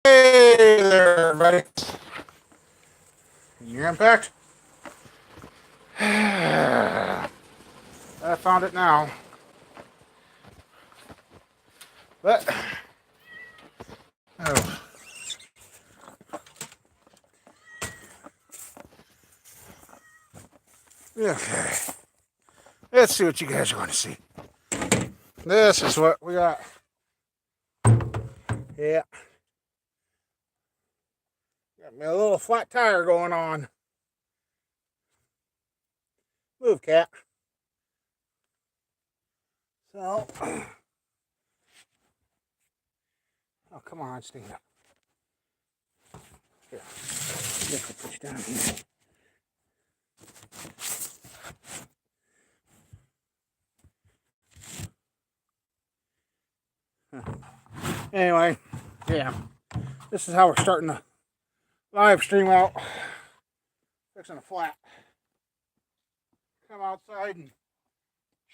Hey there, everybody. Your impact? I found it now. But, oh, okay. Let's see what you guys want to see. This is what we got. Yeah. Got me a little flat tire going on. Move, cat. So, oh, come on, stand up. Here, I'll put you down here. Anyway, yeah, this is how we're starting the live stream out. Fixing a flat. Come outside and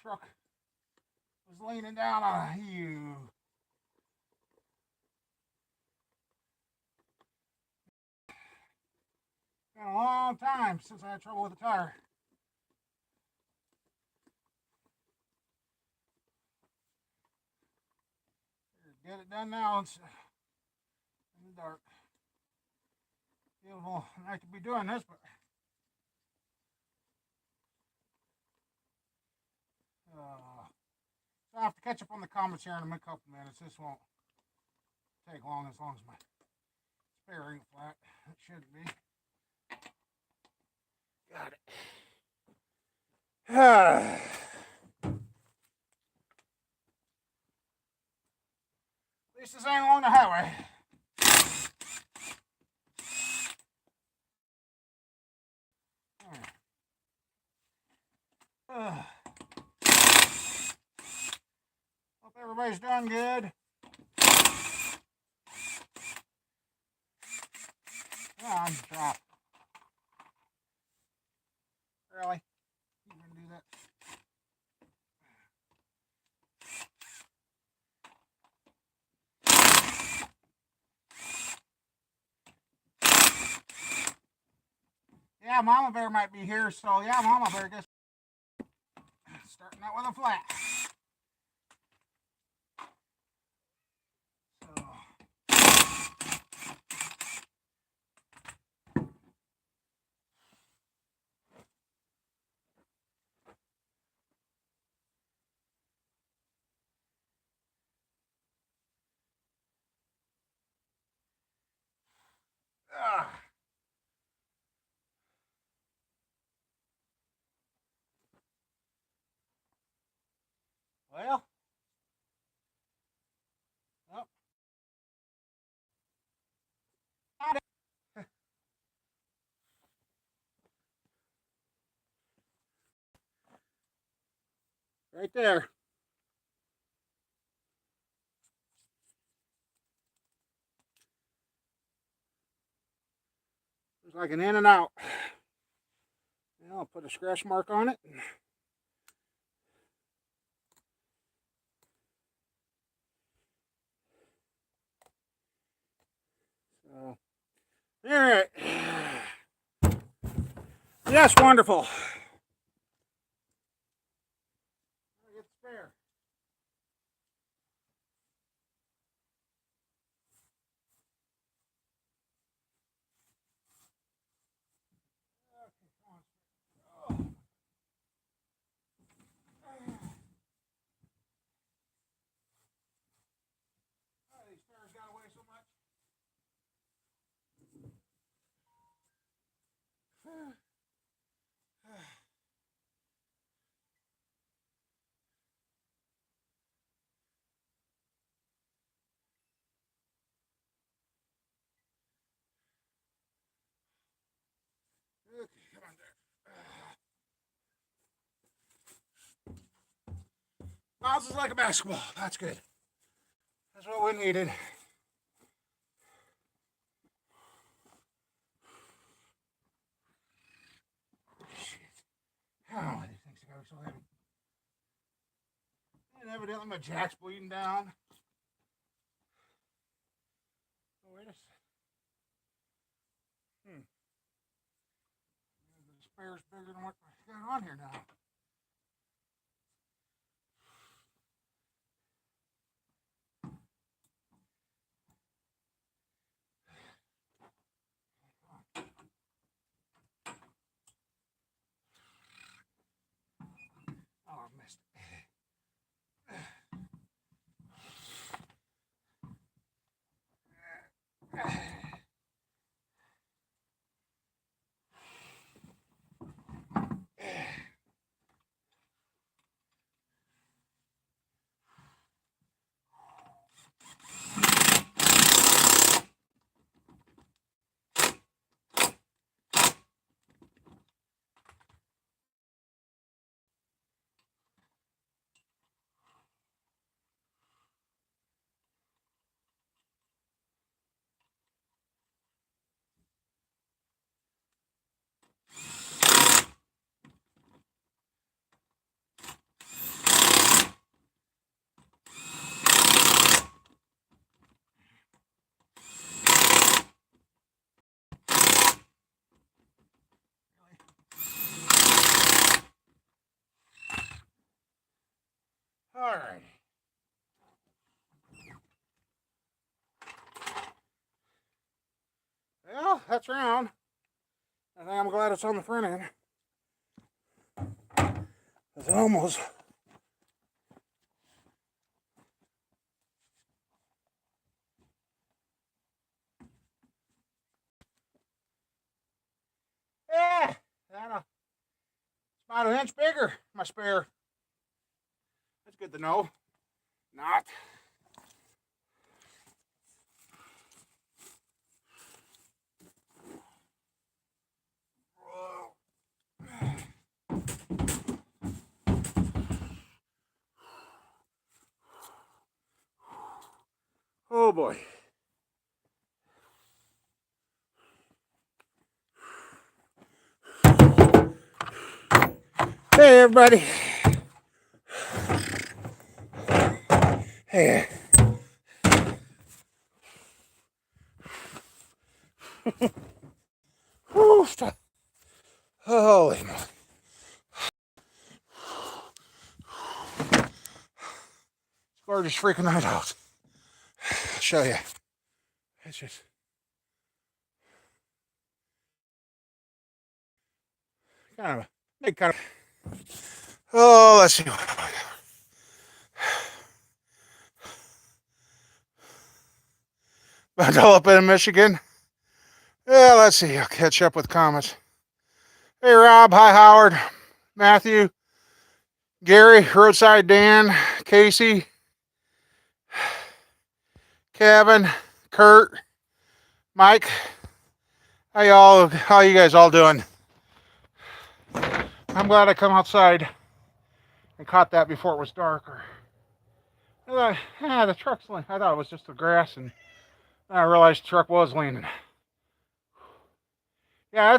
truck was leaning down on a hill. Been a long time since I had trouble with the tire. Get it done now. It's in the dark. Feels like to be doing this, but so I have to catch up on the comments here in a couple minutes. This won't take long as my spare ain't flat. It should be. Got it. At least this ain't along the highway. Hope everybody's doing good. Yeah, I'm dropped. Really? You gonna do that? Yeah, Mama Bear might be here, so yeah, Mama Bear just starting out with a flat. Well, oh, right there. It's like an in and out. Now I'll put a scratch mark on it. So, all right. Yes, wonderful. Get the spare. These spares got away so much. Okay, come on there. Bounces like a basketball. That's good. That's what we needed. Oh, these things are so heavy. And evidently my jack's bleeding down. The spare's bigger than what we got on here now. Oh, I missed it. All right. Well, that's round. I think I'm glad it's on the front end. It's almost. Yeah, I know. It's about an inch bigger, my spare. That's good to know. Not. Oh boy. Hey everybody. Hey. Whew, holy moly. Gorgeous freaking night out. I'll show you. It's just kind of a big kind of. Oh, let's see. Back all up in Michigan. Yeah, let's see. I'll catch up with comments. Hey, Rob. Hi, Howard. Matthew. Gary. Roadside Dan. Casey. Kevin. Kurt. Mike. How you guys all doing? I'm glad I come outside and caught that before it was darker. The truck's leaning. I thought it was just the grass, and I realized the truck was leaning. Yeah,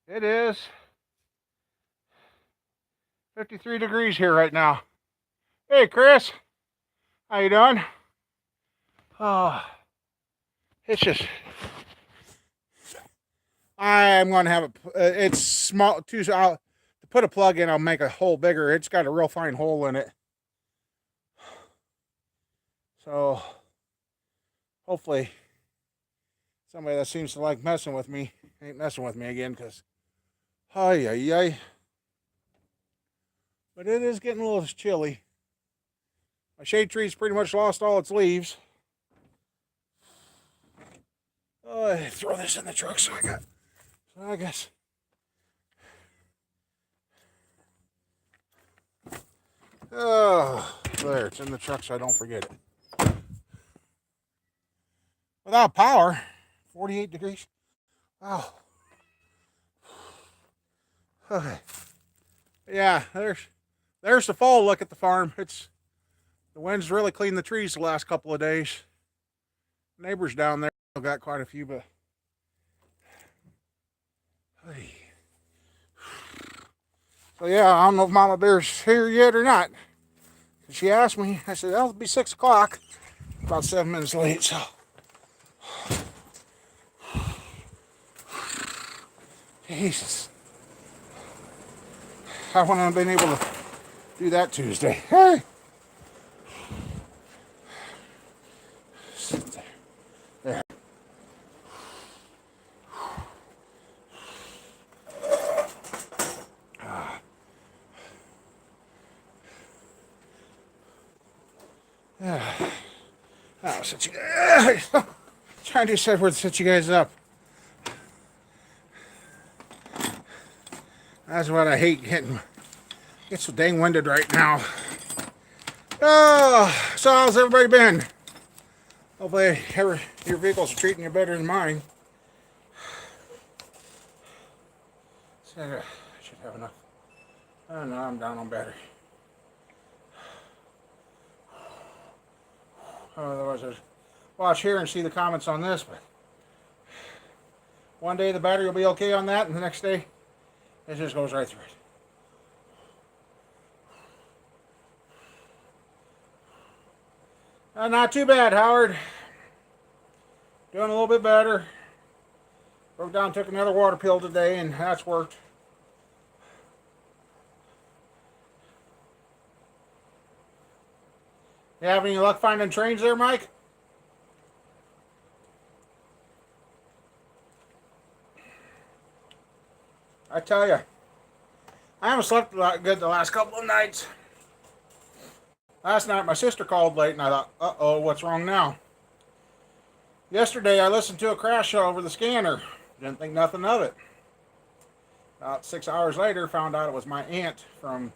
it is 53 degrees here right now. Hey, Chris. How you doing? Oh, it's just, I'm going to have it's small, to put a plug in, I'll make a hole bigger. It's got a real fine hole in it. So, hopefully, somebody that seems to like messing with me ain't messing with me again, because, But it is getting a little chilly. My shade tree's pretty much lost all its leaves. Oh, I throw this in the truck so I guess. Oh, there, it's in the truck so I don't forget it. Without power, 48 degrees. Wow. Okay. Yeah, there's the fall look at the farm. The wind's really cleaned the trees the last couple of days. Neighbors down there got quite a few, but so yeah, I don't know if Mama Bear's here yet or not. She asked me. I said, "It'll be 6 o'clock." about 7 minutes late, so. Jesus. I wouldn't have been able to do that Tuesday. Hey! Sit there. There. I'll set you guys. Trying to decide where to set you guys up. That's what I hate getting. Get so dang winded right now. Oh, so how's everybody been? Hopefully your vehicles are treating you better than mine. So, I should have enough. Oh no, I'm down on battery. Otherwise, I'd watch here and see the comments on this, but one day the battery will be okay on that, and the next day it just goes right through it. Not too bad, Howard. Doing a little bit better. Broke down, took another water pill today, and that's worked. You have any luck finding trains there, Mike? I tell you, I haven't slept a lot good the last couple of nights. Last night my sister called late and I thought, uh-oh, what's wrong now? Yesterday I listened to a crash show over the scanner. Didn't think nothing of it. About 6 hours later, found out it was my aunt from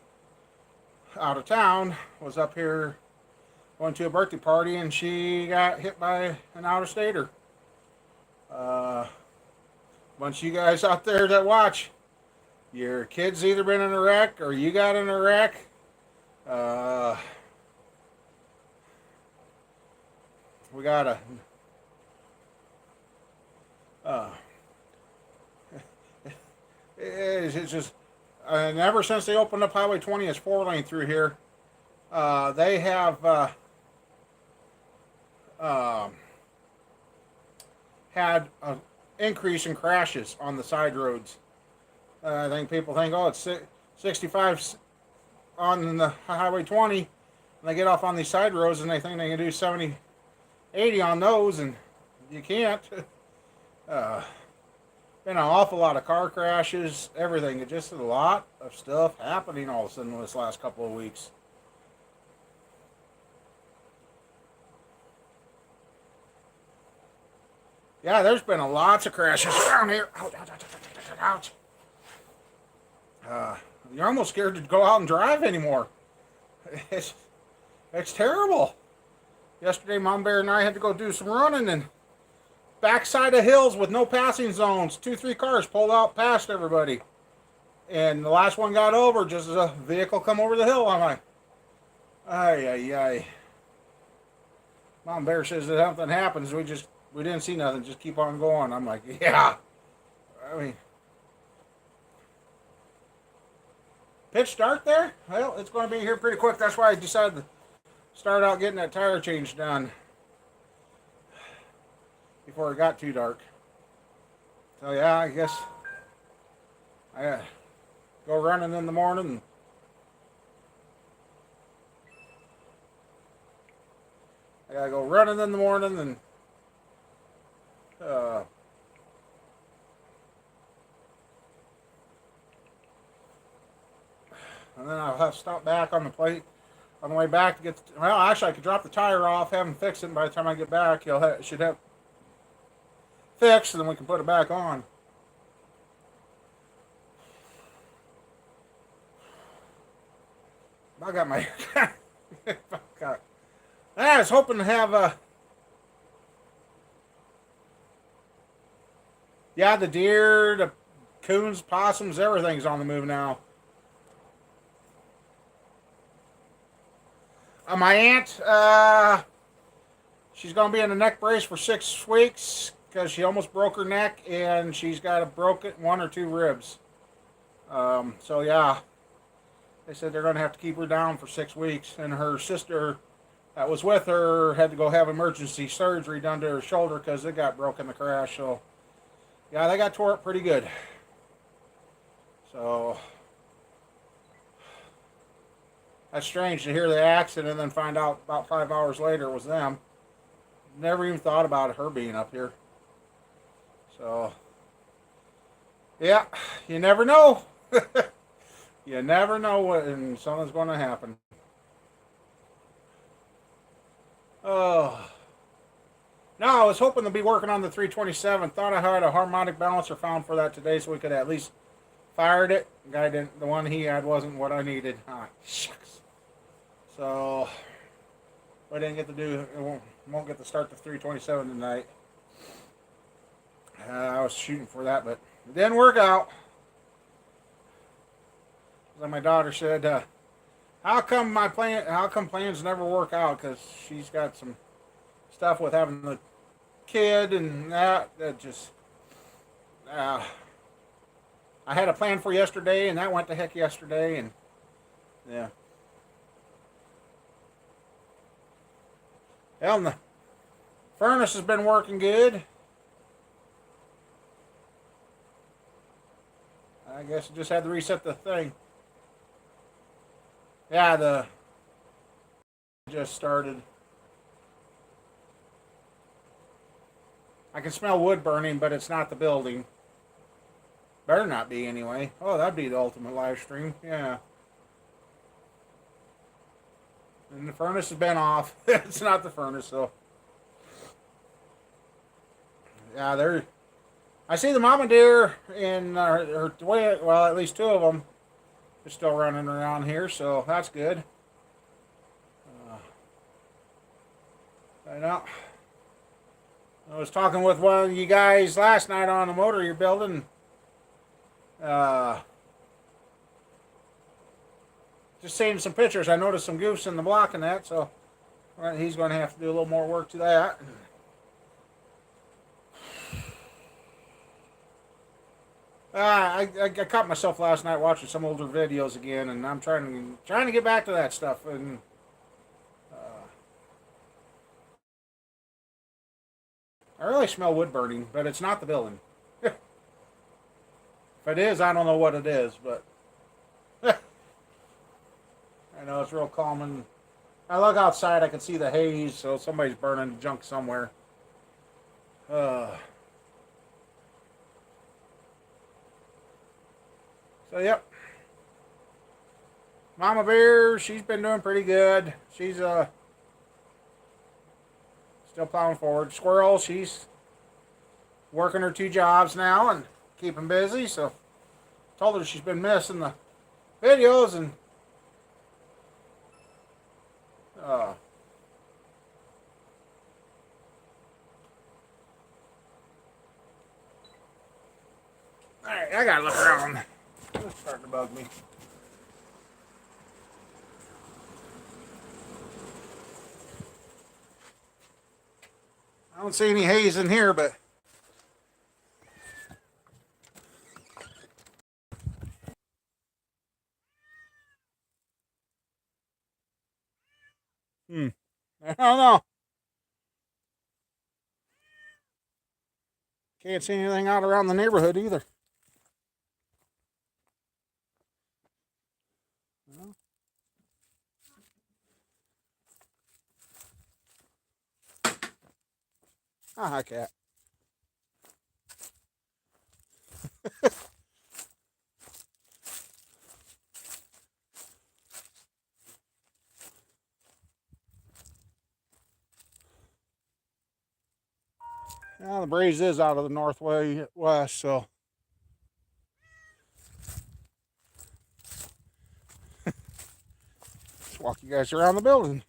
out of town, was up here going to a birthday party, and she got hit by an out-of-stater. Bunch of you guys out there that watch, your kid's either been in a wreck or you got in a wreck. We got it's just, and ever since they opened up Highway 20, it's 4-lane through here. They have had an increase in crashes on the side roads. I think people think, oh, it's 65 on the Highway 20, and they get off on these side roads and they think they can do 70, 80 on those, and you can't. Been an awful lot of car crashes, everything. It's just a lot of stuff happening all of a sudden this last couple of weeks. Yeah, there's been lots of crashes around here. Ouch, ouch, ouch, ouch. You're almost scared to go out and drive anymore. It's terrible. Yesterday, Mom Bear and I had to go do some running, and backside of hills with no passing zones, 2-3 cars pulled out past everybody. And the last one got over just as a vehicle come over the hill. I'm like, ay, ay, ay. Mom Bear says that something happens, we didn't see nothing, just keep on going. I'm like, yeah. I mean, pitch dark there? Well, it's going to be here pretty quick. That's why I decided to start out getting that tire change done before it got too dark. So yeah, I guess I gotta go running in the morning. I gotta go running in the morning and then I'll have to stop back on the plate on the way back to get. Well, actually, I could drop the tire off, have him fix it, and by the time I get back, should have fixed, and then we can put it back on. I got my. I was hoping to have yeah, the deer, the coons, possums, everything's on the move now. My aunt, she's going to be in a neck brace for 6 weeks because she almost broke her neck, and she's got a broken 1 or 2 ribs. So yeah, they said they're going to have to keep her down for 6 weeks. And her sister that was with her had to go have emergency surgery done to her shoulder because it got broke in the crash. So, yeah, they got tore up pretty good. So, that's strange to hear the accident and then find out about 5 hours later it was them. Never even thought about her being up here. So, yeah, you never know. You never know when something's going to happen. Oh. No, I was hoping to be working on the 327. Thought I had a harmonic balancer found for that today, so we could at least fired it. The guy didn't. The one he had wasn't what I needed. Ah, shucks. So I didn't get to do. Won't get to start the 327 tonight. I was shooting for that, but it didn't work out. Like my daughter said, how come plans never work out? Because she's got some stuff with having the kid and that just. I had a plan for yesterday, and that went to heck yesterday, and yeah. Hell, and the furnace has been working good. I guess I just had to reset the thing. Yeah, the just started. I can smell wood burning, but it's not the building. Better not be anyway. Oh, that'd be the ultimate live stream. Yeah. And the furnace has been off. It's not the furnace, so. Yeah, they're. I see the mama deer in her way. Well, at least two of them are still running around here, so that's good. I know. I was talking with one of you guys last night on the motor you're building. Just seeing some pictures. I noticed some goofs in the block and that, so he's going to have to do a little more work to that. I caught myself last night watching some older videos again, and I'm trying to get back to that stuff. And I really smell wood burning, but it's not the building. If it is, I don't know what it is, but I know it's real calming. I look outside, I can see the haze, so somebody's burning junk somewhere. So, yep. Mama Bear, she's been doing pretty good. She's still plowing forward. Squirrel, she's working her 2 jobs now and keeping busy, so told her she's been missing the videos and alright, I gotta look around. It's starting to bug me. I don't see any haze in here, but I don't know. Can't see anything out around the neighborhood either. Ah, hi, cat. Well, the breeze is out of the northwest, so let's walk you guys around the building.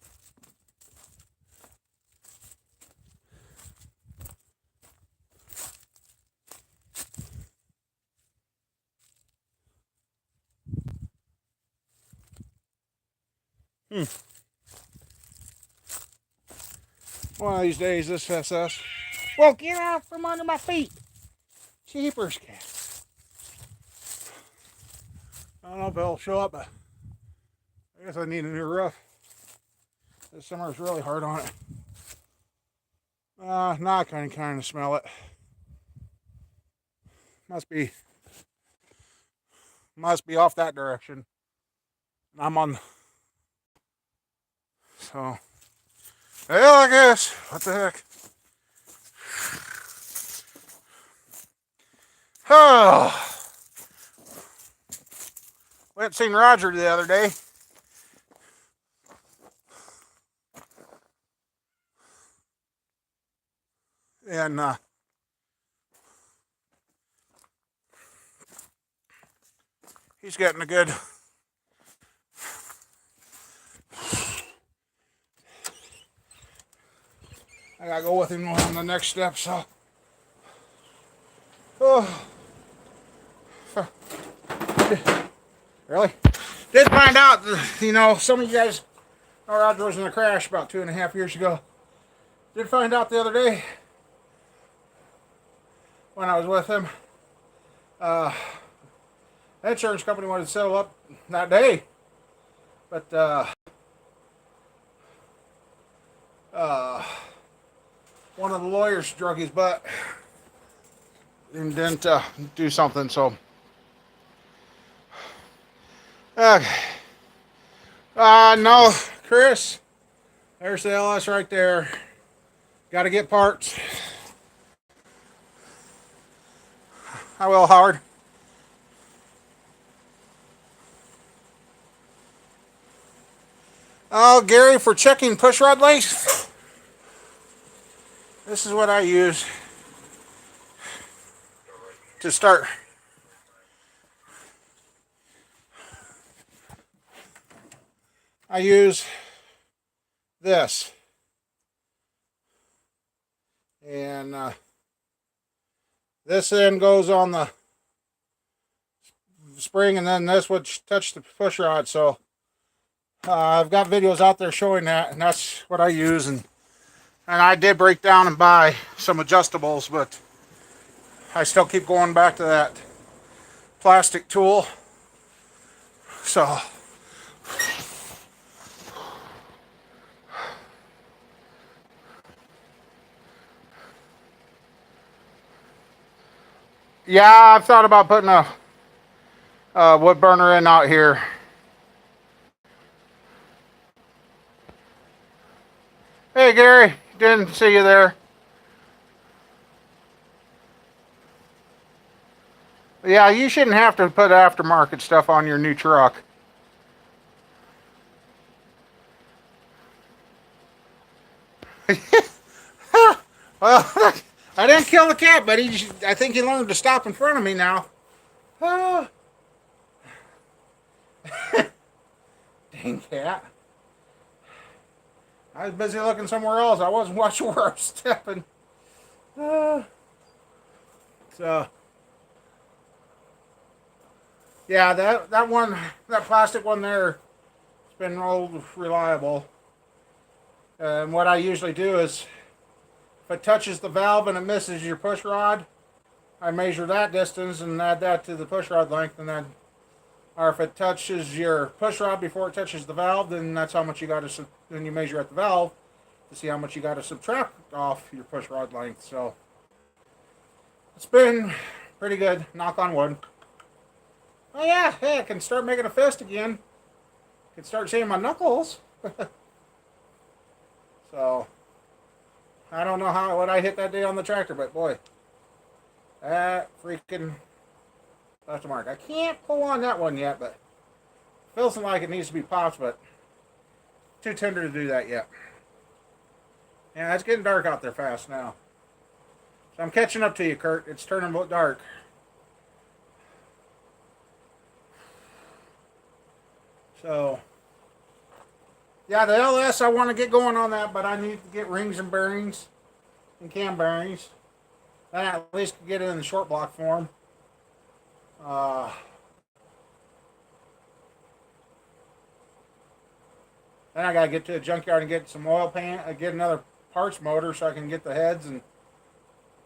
One of these days, this SS will get out from under my feet. Jeepers, cat. I don't know if it'll show up, but I guess I need a new roof. This summer's really hard on it. Now I can kind of smell it. Must be off that direction. I'm on. So, well, I guess. What the heck? Oh. Went and seen Roger the other day. And he's getting a good I gotta go with him on the next step, so really? Did find out that, some of you guys know Roger was in a crash about 2.5 years ago. Did find out the other day when I was with him, the insurance company wanted to settle up that day, but one of the lawyers drug his butt and didn't do something, so okay. No, Chris, there's the LS right there. Got to get parts. I will, Howard. Oh, Gary, for checking pushrod length, this is what I use to start. I use this. And this then goes on the spring, and then this would touch the push rod. So I've got videos out there showing that, and that's what I use. And I did break down and buy some adjustables, but I still keep going back to that plastic tool. So yeah, I've thought about putting a wood burner in out here. Hey Gary, didn't see you there. Yeah, you shouldn't have to put aftermarket stuff on your new truck. Well, I didn't kill the cat, but I think he learned to stop in front of me now. Dang cat. I was busy looking somewhere else. I wasn't watching where I was stepping. So, yeah, that one, that plastic one there, it's been real reliable. And what I usually do is, if it touches the valve and it misses your push rod, I measure that distance and add that to the push rod length, and then, or if it touches your push rod before it touches the valve, then that's how much you got to. Then you measure at the valve to see how much you got to subtract off your push rod length. So it's been pretty good. Knock on wood. Oh yeah, hey, I can start making a fist again. I can start seeing my knuckles. So I don't know what I hit that day on the tractor, but boy, that freaking left a mark. I can't pull on that one yet, but feels like it needs to be popped, but too tender to do that yet. Yeah, it's getting dark out there fast now. So I'm catching up to you, Kurt. It's turning dark. So, yeah, the LS, I want to get going on that, but I need to get rings and bearings and cam bearings. Then I at least get it in the short block form. Then I gotta get to a junkyard and get some oil pan, get another parts motor so I can get the heads and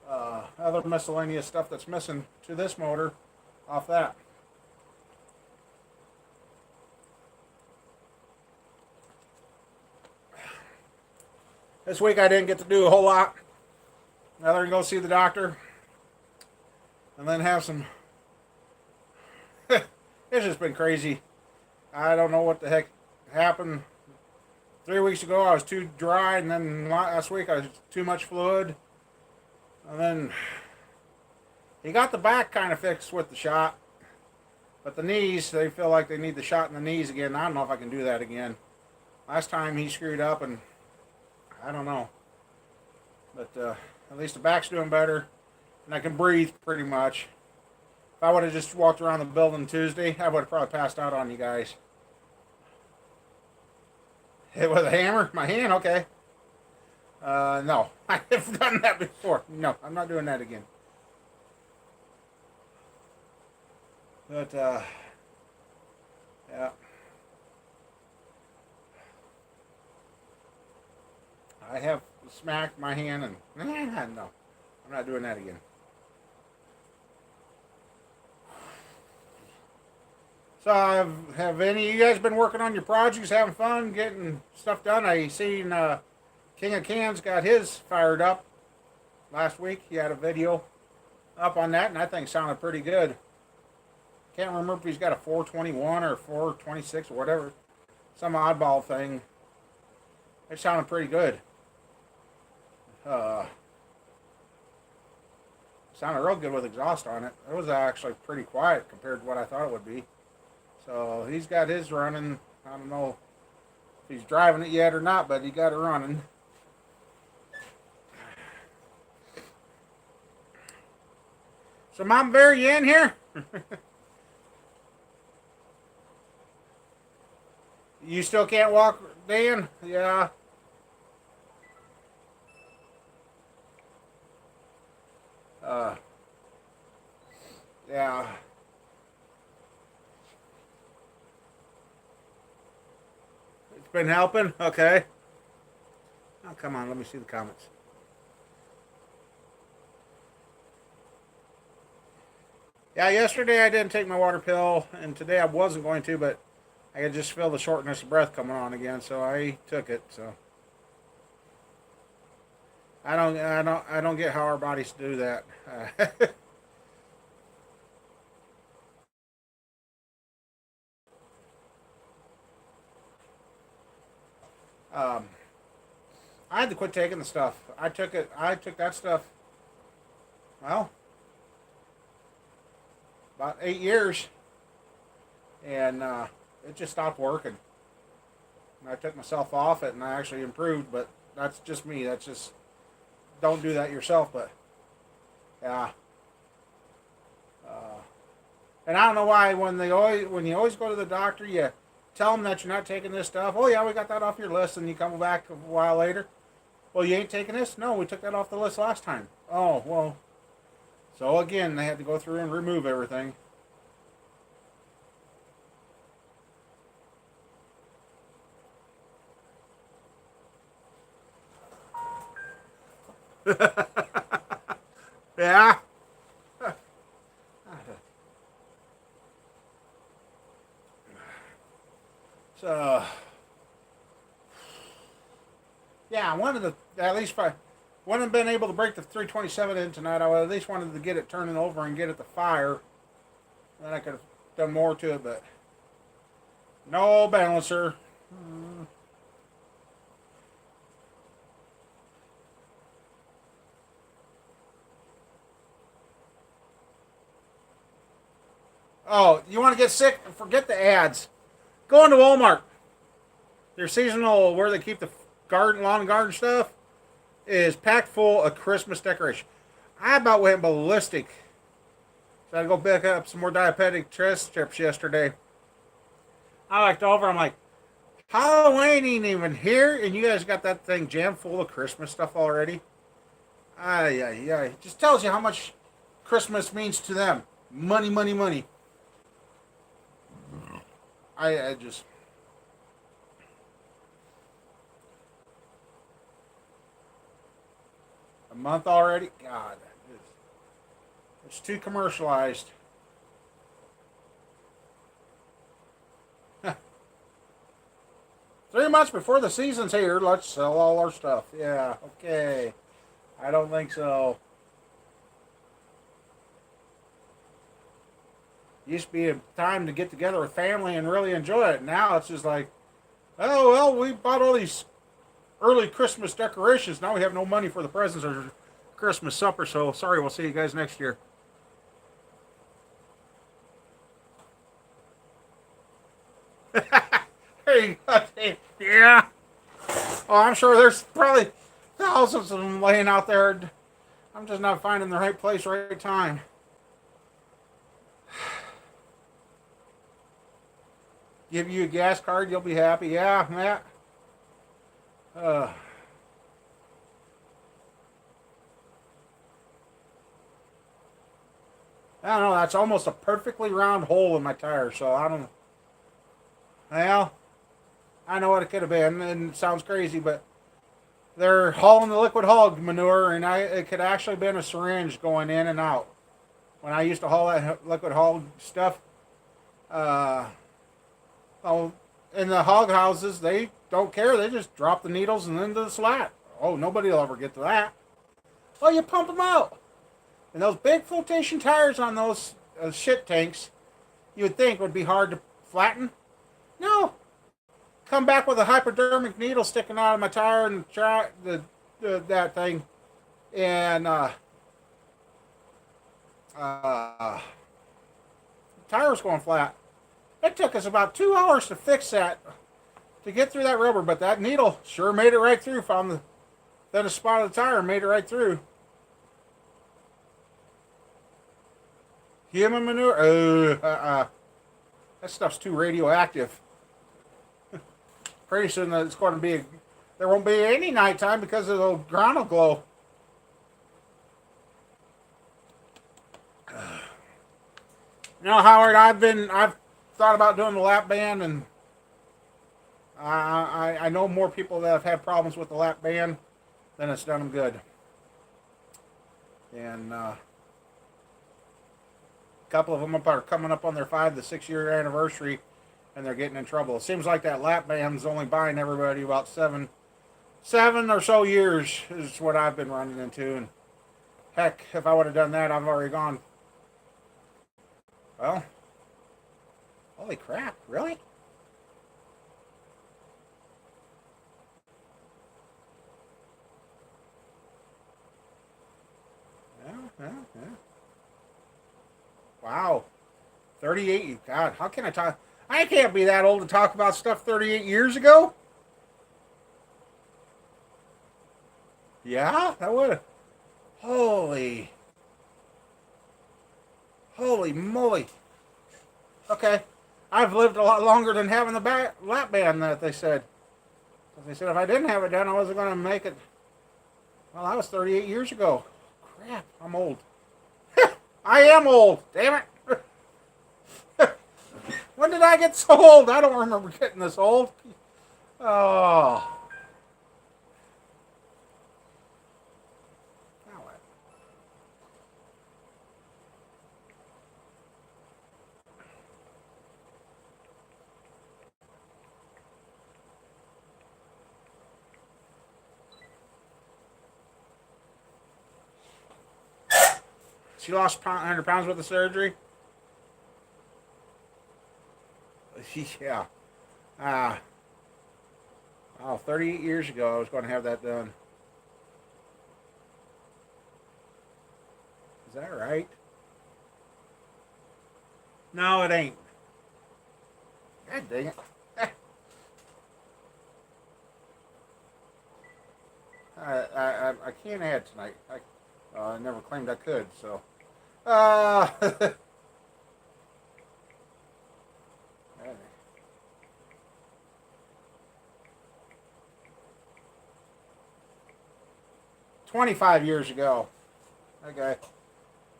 other miscellaneous stuff that's missing to this motor off that. This week I didn't get to do a whole lot other than go see the doctor and then have some. It's just been crazy. I don't know what the heck happened. 3 weeks ago I was too dry, and then last week I was too much fluid. And then he got the back kind of fixed with the shot. But the knees, they feel like they need the shot in the knees again. I don't know if I can do that again. Last time he screwed up, and I don't know. But at least the back's doing better, and I can breathe pretty much. If I would have just walked around the building Tuesday, I would have probably passed out on you guys. Hit with a hammer? My hand? Okay. No. I have done that before. No, I'm not doing that again. But, yeah. I have smacked my hand and, no, I'm not doing that again. So, have any of you guys been working on your projects, having fun, getting stuff done? I seen King of Cans got his fired up last week. He had a video up on that, and I think it sounded pretty good. Can't remember if he's got a 421 or 426 or whatever. Some oddball thing. It sounded pretty good. Sounded real good with exhaust on it. It was actually pretty quiet compared to what I thought it would be. So he's got his running. I don't know if he's driving it yet or not, but he got it running. So Mom Bear, you in here? You still can't walk, Dan? Yeah. Yeah. It's been helping? Okay. Oh, come on, let me see the comments. Yeah, yesterday I didn't take my water pill, and today I wasn't going to, but I could just feel the shortness of breath coming on again, so I took it. So I don't get how our bodies do that. I had to quit taking the stuff. I took that stuff. Well, about 8 years, and it just stopped working. And I took myself off it, and I actually improved. But that's just me. That's just, don't do that yourself. But yeah, and I don't know why when you always go to the doctor, you tell them that you're not taking this stuff. Oh yeah, we got that off your list, and you come back a while later. Well, you ain't taking this? No, we took that off the list last time. Oh well. So again, they had to go through and remove everything. Yeah. So, yeah, I wanted to at least if I wouldn't have been able to break the 327 in tonight. I would at least wanted to get it turning over and get it to fire. Then I could have done more to it, but no balancer. Oh, you want to get sick? Forget the ads. Go into Walmart. Their seasonal, where they keep the lawn and garden stuff, is packed full of Christmas decoration. I about went ballistic. So I had to go pick up some more diabetic test strips yesterday. I looked over, I'm like, Halloween ain't even here, and you guys got that thing jammed full of Christmas stuff already? Yeah. It just tells you how much Christmas means to them. Money, money, money. I just... A month already? God. It's too commercialized. 3 months before the season's here, let's sell all our stuff. Yeah, okay. I don't think so. Used to be a time to get together with family and really enjoy it. Now it's just like, oh, well, we bought all these early Christmas decorations. Now we have no money for the presents or Christmas supper, so sorry, we'll see you guys next year. Hey, yeah. Oh, I'm sure there's probably thousands of them laying out there. I'm just not finding the right place, right time. Give you a gas card, you'll be happy. Yeah, Matt. Uh, I don't know. That's almost a perfectly round hole in my tire, so I don't. Well, I know what it could have been, and it sounds crazy, but they're hauling the liquid hog manure, and it could actually been a syringe going in and out. When I used to haul that liquid hog stuff, uh, oh, in the hog houses, they don't care. They just drop the needles and into the slat. Oh, nobody will ever get to that. Oh, you pump them out. And those big flotation tires on those shit tanks, you would think would be hard to flatten. No. Come back with a hypodermic needle sticking out of my tire and try that thing. And the tire was going flat. It took us about 2 hours to fix that, to get through that rubber, but that needle sure made it right through. Found the then spot of the tire and made it right through. Human manure? That stuff's too radioactive. Pretty soon it's going to be, there won't be any nighttime because the ground will glow. You know, Howard, I've thought about doing the lap band, and I know more people that have had problems with the lap band than it's done them good. And a couple of them are coming up on their 5 to 6 year anniversary, and they're getting in trouble. It seems like that lap band's only buying everybody about seven or so years is what I've been running into. And heck, if I would have done that, I've already gone. Well, holy crap, really? Yeah. Wow. 38. God, how can I talk? I can't be that old to talk about stuff 38 years ago. Yeah, that would have. Holy. Holy moly. Okay. I've lived a lot longer than having the lap band that they said. They said if I didn't have it done, I wasn't going to make it. Well, that was 38 years ago. Crap, I'm old. I am old. Damn it. When did I get so old? I don't remember getting this old. Oh. Now what? She lost 100 pounds with the surgery? Yeah. Uh, 38 years ago, I was going to have that done. Is that right? No, it ain't. God dang it. I can't add tonight. I never claimed I could, so. Uh, 25 years ago. Okay.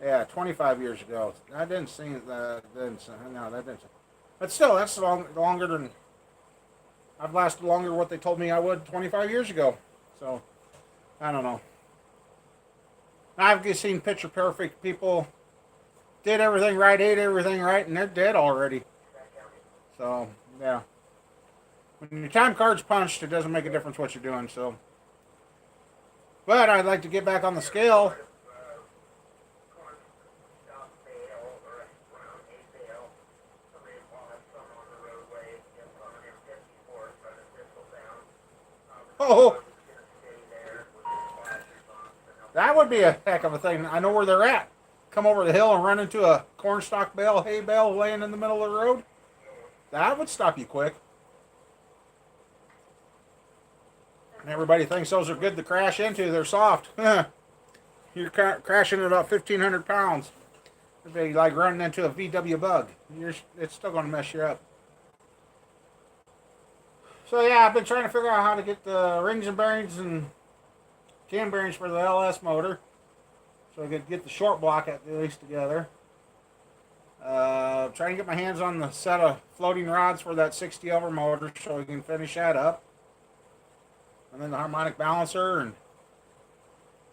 Yeah, 25 years ago. I didn't see that. No, that didn't. But still, that's longer than. I've lasted longer than what they told me I would 25 years ago. So, I don't know. I've just seen picture perfect people did everything right, ate everything right, and they're dead already. So, yeah. When your time card's punched, it doesn't make a difference what you're doing. So, but I'd like to get back on the scale. Oh, that would be a heck of a thing. I know where they're at. Come over the hill and run into a cornstalk bale, hay bale laying in the middle of the road. That would stop you quick. And everybody thinks those are good to crash into. They're soft. You're crashing at about 1,500 pounds. It'd be like running into a VW bug. It's still going to mess you up. So yeah, I've been trying to figure out how to get the rings and bearings and cam bearings for the LS motor, so I could get the short block at least together. Trying to get my hands on the set of floating rods for that 60 over motor so we can finish that up. And then the harmonic balancer and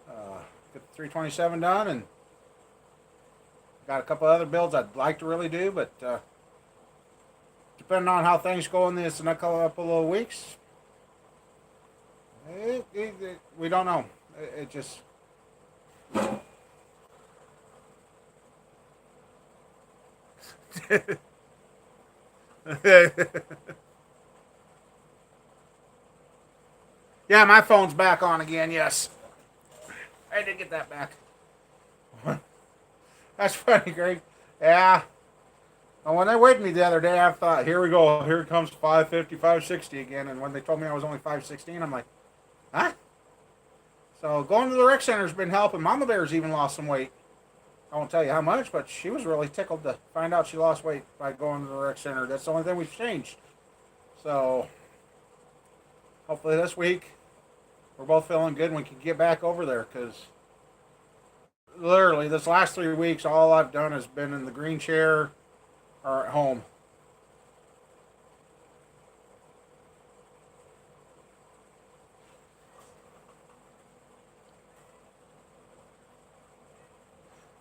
get the 327 done, and got a couple other builds I'd like to really do, but depending on how things go in this next couple of weeks, we don't know. It just... Yeah, my phone's back on again, yes. I did get that back. That's funny, Greg. Yeah. And when they weighed me the other day, I thought, here we go. Here it comes 550, 560 again. And when they told me I was only 516, I'm like, huh? So going to the rec center has been helping. Mama Bear's even lost some weight. I won't tell you how much, but she was really tickled to find out she lost weight by going to the rec center. That's the only thing we've changed. So hopefully this week we're both feeling good and we can get back over there, because literally this last 3 weeks all I've done has been in the green chair or at home.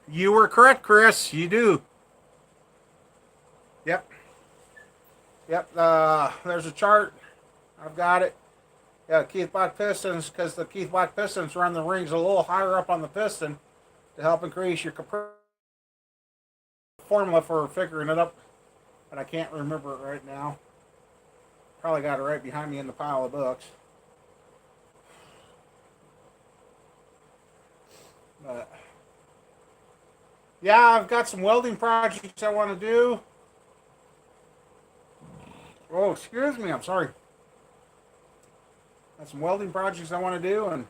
You were correct, Chris. You do. Yep. Yep. There's a chart. I've got it. Yeah, Keith Black pistons, because the Keith Black pistons run the rings a little higher up on the piston to help increase your formula for figuring it up. But I can't remember it right now. Probably got it right behind me in the pile of books. But yeah, I've got some welding projects I want to do. Oh, excuse me, I'm sorry. Got some welding projects I want to do, and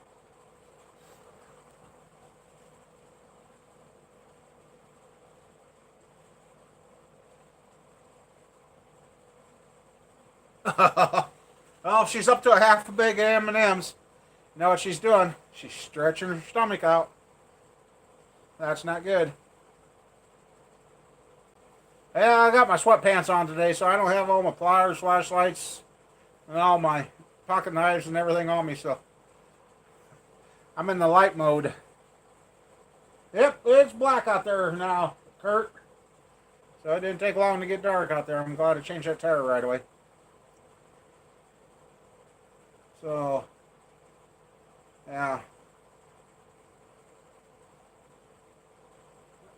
well, she's up to a half a bag of M&Ms. You know what she's doing? She's stretching her stomach out. That's not good. Yeah, I got my sweatpants on today, so I don't have all my pliers, flashlights, and all my pocket knives and everything on me, so I'm in the light mode. Yep, it's black out there now, Kurt. So it didn't take long to get dark out there. I'm glad I changed that tire right away. So, yeah.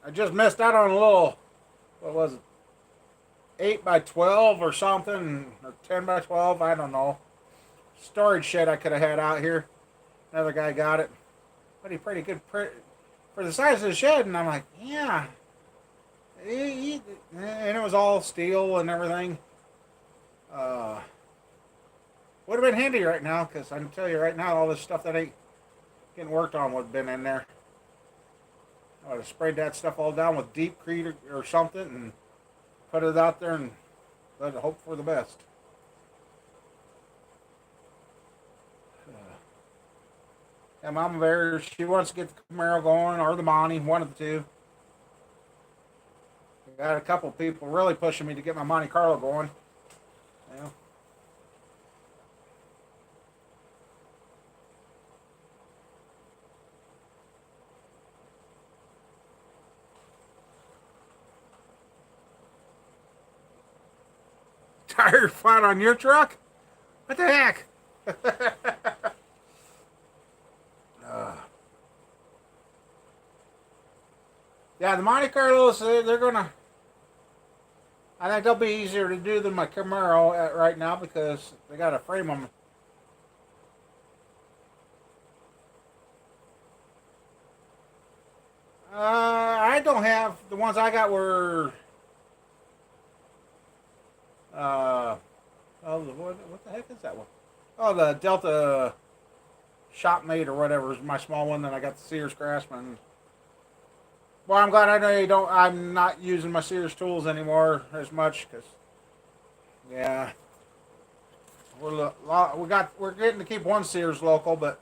I just missed out on a little, what was it, 8 by 12 or something, or 10 by 12, I don't know. Storage shed I could have had out here. Another guy got it. But he pretty good for the size of the shed, and I'm like, yeah. And it was all steel and everything. Would have been handy right now, because I can tell you right now, all this stuff that ain't getting worked on would have been in there. I would have sprayed that stuff all down with Deepcrete or something and put it out there and let it hope for the best. And Mama Bear, she wants to get the Camaro going, or the Monty, one of the two. I got a couple people really pushing me to get my Monte Carlo going. Yeah. Tire flat on your truck? What the heck? Yeah, the Monte Carlos, they're gonna. I think they'll be easier to do than my Camaro right now because they got to frame them. I don't have the ones I got were. Oh, what the heck is that one? Oh, the Delta Shopmate or whatever is my small one. Then I got the Sears Craftsman. Well, I'm glad I know you don't. I'm not using my Sears tools anymore as much because, yeah, we're getting to keep one Sears local, but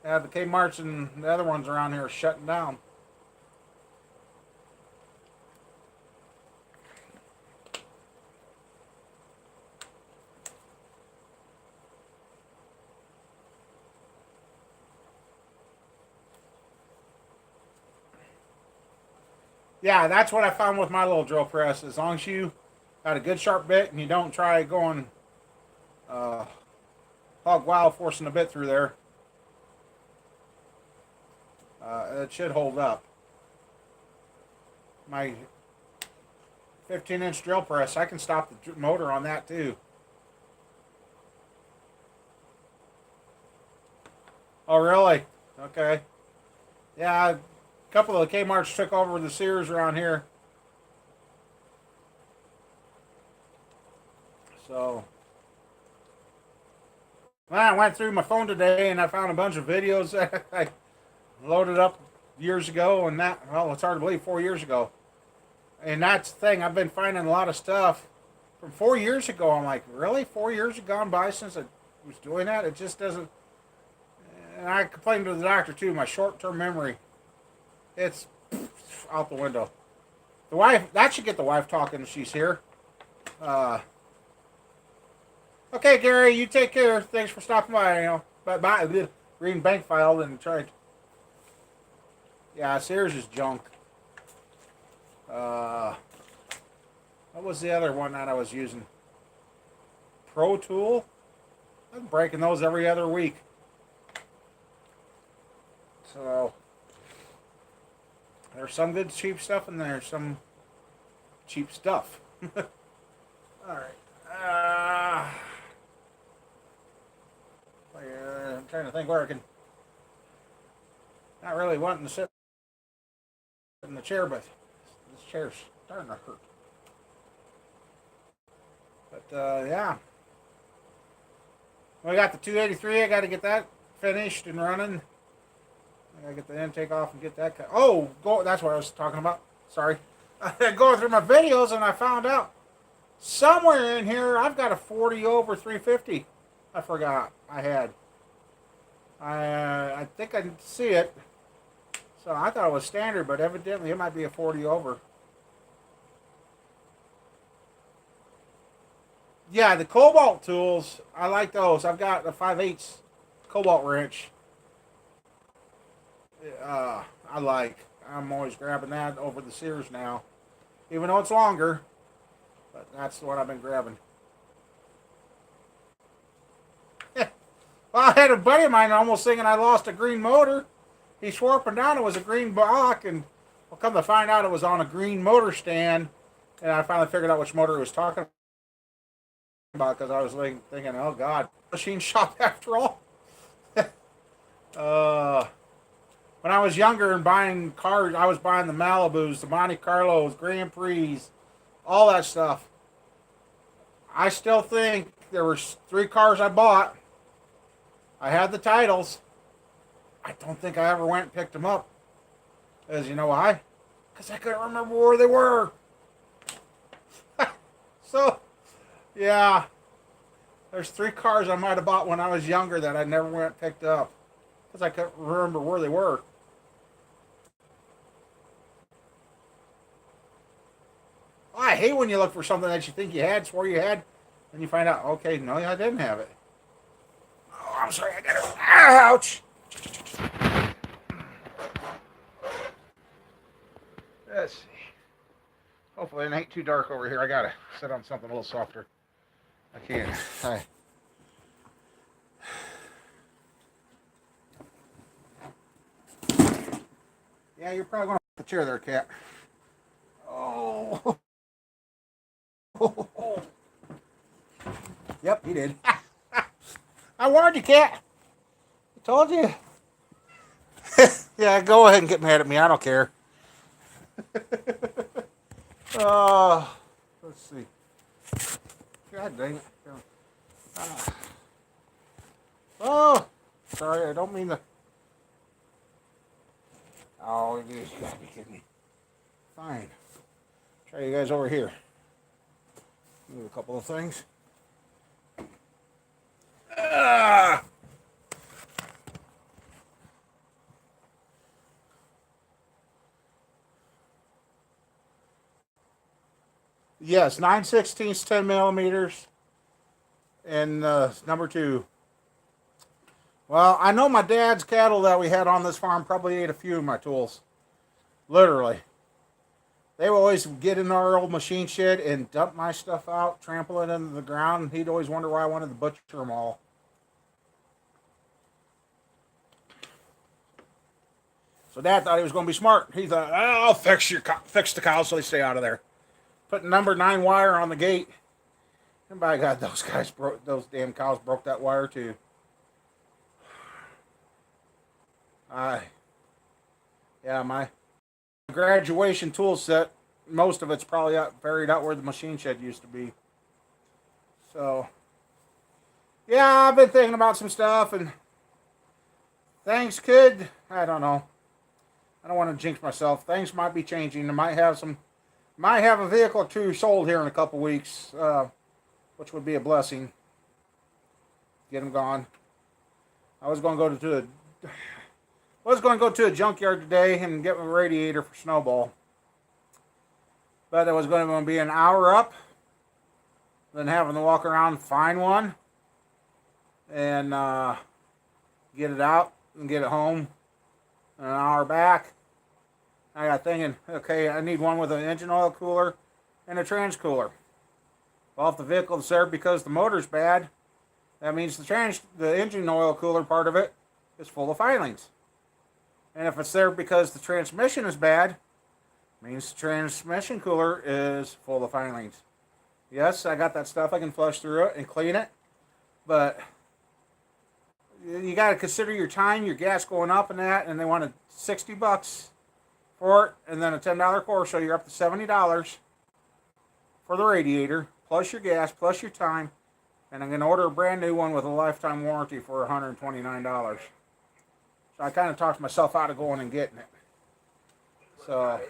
yeah, the Kmart's and the other ones around here are shutting down. Yeah, that's what I found with my little drill press. As long as you got a good sharp bit and you don't try going uh, hog wild forcing a bit through there, it should hold up. My 15-inch drill press, I can stop the motor on that too. Oh, really? Okay. Yeah, a couple of the Kmart's took over the Sears around here. So, well, I went through my phone today and I found a bunch of videos that I loaded up years ago, and that, well, it's hard to believe 4 years ago. And that's the thing, I've been finding a lot of stuff from 4 years ago. I'm like, really? 4 years have gone by since I was doing that? It just doesn't. And I complained to the doctor too, my short term memory. It's out the window. The wife, that should get the wife talking if she's here. Uh, okay, Gary, you take care. Thanks for stopping by. You know, bye. Reading bank file and tried. Yeah, Sears is junk. What was the other one that I was using? Pro Tool. I'm breaking those every other week. So there's some good cheap stuff and there's some cheap stuff. All right. I'm trying to think where I can. Not really wanting to sit in the chair, but this chair's starting to hurt. But yeah, we got the 283. I got to get that finished and running. I gotta get the intake off and get that cut. Oh, that's what I was talking about. Sorry. Going through my videos and I found out somewhere in here I've got a 40 over 350. I forgot I had. I think I can see it. So I thought it was standard, but evidently it might be a 40 over. Yeah, the Cobalt tools, I like those. I've got a 5/8 Cobalt wrench. I like. I'm always grabbing that over the Sears now, even though it's longer. But that's what I've been grabbing. Well, I had a buddy of mine almost thinking I lost a green motor. He swore up and down it was a green block, and well, come to find out it was on a green motor stand. And I finally figured out which motor he was talking about because I was thinking, oh God, machine shop after all. uh, when I was younger and buying cars, I was buying the Malibus, the Monte Carlos, Grand Prix, all that stuff. I still think there were 3 cars I bought. I had the titles. I don't think I ever went and picked them up. As you know why? Because I couldn't remember where they were. So, yeah. There's 3 cars I might have bought when I was younger that I never went and picked up. Because I couldn't remember where they were. I hate when you look for something that you think you had, swore you had, and you find out, okay, no, I didn't have it. Oh, I'm sorry, I got it. Ouch! Let's see. Hopefully it ain't too dark over here. I gotta sit on something a little softer. I can't. Yeah, you're probably going to put the chair there, cat. Oh. Yep, he did. I warned you, cat. I told you. Yeah, go ahead and get mad at me. I don't care. Uh, let's see. God dang it. Oh, sorry, I don't mean to. Oh, you gotta be kidding me. Fine. Try you guys over here. Move a couple of things. Ah! Yes, 9/16, 10 millimeters, and number 2. Well, I know my dad's cattle that we had on this farm probably ate a few of my tools. Literally. They would always get in our old machine shed and dump my stuff out, trample it into the ground, and he'd always wonder why I wanted to butcher them all. So Dad thought he was going to be smart. He thought, I'll fix the cows so they stay out of there. Put number 9 wire on the gate. And by God, those damn cows broke that wire too. Yeah, my graduation tool set, most of it's probably buried out where the machine shed used to be. So, yeah, I've been thinking about some stuff, and things could, I don't know. I don't want to jinx myself. Things might be changing. I might have a vehicle or two sold here in a couple weeks, which would be a blessing. Get them gone. I was going to go to a junkyard today and get my radiator for Snowball. But it was going to be an hour up, then having to walk around and find one, and get it out and get it home. An hour back. I got thinking, okay, I need one with an engine oil cooler and a trans cooler. Well, if the vehicle's there because the motor's bad, that means the engine oil cooler part of it is full of filings. And if it's there because the transmission is bad, it means the transmission cooler is full of filings. Yes, I got that stuff. I can flush through it and clean it. But you got to consider your time, your gas going up and that, and they wanted $60 for it, and then a $10 course, so you're up to $70 for the radiator, plus your gas, plus your time, and I'm going to order a brand new one with a lifetime warranty for $129. So I kind of talked myself out of going and getting it. So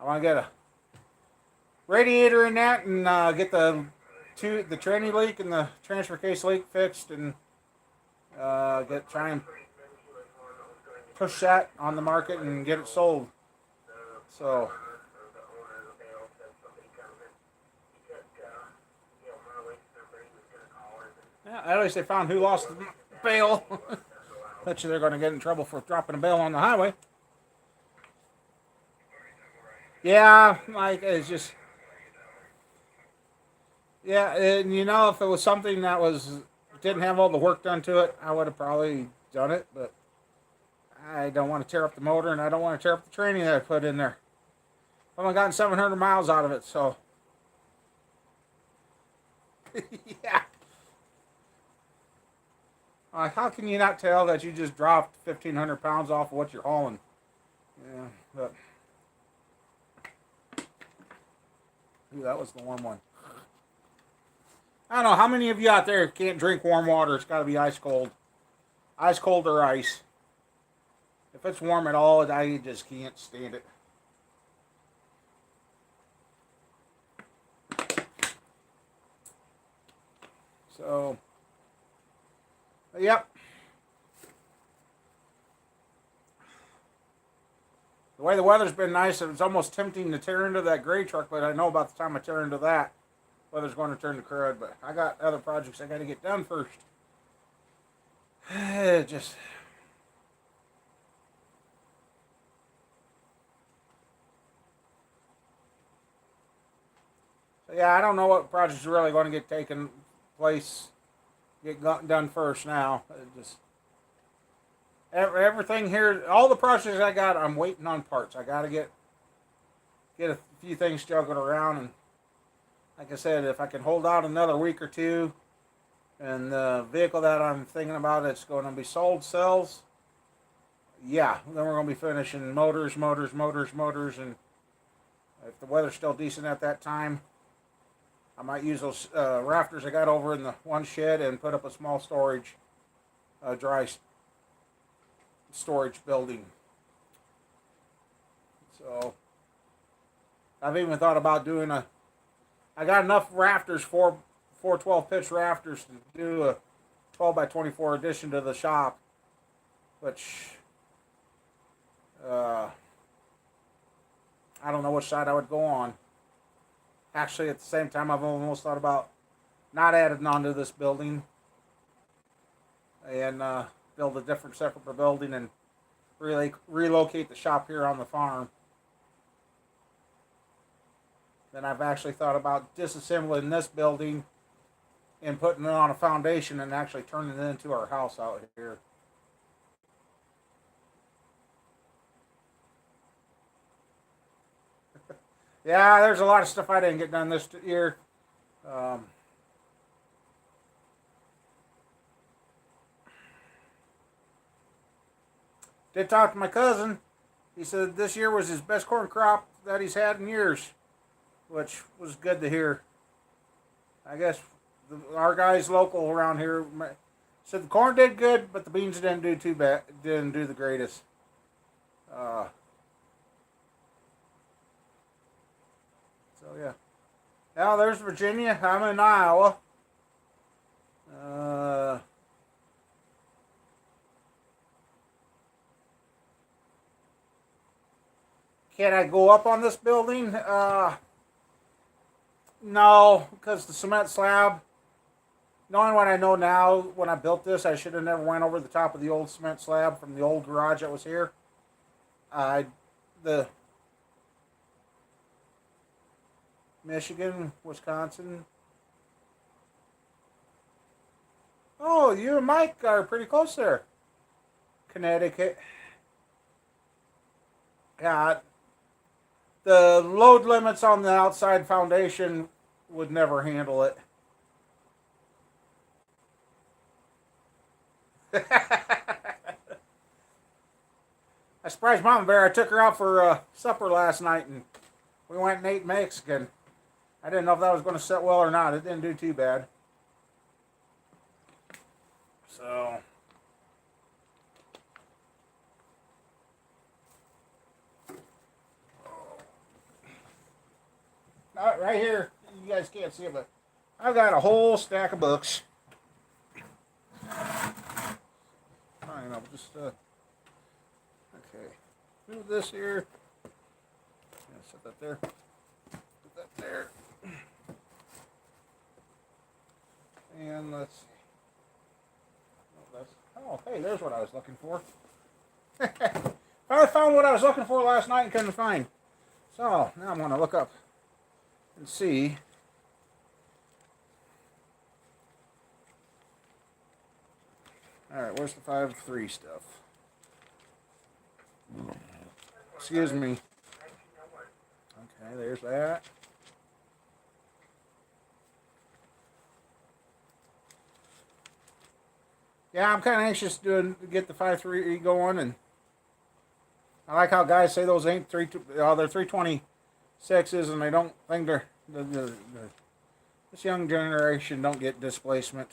I want to get a radiator in that and get the tranny leak and the transfer case leak fixed, and try and push that on the market and get it sold. So yeah, at least they found who lost the bale. Bet you they're going to get in trouble for dropping a bale on the highway. Yeah, like it's just, yeah, and if it was something that didn't have all the work done to it, I would have probably done it, but I don't want to tear up the motor, and I don't want to tear up the training that I put in there. I've only gotten 700 miles out of it, so yeah. How can you not tell that you just dropped 1,500 pounds off of what you're hauling? Yeah, but ooh, that was the warm one. I don't know, how many of you out there can't drink warm water? It's got to be ice cold. Ice cold or ice. If it's warm at all, I just can't stand it. So, yep. The way the weather's been nice, it's almost tempting to tear into that gray truck, but I know about the time I tear into that, weather's going to turn to crud. But I got other projects I got to get done first. Just... So yeah, I don't know what projects are really going to get taken place, get done first now. Everything here, all the projects I got, I'm waiting on parts. I got to get a few things juggled around, and like I said, if I can hold out another week or two, and the vehicle that I'm thinking about that's going to be sold sells, yeah, then we're going to be finishing motors, and if the weather's still decent at that time, I might use those rafters I got over in the one shed and put up a small storage, dry storage building. So I've even thought about doing I got enough rafters, four 12 pitch rafters to do a 12 by 24 addition to the shop, which I don't know which side I would go on. Actually, at the same time, I've almost thought about not adding onto this building and build a different separate building and really relocate the shop here on the farm. Then I've actually thought about disassembling this building and putting it on a foundation and actually turning it into our house out here. Yeah, there's a lot of stuff I didn't get done this year. Did talk to my cousin. He said this year was his best corn crop that he's had in years, which was good to hear. I guess our guys local around here said the corn did good, but the beans didn't do too bad. Didn't do the greatest. So yeah. Now there's Virginia. I'm in Iowa. Can I go up on this building? No, because the cement slab. Knowing what I know now, when I built this, I should have never went over the top of the old cement slab from the old garage that was here. The Michigan, Wisconsin. Oh, you and Mike are pretty close there. Connecticut. Yeah, the load limits on the outside foundation would never handle it. I surprised Mama Bear. I took her out for supper last night, and we went and ate Mexican. I didn't know if that was going to sit well or not. It didn't do too bad. So, right here, you guys can't see it, but I've got a whole stack of books. Fine, I'll just okay, move this here. Set that there. Put that there. And let's see. Oh, hey, there's what I was looking for. I found what I was looking for last night and couldn't find. So now I'm going to look up and see. All right, where's the 5.3 stuff? Excuse me. Okay, there's that. Yeah, I'm kind of anxious to get the 5.3 going, and I like how guys say those ain't they're 326s, and they don't think they're this young generation don't get displacement.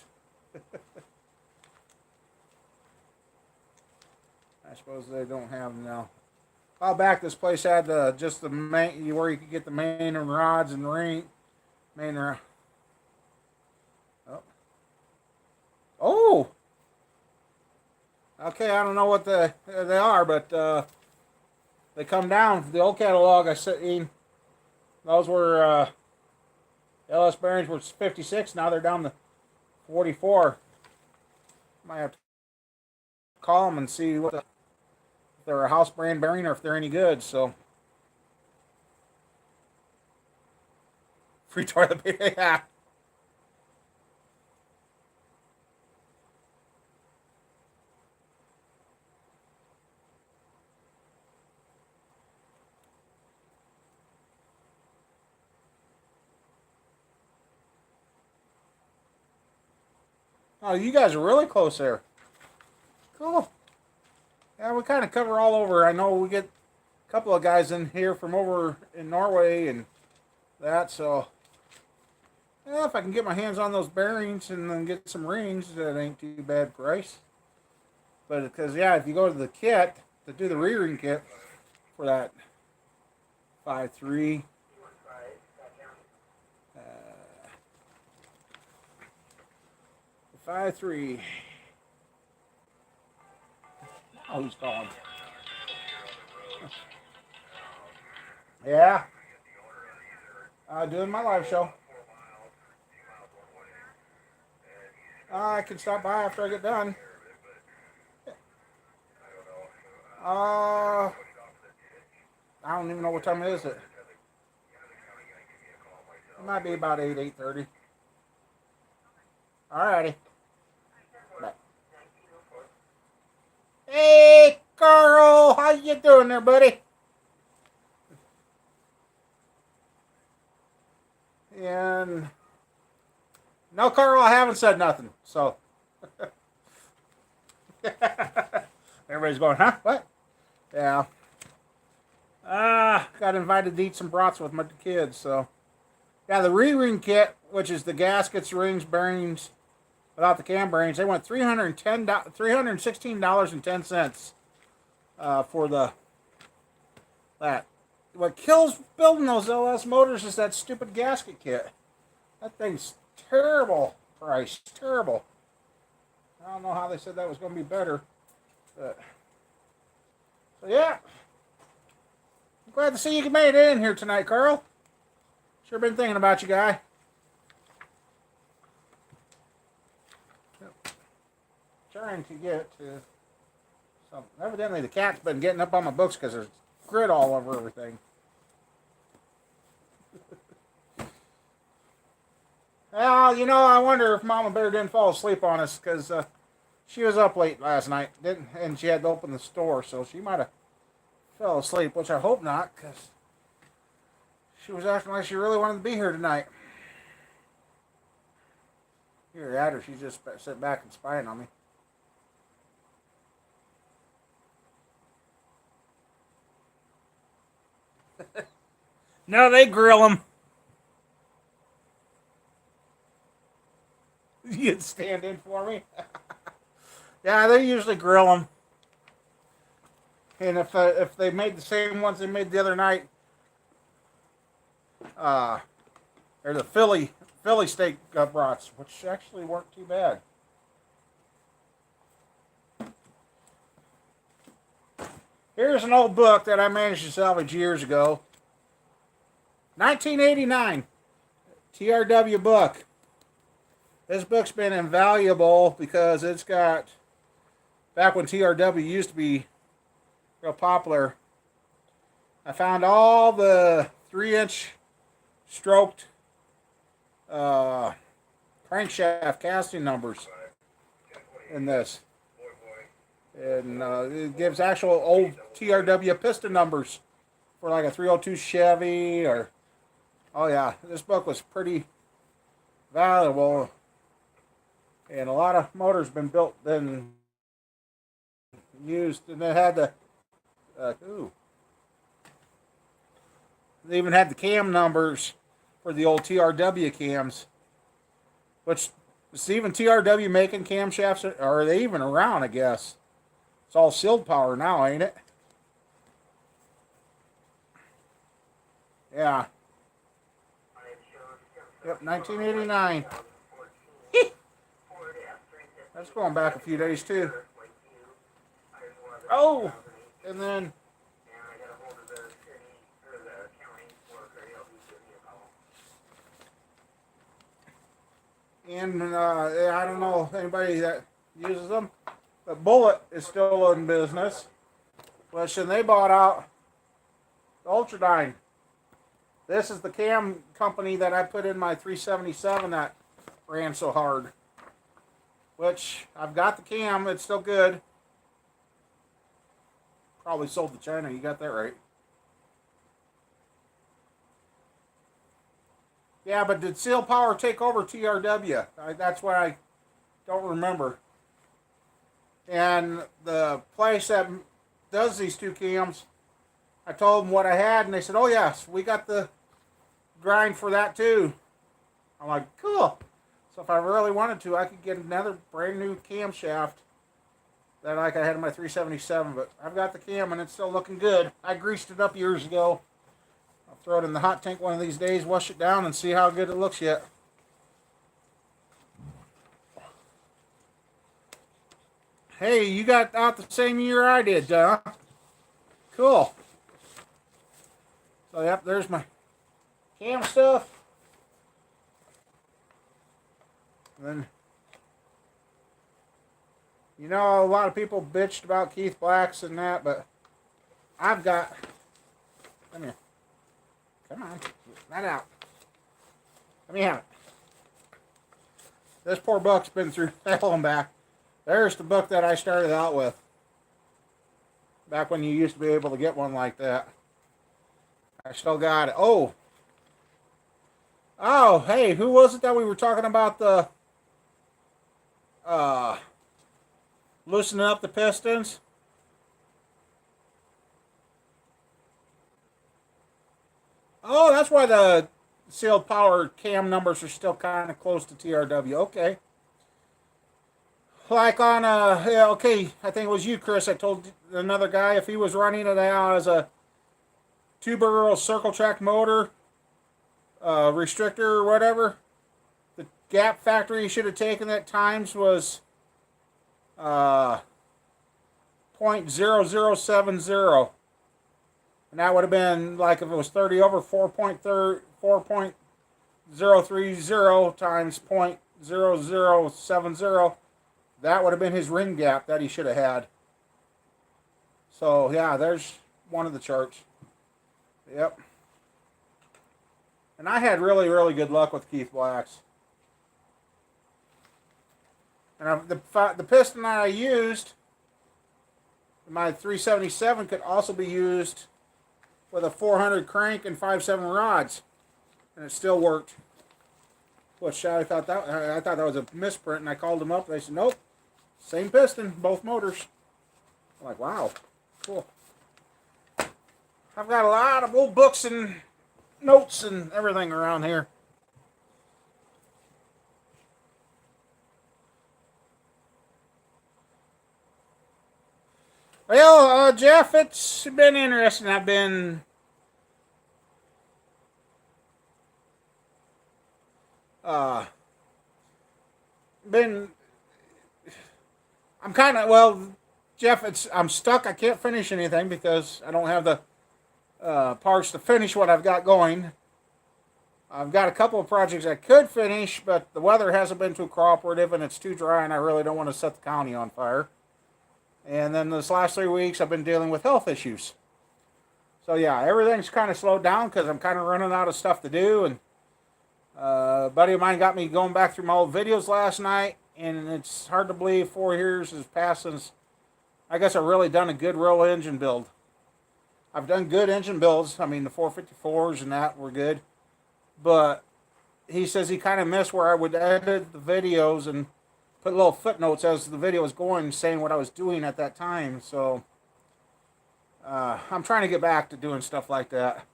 I suppose they don't have them now. A while back, this place had just the main where you could get the main and rods and main rod. Oh. Okay, I don't know what they are, but they come down. The old catalog I seen, those were LS bearings were 56. Now they're down to 44. Might have to call them and see if they're a house brand bearing or if they're any good. So free toilet paper, yeah. Oh, you guys are really close there. Cool. Yeah, we kind of cover all over. I know we get a couple of guys in here from over in Norway and that, so yeah, if I can get my hands on those bearings and then get some rings, that ain't too bad price. But because yeah, if you go to the kit to do the re-ring kit for that 5.3, uh, 5.3. Oh, who's calling? Yeah, doing my live show. I can stop by after I get done. I don't even know what time it is. It might be about 8:30. Alrighty. Bye. Hey, Carl, how you doing there, buddy? And no, Carl, I haven't said nothing. So everybody's going, huh? What? Yeah. Got invited to eat some brats with my kids. So yeah, the re-ring kit, which is the gaskets, rings, bearings, without the cam bearings, they went $316.10 for that. What kills building those LS motors is that stupid gasket kit. That thing's terrible price. Terrible. I don't know how they said that was going to be better. But, so, yeah. I'm glad to see you made it in here tonight, Carl. Sure been thinking about you, guy. Trying to get to something. Evidently, the cat's been getting up on my books because there's grit all over everything. Well, you know, I wonder if Mama Bear didn't fall asleep on us because she was up late last night, and she had to open the store, so she might have fell asleep, which I hope not, because she was acting like she really wanted to be here tonight. Either that, or she's just sitting back and spying on me. No, they grill them. You'd stand in for me? Yeah, they usually grill them. And if they made the same ones they made the other night, they're the Philly steak brats, which actually weren't too bad. Here's an old book that I managed to salvage years ago. 1989, TRW book. This book's been invaluable because it's got, back when TRW used to be real popular, I found all the 3-inch stroked crankshaft casting numbers in this. And it gives actual old TRW piston numbers for like a 302 Chevy or, oh yeah, this book was pretty valuable. And a lot of motors been built, been used, and they had the, they even had the cam numbers for the old TRW cams, which is even TRW making camshafts, or are they even around, I guess? It's all sealed power now, ain't it? Yeah. Yep, 1989. That's going back a few days, too. Oh! And then... And I don't know anybody that uses them, but Bullet is still in business. Which, and they bought out Ultradyne. This is the cam company that I put in my 377 that ran so hard. Which, I've got the cam, it's still good. Probably sold to China, you got that right. Yeah, but did Seal Power take over TRW? That's what I don't remember. And the place that does these two cams, I told them what I had, and they said, "Oh yes, we got the grind for that too." I'm like, "Cool." So if I really wanted to, I could get another brand new camshaft that like I had in my 377. But I've got the cam and it's still looking good. I greased it up years ago. I'll throw it in the hot tank one of these days, wash it down, and see how good it looks yet. Hey, you got out the same year I did, huh? Cool. So yep, there's my cam stuff. And then, you know, a lot of people bitched about Keith Black's and that, but I've got. Come here. Come on. Get that out. Let me have it. This poor buck's been through hell and back. There's the book that I started out with. Back when you used to be able to get one like that. I still got it. Oh, hey, who was it that we were talking about the loosening up the pistons? Oh, that's why the sealed power cam numbers are still kind of close to TRW. Okay. Like on yeah, okay, I think it was you, Chris. I told another guy if he was running it out as a two-barrel circle track motor, restrictor or whatever, the gap factor he should have taken at times was 0.0070. And that would have been like if it was 30 over 4.030 times 0.0070. That would have been his ring gap that he should have had. So yeah, there's one of the charts. Yep. And I had really, really good luck with Keith Black's. And the piston that I used, my 377, could also be used with a 400 crank and 5.7 rods, and it still worked. Which I thought that was a misprint, and I called them up. And they said, "Nope, same piston, both motors." I'm like, "Wow, cool." I've got a lot of old books and notes and everything around here. Well, Jeff, it's been interesting. I've been I'm kind of, well, Jeff, I'm stuck. I can't finish anything because I don't have the parts to finish what I've got going. I've got a couple of projects I could finish, but the weather hasn't been too cooperative and it's too dry, and I really don't want to set the county on fire. And then this last 3 weeks, I've been dealing with health issues. So yeah, everything's kind of slowed down because I'm kind of running out of stuff to do. And a buddy of mine got me going back through my old videos last night, and it's hard to believe 4 years has passed since I guess I've really done a good real engine build. I've done good engine builds. I mean, the 454s and that were good. But he says he kind of missed where I would edit the videos and put little footnotes as the video was going, saying what I was doing at that time. So I'm trying to get back to doing stuff like that.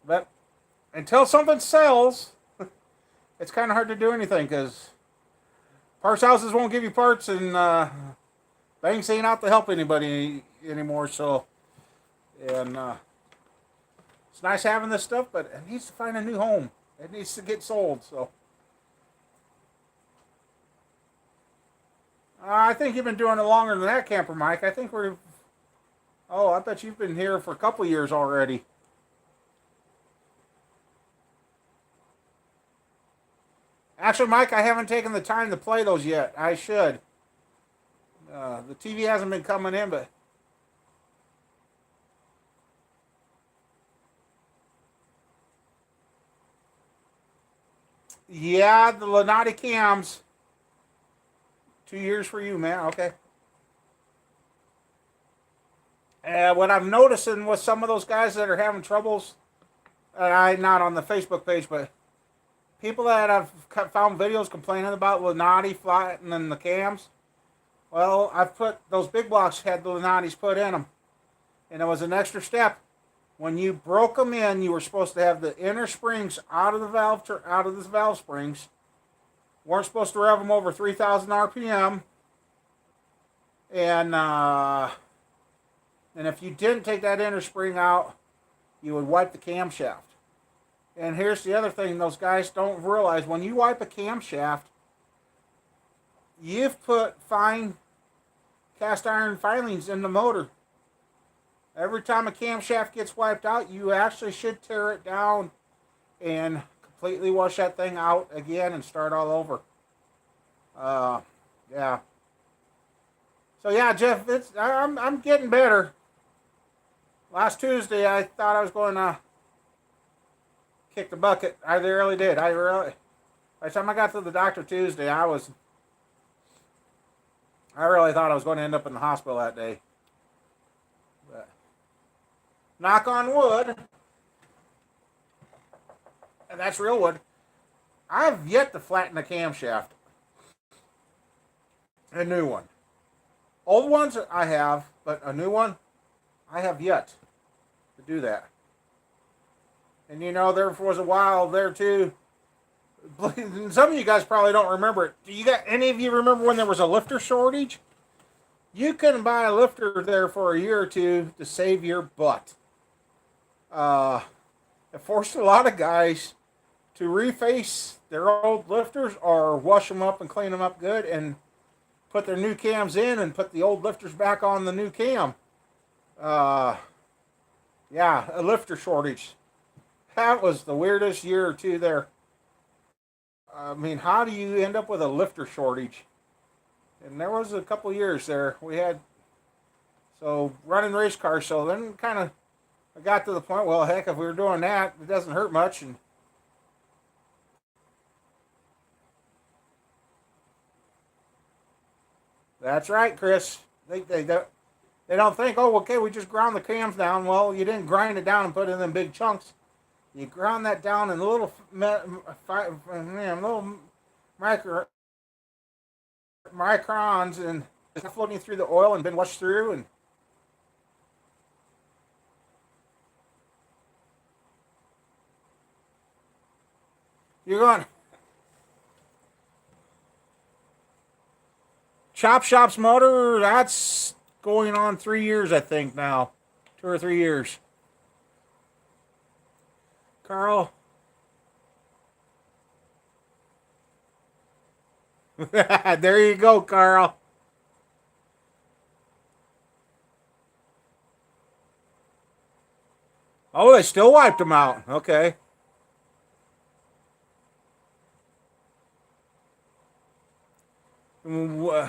But until something sells, it's kind of hard to do anything because parts houses won't give you parts, and banks ain't out to help anybody anymore. So, and it's nice having this stuff, but it needs to find a new home. It needs to get sold. So, I think you've been doing it longer than that, Camper Mike. I think we're. Oh, I bet you've been here for a couple years already. Actually, Mike, I haven't taken the time to play those yet. I should. The TV hasn't been coming in, but yeah, the Lenati cams. 2 years for you, man. Okay. What I'm noticing with some of those guys that are having troubles, I not on the Facebook page, but people that have found videos complaining about Lunati flattening the cams, well, I've put those big blocks had the Lunatis put in them, and it was an extra step. When you broke them in, you were supposed to have the inner springs out of the valve springs. Weren't supposed to rev them over 3,000 RPM, and if you didn't take that inner spring out, you would wipe the camshaft. And here's the other thing those guys don't realize: when you wipe a camshaft, you've put fine cast iron filings in the motor. Every time a camshaft gets wiped out, you actually should tear it down and completely wash that thing out again and start all over. Yeah. So yeah, Jeff, I'm getting better. Last Tuesday, I thought I was going to kick the bucket. I really did. By the time I got to the doctor Tuesday, I really thought I was going to end up in the hospital that day. But knock on wood, and that's real wood, I've yet to flatten a camshaft. A new one. Old ones I have, but a new one, I have yet to do that. And you know, there was a while there too. Some of you guys probably don't remember it. Do you got any of you remember when there was a lifter shortage? You couldn't buy a lifter there for a year or two to save your butt. It forced a lot of guys to reface their old lifters or wash them up and clean them up good and put their new cams in and put the old lifters back on the new cam. Yeah, a lifter shortage. That was the weirdest year or two there. I mean, how do you end up with a lifter shortage? And there was a couple years there we had, so running race cars. So then kind of I got to the point, well, heck, if we were doing that, it doesn't hurt much. And that's right, Chris. They don't think, oh, okay, we just ground the cams down. Well, you didn't grind it down and put it in them big chunks. You ground that down in little microns, and it's floating through the oil and been washed through. And you're going. Chop Shop's motor, that's going on 3 years, I think now. 2 or 3 years. Carl. There you go, Carl. Oh, they still wiped them out. Okay. Well,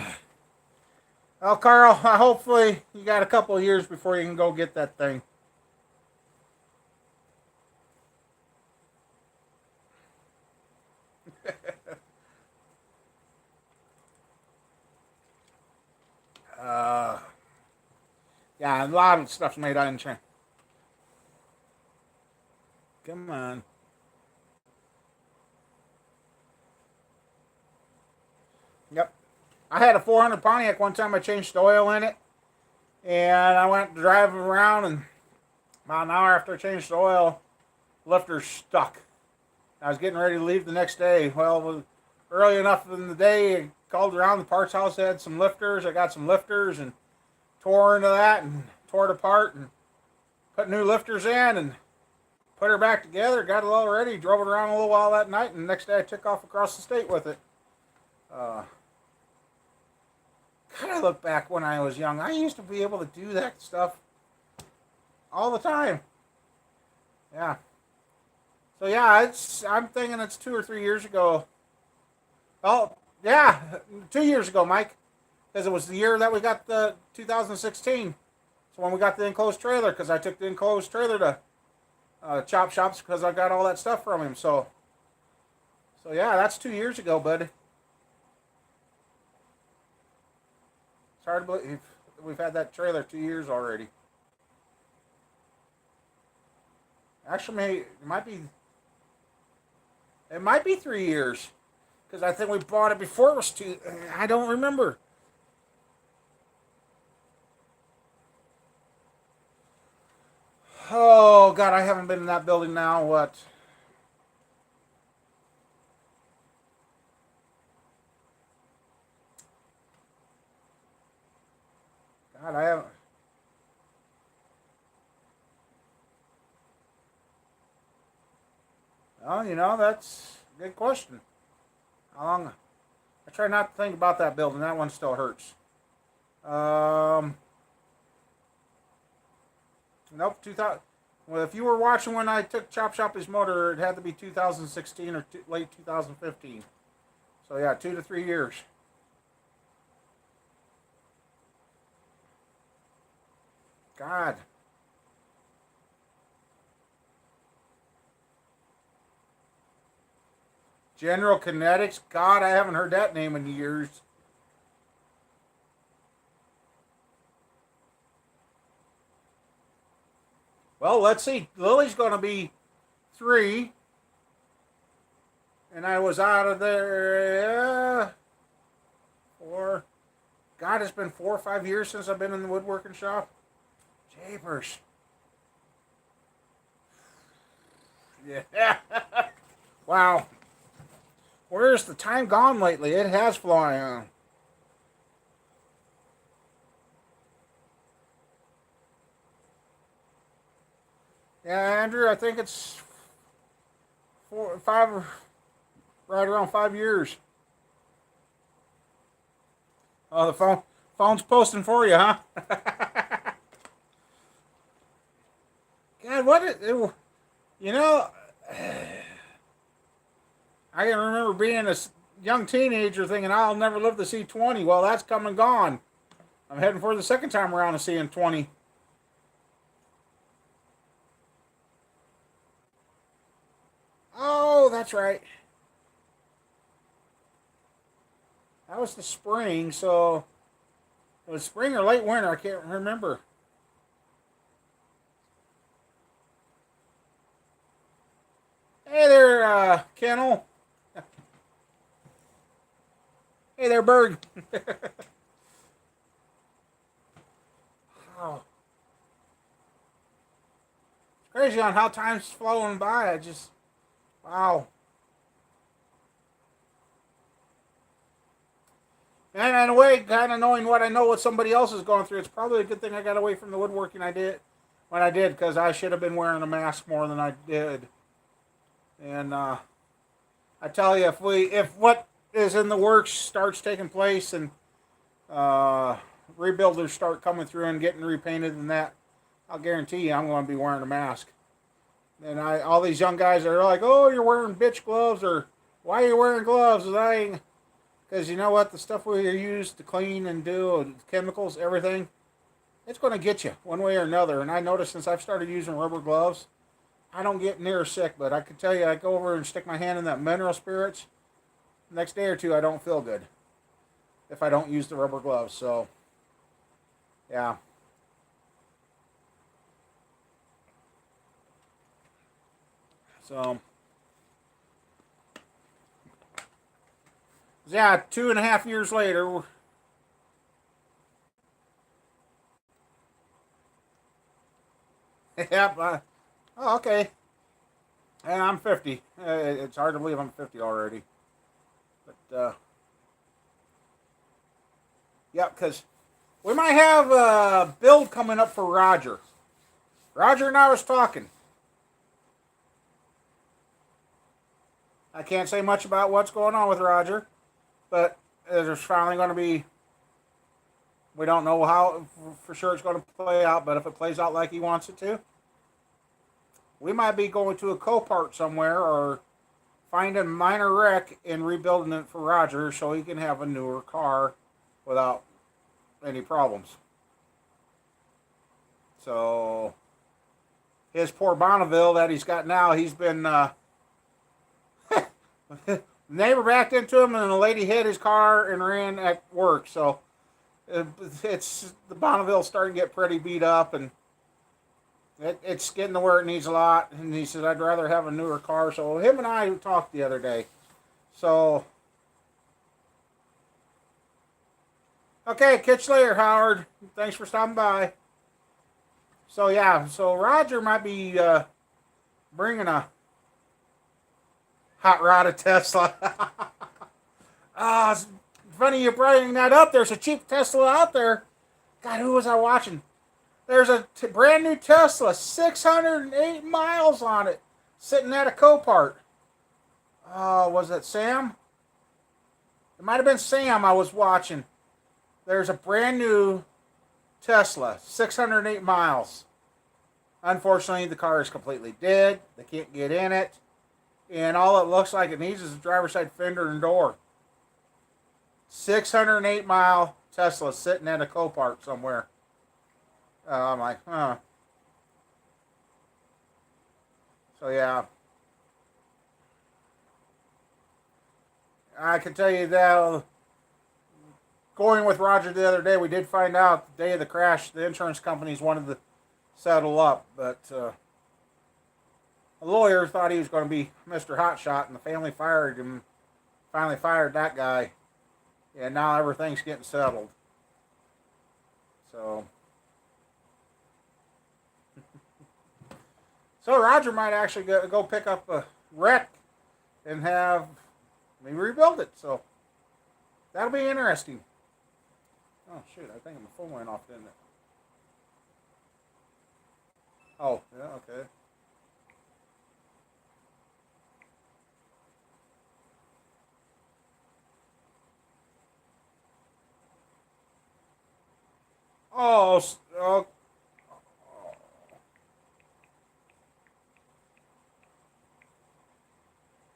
Carl, hopefully you got a couple of years before you can go get that thing. Yeah, a lot of stuff's made out in China. Come on. Yep. I had a 400 Pontiac one time. I changed the oil in it, and I went driving around, and about an hour after I changed the oil, lifter stuck. I was getting ready to leave the next day. Well, it was early enough in the day. I called around the parts house. They had some lifters. I got some lifters and tore into that and tore it apart and put new lifters in and put her back together. Got it all ready. Drove it around a little while that night, and the next day I took off across the state with it. God, I look back when I was young. I used to be able to do that stuff all the time. Yeah. So yeah, I'm thinking it's 2 or 3 years ago. Oh, yeah, 2 years ago, Mike. Because it was the year that we got the 2016. So when we got the enclosed trailer, because I took the enclosed trailer to Chop Shops because I got all that stuff from him. So yeah, that's 2 years ago, bud. It's hard to believe we've had that trailer 2 years already. Actually, it might be. It might be 3 years. Because I think we bought it before it was two. I don't remember. Oh, God, I haven't been in that building now, what? God, I haven't. Oh, that's a good question. How long? I try not to think about that building. That one still hurts. Um, nope, 2000. Well, if you were watching when I took Chop Shop his motor, it had to be 2016 or late 2015. So yeah, 2 to 3 years. God. General Kinetics. God, I haven't heard that name in years. Well, let's see. Lily's going to be 3, and I was out of there. 4. God, it's been 4 or 5 years since I've been in the woodworking shop. Japers. Yeah. Wow. Where's the time gone lately? It has flown. Yeah, Andrew, I think it's 5, right around 5 years. Oh, the phone's posting for you, huh? God, you know, I can remember being a young teenager thinking I'll never live to see 20. Well, that's come and gone. I'm heading for the second time around to seeing 20. Oh, that's right. That was the spring, so it was spring or late winter. I can't remember. Hey there, Kennel. Hey there, Berg. Wow. It's crazy on how time's flowing by. Wow. And in a way, kind of knowing what I know what somebody else is going through, it's probably a good thing I got away from the woodworking I did when I did, because I should have been wearing a mask more than I did. And I tell you, if what is in the works starts taking place and uh, rebuilders start coming through and getting repainted and that, I'll guarantee you I'm going to be wearing a mask. And all these young guys are like, "Oh, you're wearing bitch gloves," or "Why are you wearing gloves?" Because you know what, the stuff we use to clean and do chemicals, everything, it's going to get you one way or another. And I noticed since I've started using rubber gloves, I don't get near sick. But I can tell you, I go over and stick my hand in that mineral spirits. Next day or two, I don't feel good if I don't use the rubber gloves. So, yeah. So, yeah, 2.5 years later. Yep. Oh, okay. Yeah, I'm 50. It's hard to believe I'm 50 already. But, yeah, because we might have a build coming up for Roger. Roger and I was talking. I can't say much about what's going on with Roger, but there's finally going to be. We don't know how for sure it's going to play out, but if it plays out like he wants it to, we might be going to a Copart somewhere or finding a minor wreck and rebuilding it for Roger so he can have a newer car without any problems. So his poor Bonneville that he's got now, he's been the neighbor backed into him and the lady hit his car and ran at work. So it's the Bonneville's starting to get pretty beat up, and It's getting to where it needs a lot, and he says I'd rather have a newer car. So him and I talked the other day. So okay, catch you later, Howard. Thanks for stopping by. So yeah, so Roger might be bringing a hot rod of Tesla. It's funny you bringing that up. There's a cheap Tesla out there. God, who was I watching? There's a brand new Tesla, 608 miles on it, sitting at a Copart. Was it Sam? It might have been Sam I was watching. There's a brand new Tesla, 608 miles. Unfortunately, the car is completely dead. They can't get in it. And all it looks like it needs is a driver's side fender and door. 608 mile Tesla sitting at a Copart somewhere. I'm like, huh. So yeah. I can tell you that going with Roger the other day, we did find out the day of the crash, the insurance companies wanted to settle up, but a lawyer thought he was going to be Mr. Hotshot, and the family fired him. Finally fired that guy, and now everything's getting settled. So Roger might actually go pick up a wreck and have me rebuild it. So that'll be interesting. Oh shoot! I think my phone went off, didn't it? Oh yeah, okay. Oh,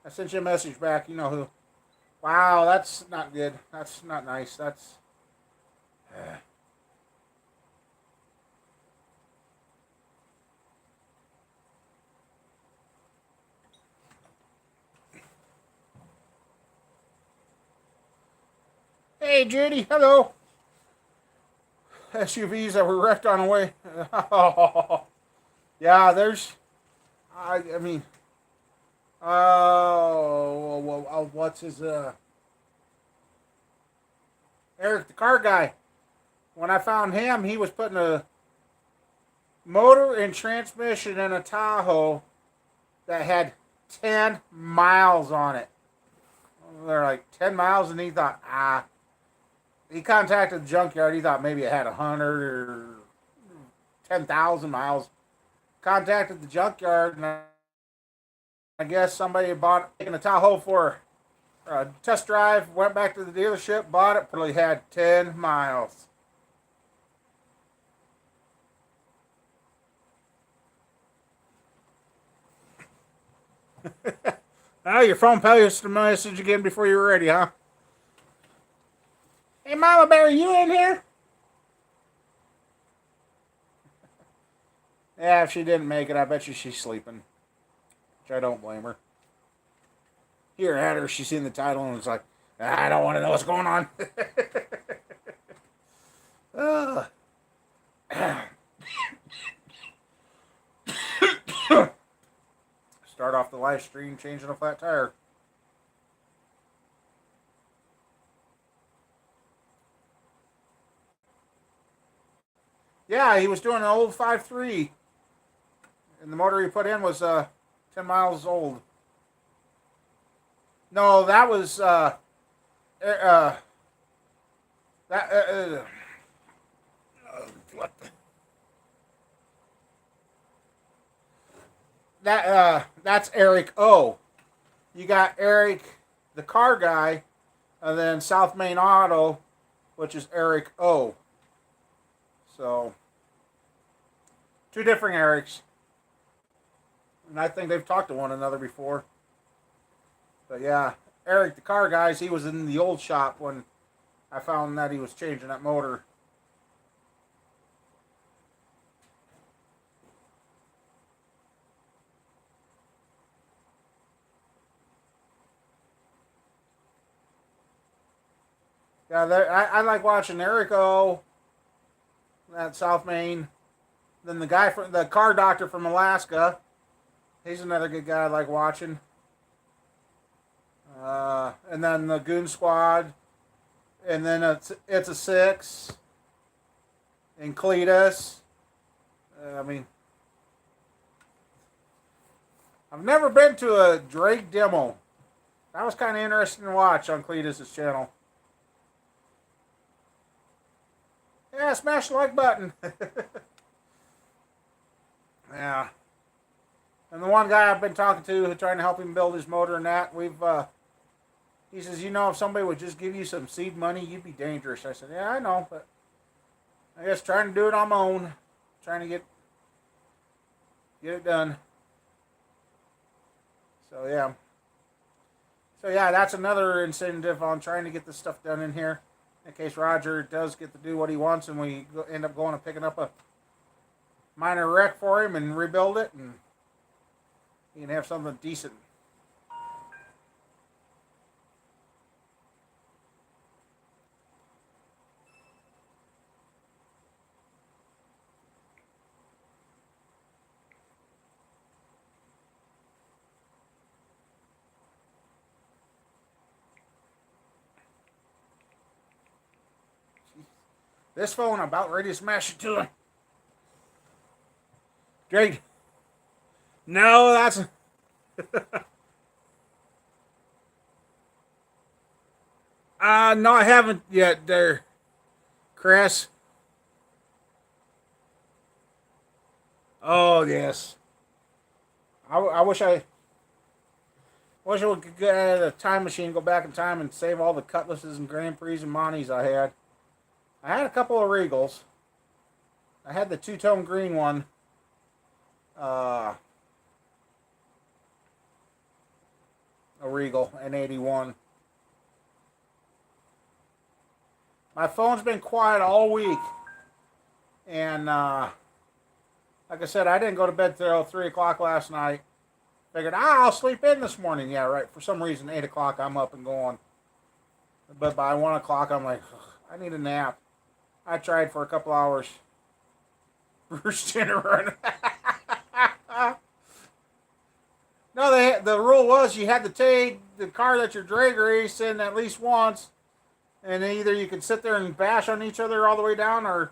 I sent you a message back. You know who? Wow, that's not good. That's not nice. That's. Hey, Judy. Hello. SUVs that were wrecked on the way. Yeah, there's. I mean. What's his Eric the car guy. When I found him, he was putting a motor and transmission in a Tahoe that had 10 miles on it. They're like 10 miles, and he thought, he contacted the junkyard. He thought maybe it had 100 or 10,000 miles. Contacted the junkyard, and I guess somebody had taken a Tahoe for a test drive, went back to the dealership, bought it, probably had 10 miles. Oh, your phone posted a message again before you were ready, huh? Hey, Mama Bear, you in here? Yeah, if she didn't make it, I bet you she's sleeping. Which I don't blame her. Here at her, she's seen the title and was like, I don't want to know what's going on. Start off the live stream changing a flat tire. Yeah, he was doing an old 5.3, and the motor he put in was 10 miles old. No, that was that what the, that's Eric O. You got Eric, the car guy, and then South Main Auto, which is Eric O. So two different Erics, and I think they've talked to one another before. But yeah, Eric, the car guys, he was in the old shop when I found that he was changing that motor. Yeah, I like watching Eric O. That South Main. Then the guy from the car doctor from Alaska, he's another good guy I like watching. And then the Goon Squad, and then it's a six, and Cletus. I mean, I've never been to a Drake demo. That was kind of interesting to watch on Cletus's channel. Yeah, smash the like button. Yeah. And the one guy I've been talking to, trying to help him build his motor and that, he says, if somebody would just give you some seed money, you'd be dangerous. I said, yeah, I know, but I guess trying to do it on my own, trying to get it done. So yeah, that's another incentive on trying to get this stuff done in here, in case Roger does get to do what he wants, and we end up going and picking up a minor wreck for him and rebuild it, and he can have something decent. This phone, I'm about ready to smash it to him. Drake. No, that's... no, I haven't yet there, Chris. Oh, yes. I wish I could get a time machine, go back in time and save all the Cutlasses and Grand Prix and Monties I had. I had a couple of Regals. I had the two-tone green one. A Regal, an 81. My phone's been quiet all week. And, like I said, I didn't go to bed till 3 o'clock last night. Figured, I'll sleep in this morning. Yeah, right. For some reason, 8 o'clock, I'm up and going. But by 1 o'clock, I'm like, I need a nap. I tried for a couple hours. Bruce Jenner. No, the rule was you had to take the car that you're drag racing at least once, and either you could sit there and bash on each other all the way down, or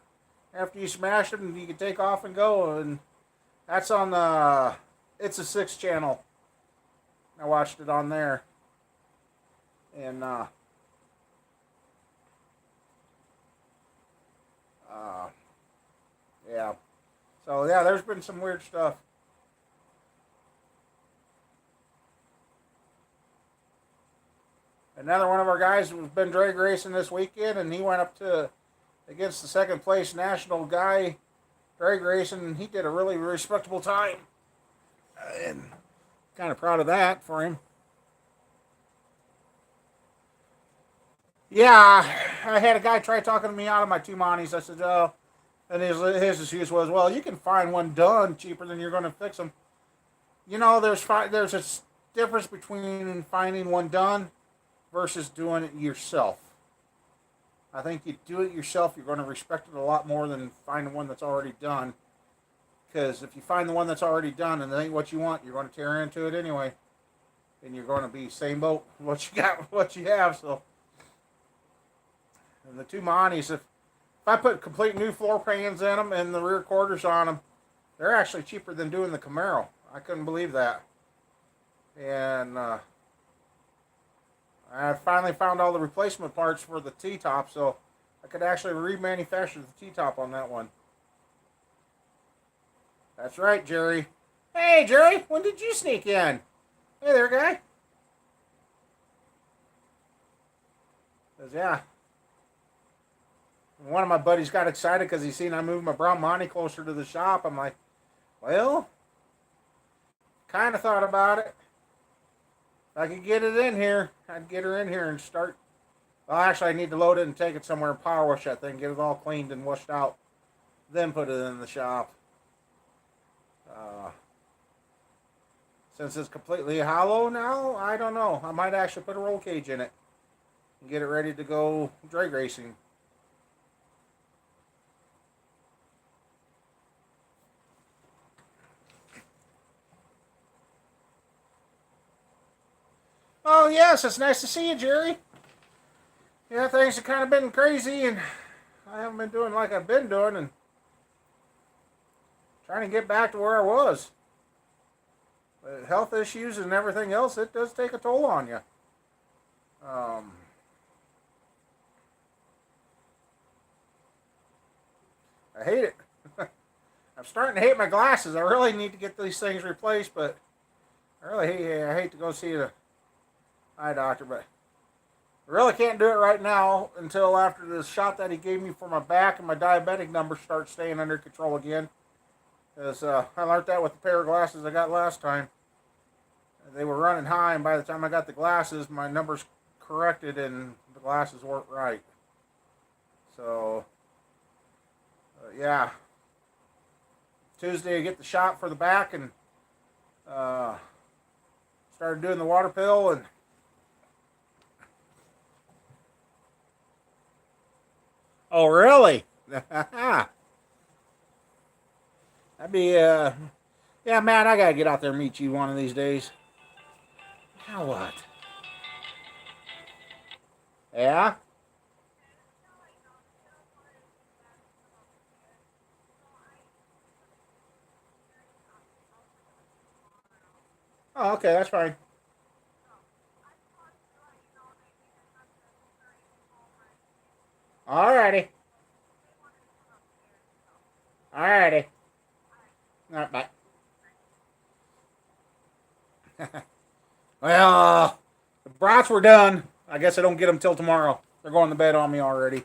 after you smash them, you could take off and go. And that's on the It's a Six channel. I watched it on there, and yeah. So yeah, there's been some weird stuff. Another one of our guys has been drag racing this weekend, and he went up to against the second place national guy drag racing, and he did a really respectable time. And kind of proud of that for him. Yeah, I had a guy try talking to me out of my two Monties. I said, oh, and his excuse was, well, you can find one done cheaper than you're going to fix them. There's a difference between finding one done versus doing it yourself. I think you do it yourself, you're going to respect it a lot more than finding one that's already done. Because if you find the one that's already done and it ain't what you want, you're going to tear into it anyway. And you're going to be same boat what you got, what you have. So, and the two Monties, if I put complete new floor pans in them and the rear quarters on them, they're actually cheaper than doing the Camaro. I couldn't believe that. And I finally found all the replacement parts for the T-top, so I could actually remanufacture the T-top on that one. That's right, Jerry. Hey, Jerry, when did you sneak in? Hey there, guy. 'Cause, yeah. One of my buddies got excited because he seen I moved my brown Monty closer to the shop. I'm like, well, kind of thought about it. If I could get it in here, I'd get her in here and start. Well, actually, I need to load it and take it somewhere and power wash that thing, get it all cleaned and washed out, then put it in the shop. Since it's completely hollow now, I don't know. I might actually put a roll cage in it and get it ready to go drag racing. Oh, yes, it's nice to see you, Jerry. Yeah, things have kind of been crazy, and I haven't been doing like I've been doing, and trying to get back to where I was. But health issues and everything else, it does take a toll on you. Um, I hate it. I'm starting to hate my glasses. I really need to get these things replaced, but I hate to go see the eye doctor, but I really can't do it right now until after the shot that he gave me for my back and my diabetic numbers start staying under control again. Because I learned that with the pair of glasses I got last time. They were running high, and by the time I got the glasses, my numbers corrected and the glasses weren't right. So, yeah. Tuesday I get the shot for the back and started doing the water pill and oh really? That'd be yeah, man, I gotta get out there and meet you one of these days. Now what? Yeah? Oh, okay, that's fine. Alrighty. Alrighty. Alright, bye. Well, the brats were done. I guess I don't get them till tomorrow. They're going to bed on me already.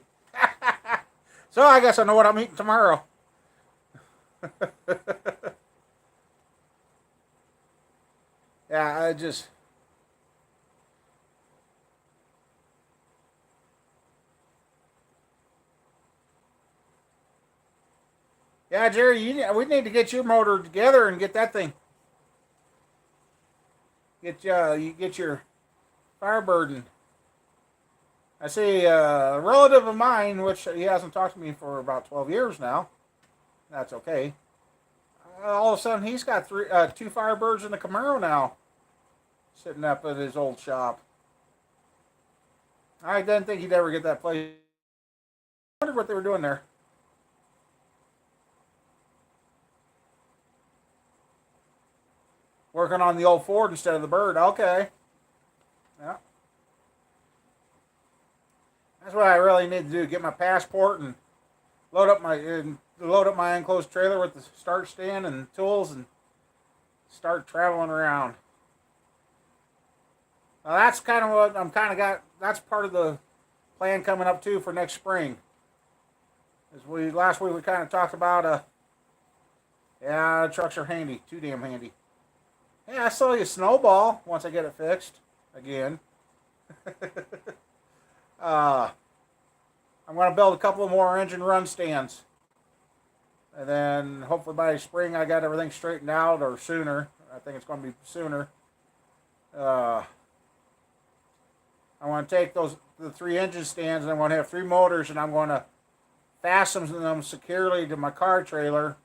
So I guess I know what I'm eating tomorrow. Yeah, I just. Yeah, Jerry, we need to get your motor together and get that thing. You get your Firebird. And I see a relative of mine, which he hasn't talked to me for about 12 years now. That's okay. All of a sudden, he's got two Firebirds and a Camaro now, sitting up at his old shop. I didn't think he'd ever get that place. I wondered what they were doing there. Working on the old Ford instead of the Bird. Okay. Yeah. That's what I really need to do. Get my passport and load up my enclosed trailer with the start stand and tools and start traveling around. Now that's kind of what I'm kind of got. That's part of the plan coming up too for next spring. As we last week we kind of talked about yeah, trucks are handy, too damn handy. Yeah, I saw you snowball once I get it fixed again. uh, I'm going to build a couple of more engine run stands. And then hopefully by spring I got everything straightened out or sooner. I think it's going to be sooner. I want to take the three engine stands and I'm going to have three motors and I'm going to fasten them securely to my car trailer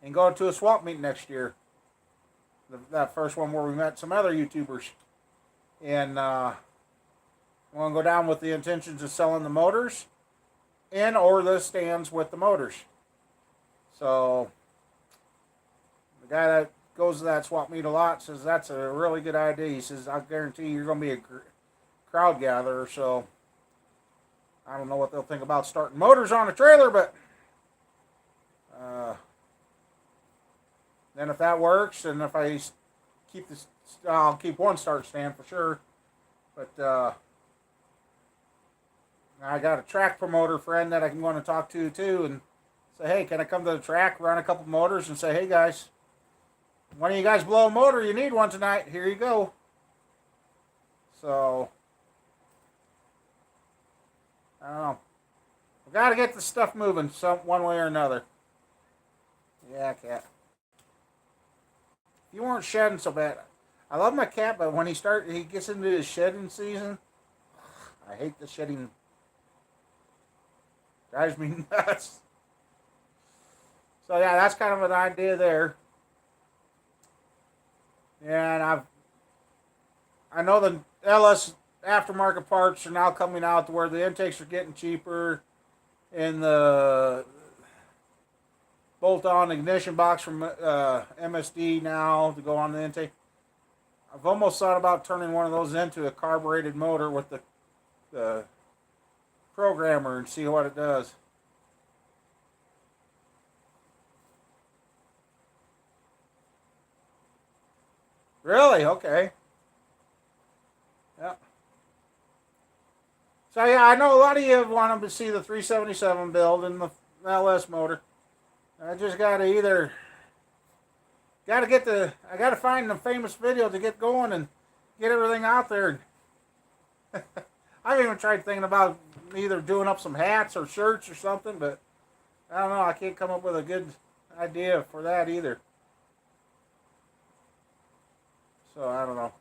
and go to a swap meet next year. That first one where we met some other YouTubers. And I'm going to go down with the intentions of selling the motors and or the stands with the motors. So the guy that goes to that swap meet a lot says that's a really good idea. He says, I guarantee you're going to be a crowd gatherer. So I don't know what they'll think about starting motors on a trailer, but then if that works, and if I keep this, I'll keep one start stand for sure. But I got a track promoter friend that I can go and talk to too, and say, hey, can I come to the track, run a couple motors, and say, hey guys, one of you guys blow a motor, you need one tonight. Here you go. So I don't know. We got to get the stuff moving one way or another. Yeah, cat. You weren't shedding so bad. I love my cat, but when he gets into his shedding season, I hate the shedding. Drives me nuts. So yeah, that's kind of an idea there. And I know the LS aftermarket parts are now coming out to where the intakes are getting cheaper, and the bolt-on ignition box from MSD now to go on the intake. I've almost thought about turning one of those into a carbureted motor with the programmer and see what it does. Really? Okay. Yep. So yeah, I know a lot of you want to see the 377 build and the LS motor. I just gotta I gotta find the famous video to get going and get everything out there. I've even tried thinking about either doing up some hats or shirts or something, but I don't know. I can't come up with a good idea for that either. So I don't know.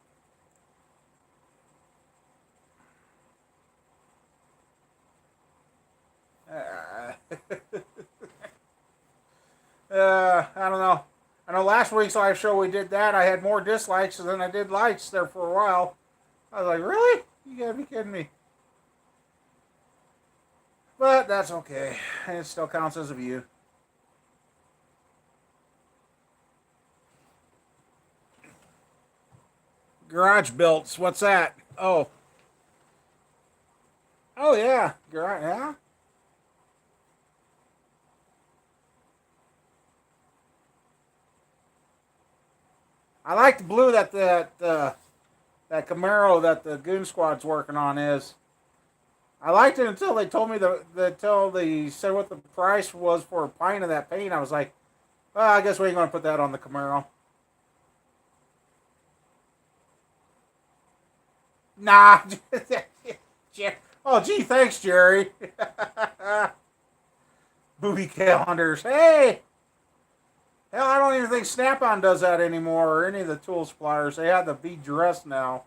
I don't know. I know last week's live show we did that. I had more dislikes than I did likes there for a while. I was like, really? You gotta be kidding me. But that's okay. It still counts as a view. Garage builds. What's that? Oh. Oh yeah. Garage. Yeah. I like the blue that that Camaro that the Goon Squad's working on is. I liked it until they told me until they said what the price was for a pint of that paint. I was like, well, I guess we ain't gonna put that on the Camaro. Nah. Oh, gee, thanks, Jerry. Booby calendars. Hey. Hell, I don't even think Snap-on does that anymore, or any of the tool suppliers. They have the Be Dressed now.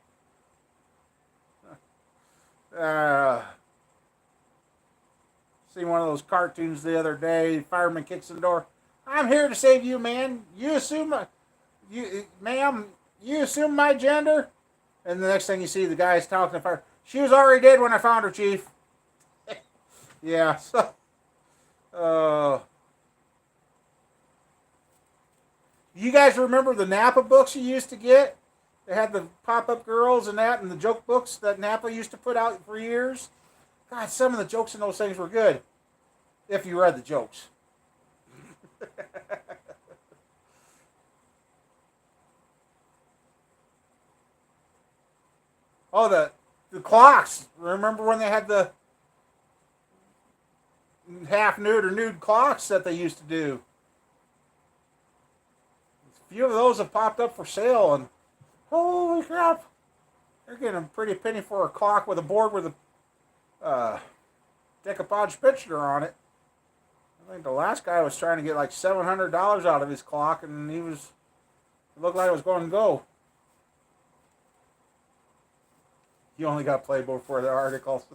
Seen one of those cartoons the other day. Fireman kicks in the door. I'm here to save you, man. You assume, ma'am, you assume my gender? And the next thing you see, the guy's talking to fire. She was already dead when I found her, Chief. Yeah. So, you guys remember the Napa books you used to get? They had the pop-up girls and that, and the joke books that Napa used to put out for years. God, some of the jokes in those things were good, if you read the jokes. Oh, the clocks. Remember when they had the half nude or nude clocks that they used to do? A few of those have popped up for sale, and holy crap, they're getting a pretty penny for a clock with a board with a decoupage picture on it. I think the last guy was trying to get like $700 out of his clock, and it looked like it was going to go. You only got Playboy for the articles.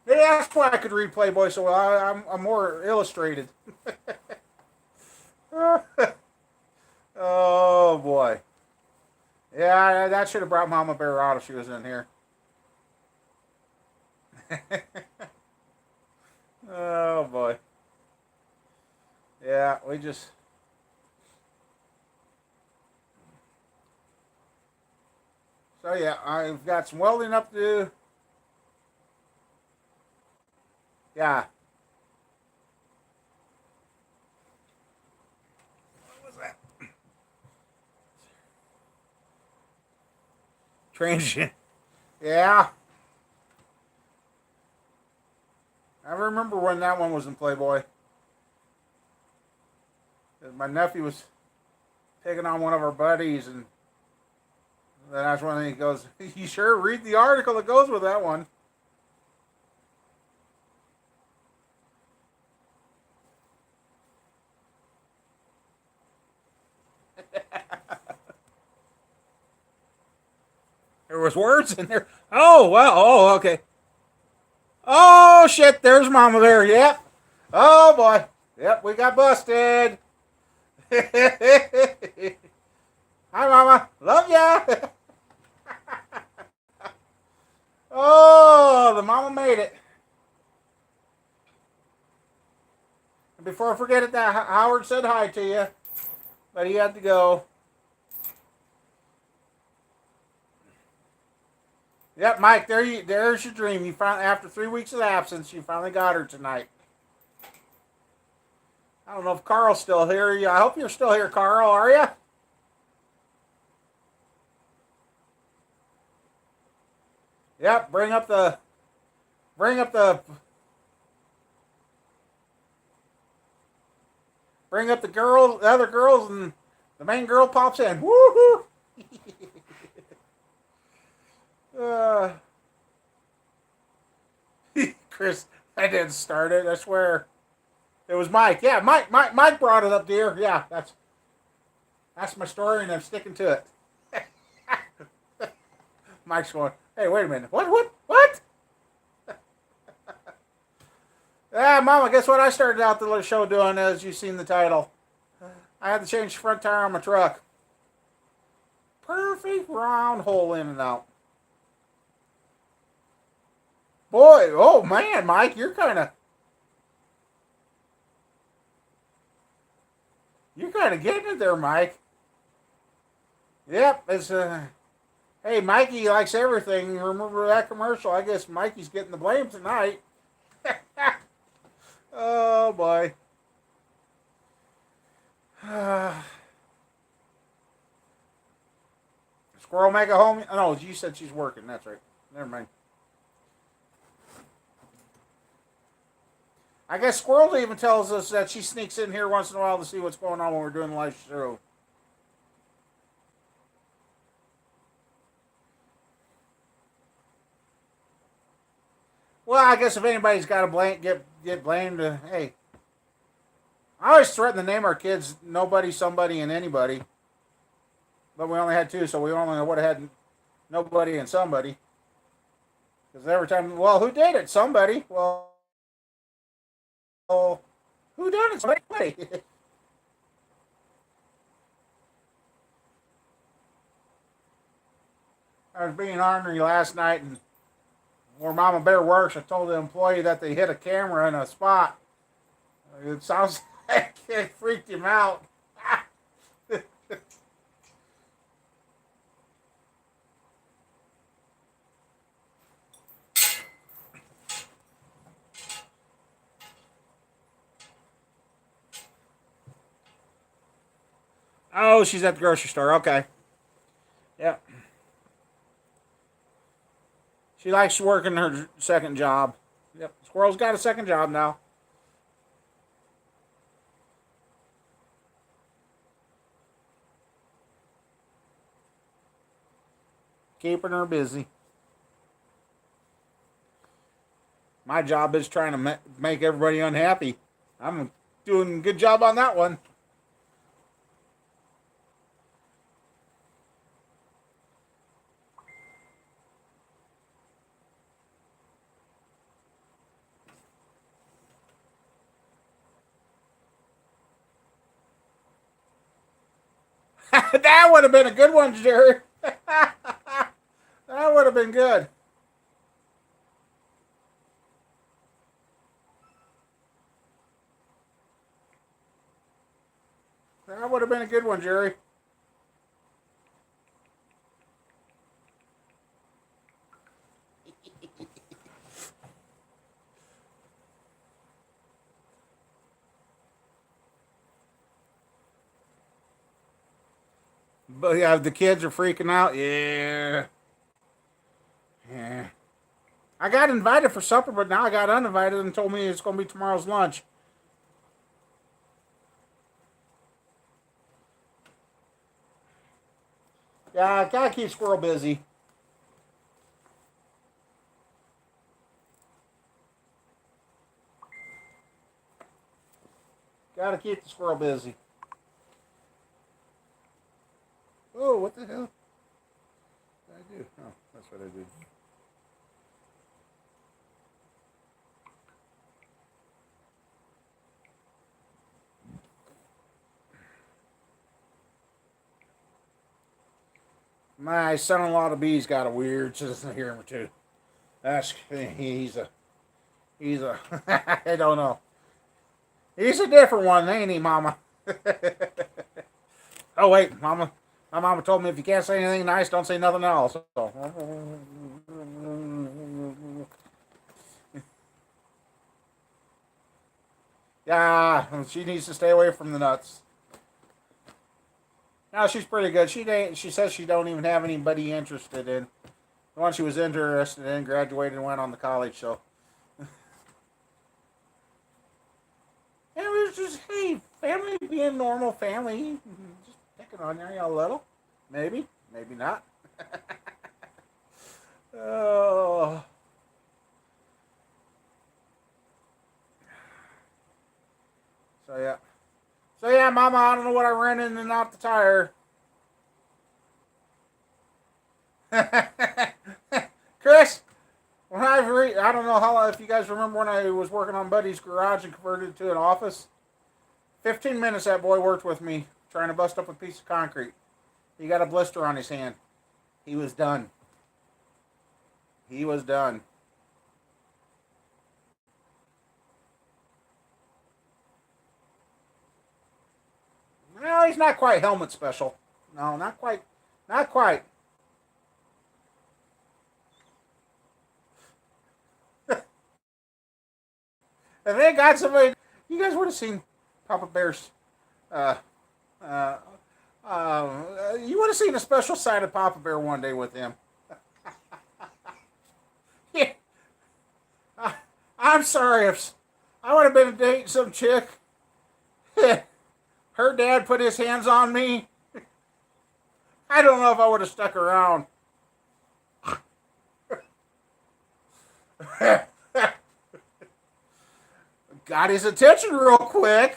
They asked why I could read Playboy so well. I'm more illustrated. Oh boy. Yeah, that should have brought Mama Bear out if she was in here. Oh boy. Yeah, we just. So yeah, I've got some welding up to do. Yeah. What was that? Transient. Yeah. I remember when that one was in Playboy. My nephew was picking on one of our buddies, and then that's when he goes, "You sure read the article that goes with that one." There was words in there. Oh, well. Oh, okay. Oh, shit. There's Mama Bear. Yep. Oh, boy. Yep, we got busted. Hi, Mama. Love ya. Oh, the mama made it. And before I forget it, that Howard said hi to you, but he had to go. Yep, Mike. There's your dream. You finally, after 3 weeks of absence, you finally got her tonight. I don't know if Carl's still here. I hope you're still here, Carl. Are you? Yep. Bring up the girls, the other girls, and the main girl pops in. Woohoo! uh, Chris, I didn't start it. I swear, it was Mike. Yeah, Mike brought it up, dear. Yeah, that's my story, and I'm sticking to it. Mike's going, hey, wait a minute. What? Yeah, Mama, guess what I started out the show doing, as you've seen the title. I had to change the front tire on my truck. Perfect round hole in and out. Boy, oh man, Mike, you're kind of getting it there, Mike. Yep, it's hey, Mikey likes everything. Remember that commercial? I guess Mikey's getting the blame tonight. Oh boy. Squirrel make a home? Oh, no, you said she's working. That's right. Never mind. I guess Squirrel even tells us that she sneaks in here once in a while to see what's going on when we're doing the live show. Well, I guess if anybody's got to get blamed, hey, I always threaten to name our kids nobody, somebody, and anybody. But we only had two, so we only would have had nobody and somebody. Because every time, well, who did it? Somebody. Well, who done it? Somebody. I was being ornery last night, and where Mama Bear works, I told the employee that they hit a camera in a spot. It sounds like it freaked him out. Oh, she's at the grocery store. Okay. Yep. She likes working her second job. Yep. Squirrel's got a second job now. Keeping her busy. My job is trying to make everybody unhappy. I'm doing a good job on that one. That would have been a good one, Jerry. That would have been good. That would have been a good one, Jerry. But yeah, the kids are freaking out. Yeah. Yeah. I got invited for supper, but now I got uninvited and told me it's going to be tomorrow's lunch. Yeah, I gotta keep Squirrel busy. Gotta keep the squirrel busy. Oh, what the hell did I do? Oh, that's what I did. My son-in-law to be's got a weird sense of humor too. That's he's a I don't know. He's a different one, ain't he, Mama? Oh wait, Mama. My mama told me if you can't say anything nice, don't say nothing else. So. Yeah, she needs to stay away from the nuts. No, she's pretty good. She says she don't even have anybody interested in. The one she was interested in graduated and went on to college. So it was just, hey, family being normal family. Just picking on you a little. Maybe, maybe not. Oh. So yeah. So yeah, Mama, I don't know what I ran in and out the tire. Chris, I don't know how if you guys remember when I was working on Buddy's garage and converted it to an office. 15 minutes that boy worked with me trying to bust up a piece of concrete. He got a blister on his hand. He was done. He was done. No, he's not quite helmet special. No, not quite. Not quite. If they got somebody, you guys would have seen Papa Bear's. Uh, uh, you would have seen a special side of Papa Bear one day with him. Yeah, I'm sorry if I would have been dating some chick. Her dad put his hands on me. I don't know if I would have stuck around. Got his attention real quick.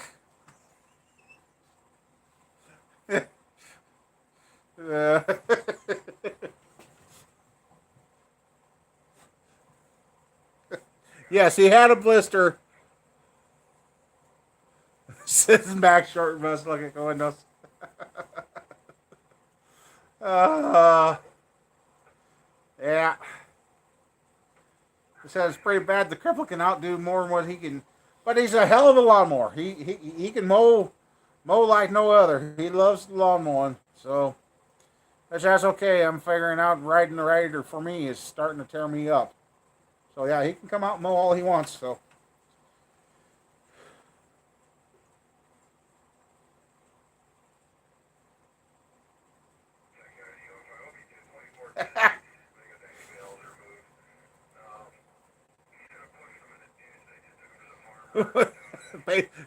Yes, he had a blister. Sitting back, short and bust, looking at the windows. Uh, yeah. He said it's pretty bad. The cripple can outdo more than what he can, but he's a hell of a lawnmower. He can mow like no other. He loves the lawn mowing, so that's okay. I'm figuring out riding the rider for me is starting to tear me up. So yeah, he can come out and mow all he wants. So.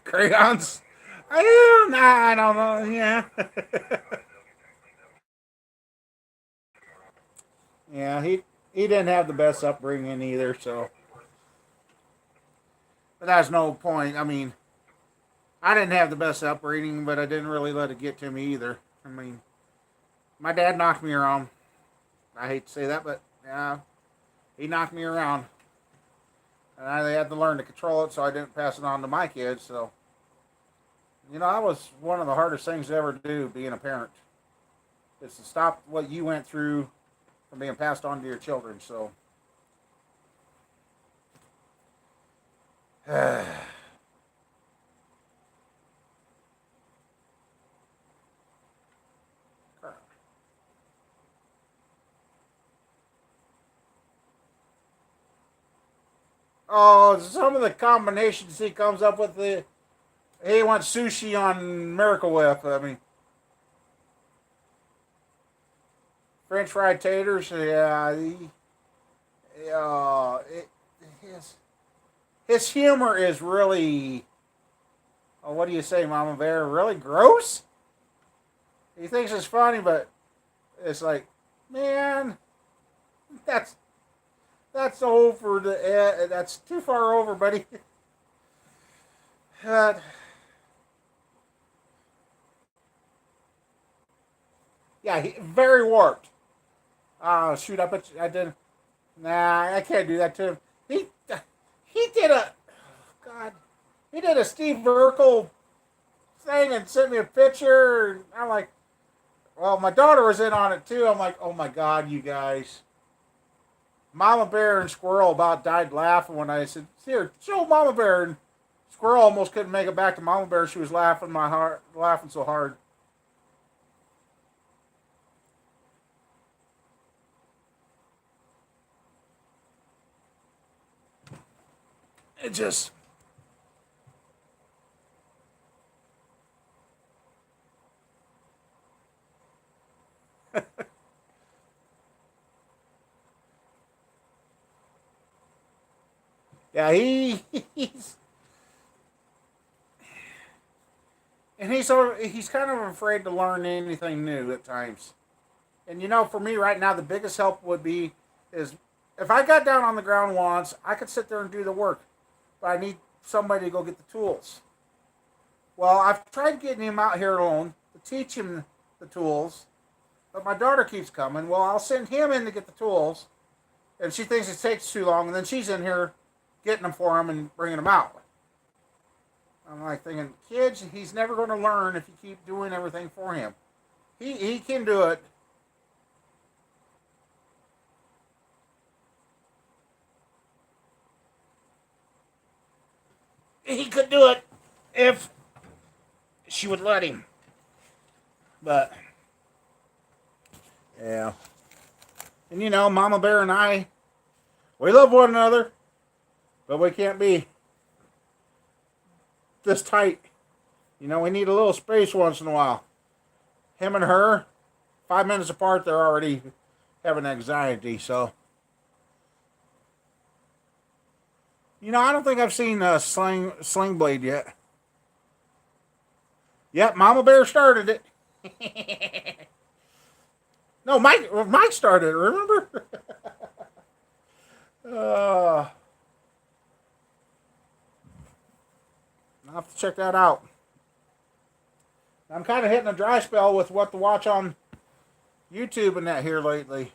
Crayons. I don't know. Yeah. Yeah, he didn't have the best upbringing either, so but that's no point. I mean, I didn't have the best upbringing, but I didn't really let it get to me either. I mean, my dad knocked me around. I hate to say that, but yeah, he knocked me around, and I had to learn to control it so I didn't pass it on to my kids. So, that was one of the hardest things to ever do, being a parent, is to stop what you went through from being passed on to your children. So. Oh, some of the combinations he comes up with. He wants sushi on Miracle Whip. I mean, French fried taters. Yeah, his his humor is really. Oh, what do you say, Mama Bear? Really gross. He thinks it's funny, but it's like, man, that's that's over the. That's too far over, buddy. Uh, yeah, very warped. Oh shoot! I did. Nah, I can't do that to him. He did a. God, he did a Steve Urkel thing and sent me a picture. And I'm like, Well, my daughter was in on it too. I'm like, oh my god, you guys. Mama Bear and Squirrel about died laughing when I said, "Here, show Mama Bear." And Squirrel almost couldn't make it back to Mama Bear. She was laughing so hard. It just, yeah, he's and he's kind of afraid to learn anything new at times. And for me right now, the biggest help would be is if I got down on the ground once, I could sit there and do the work, but I need somebody to go get the tools. Well, I've tried getting him out here alone to teach him the tools, but my daughter keeps coming. Well, I'll send him in to get the tools, and she thinks it takes too long, and then she's in here getting them for him and bringing them out. I'm like thinking, kids, he's never going to learn if you keep doing everything for him. He can do it. He could do it if she would let him. But yeah, and Mama Bear and I, we love one another, but we can't be this tight. We need a little space once in a while. Him and her, 5 minutes apart, they're already having anxiety. So, I don't think I've seen Sling Blade yet. Yep, Mama Bear started it. No, Mike started it. Remember? uh, I'll have to check that out. I'm kind of hitting a dry spell with what to watch on YouTube and that here lately.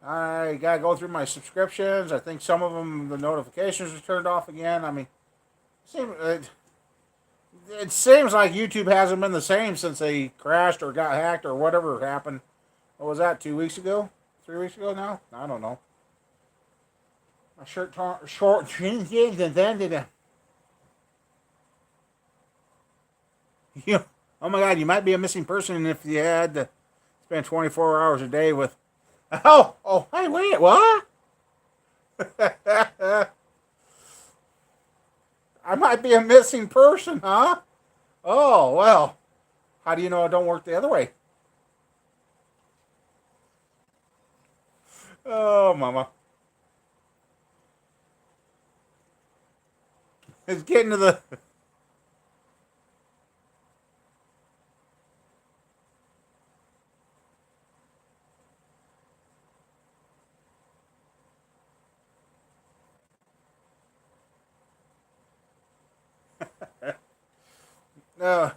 I gotta go through my subscriptions. I think some of them the notifications are turned off again. I mean, it seems like YouTube hasn't been the same since they crashed or got hacked or whatever happened. What was that? 2 weeks ago? 3 weeks ago now? I don't know. My short jeans and then oh my god, you might be a missing person if you had to spend 24 hours a day with. Oh, hey, wait, what? I might be a missing person, huh? Oh, well, how do you know it don't work the other way? Oh, mama. It's getting to the. Uh,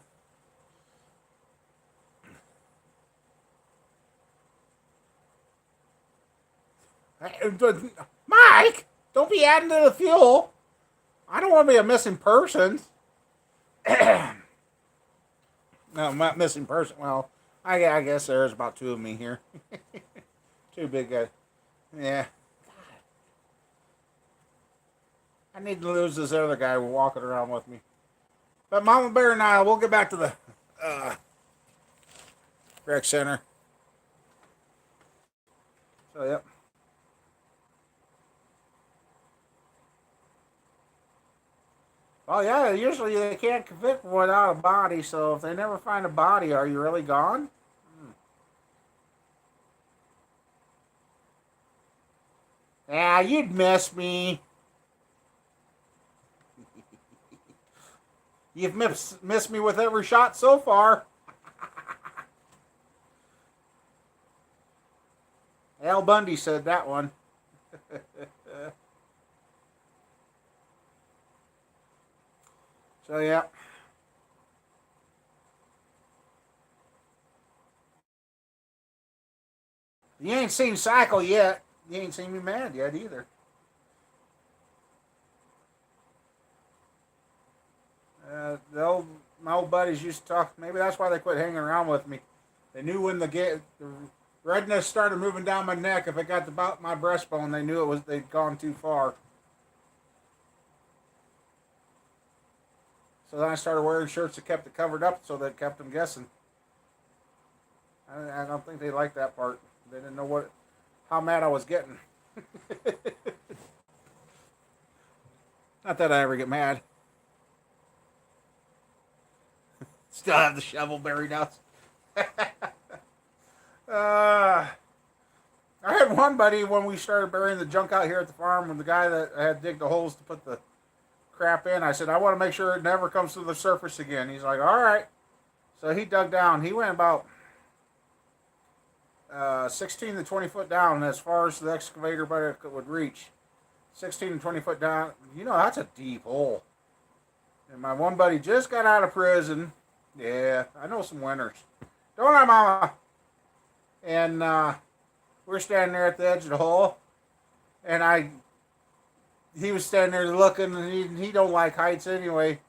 Mike, don't be adding to the fuel. I don't want to be a missing person. No, I'm not missing person. Well, I guess there's about two of me here. Two big guys. Yeah. I need to lose this other guy walking around with me. But Mama Bear and I, we'll get back to the rec center. So, yep. Well, yeah, usually they can't convict without a body, so if they never find a body, are you really gone? Hmm. Yeah, you'd miss me. You've missed me with every shot so far. Al Bundy said that one. So, yeah. You ain't seen Cycle yet. You ain't seen me mad yet either. My old buddies used to talk. Maybe that's why they quit hanging around with me. They knew when the redness started moving down my neck. If it got to about my breastbone, they knew they'd gone too far. So then I started wearing shirts that kept it covered up, so that kept them guessing. I don't think they liked that part. They didn't know how mad I was getting. Not that I ever get mad. Still have the shovel buried out. I had one buddy when we started burying the junk out here at the farm, when the guy that had digged the holes to put the crap in, I said, I want to make sure it never comes to the surface again. He's like, all right. So he dug down. He went about 16 to 20 foot down as far as the excavator would reach. 16 to 20 foot down. You know, that's a deep hole. And my one buddy just got out of prison. Yeah, I know some winners. Don't I, Mama? And we're standing there at the edge of the hole. And he was standing there looking, and he don't like heights anyway.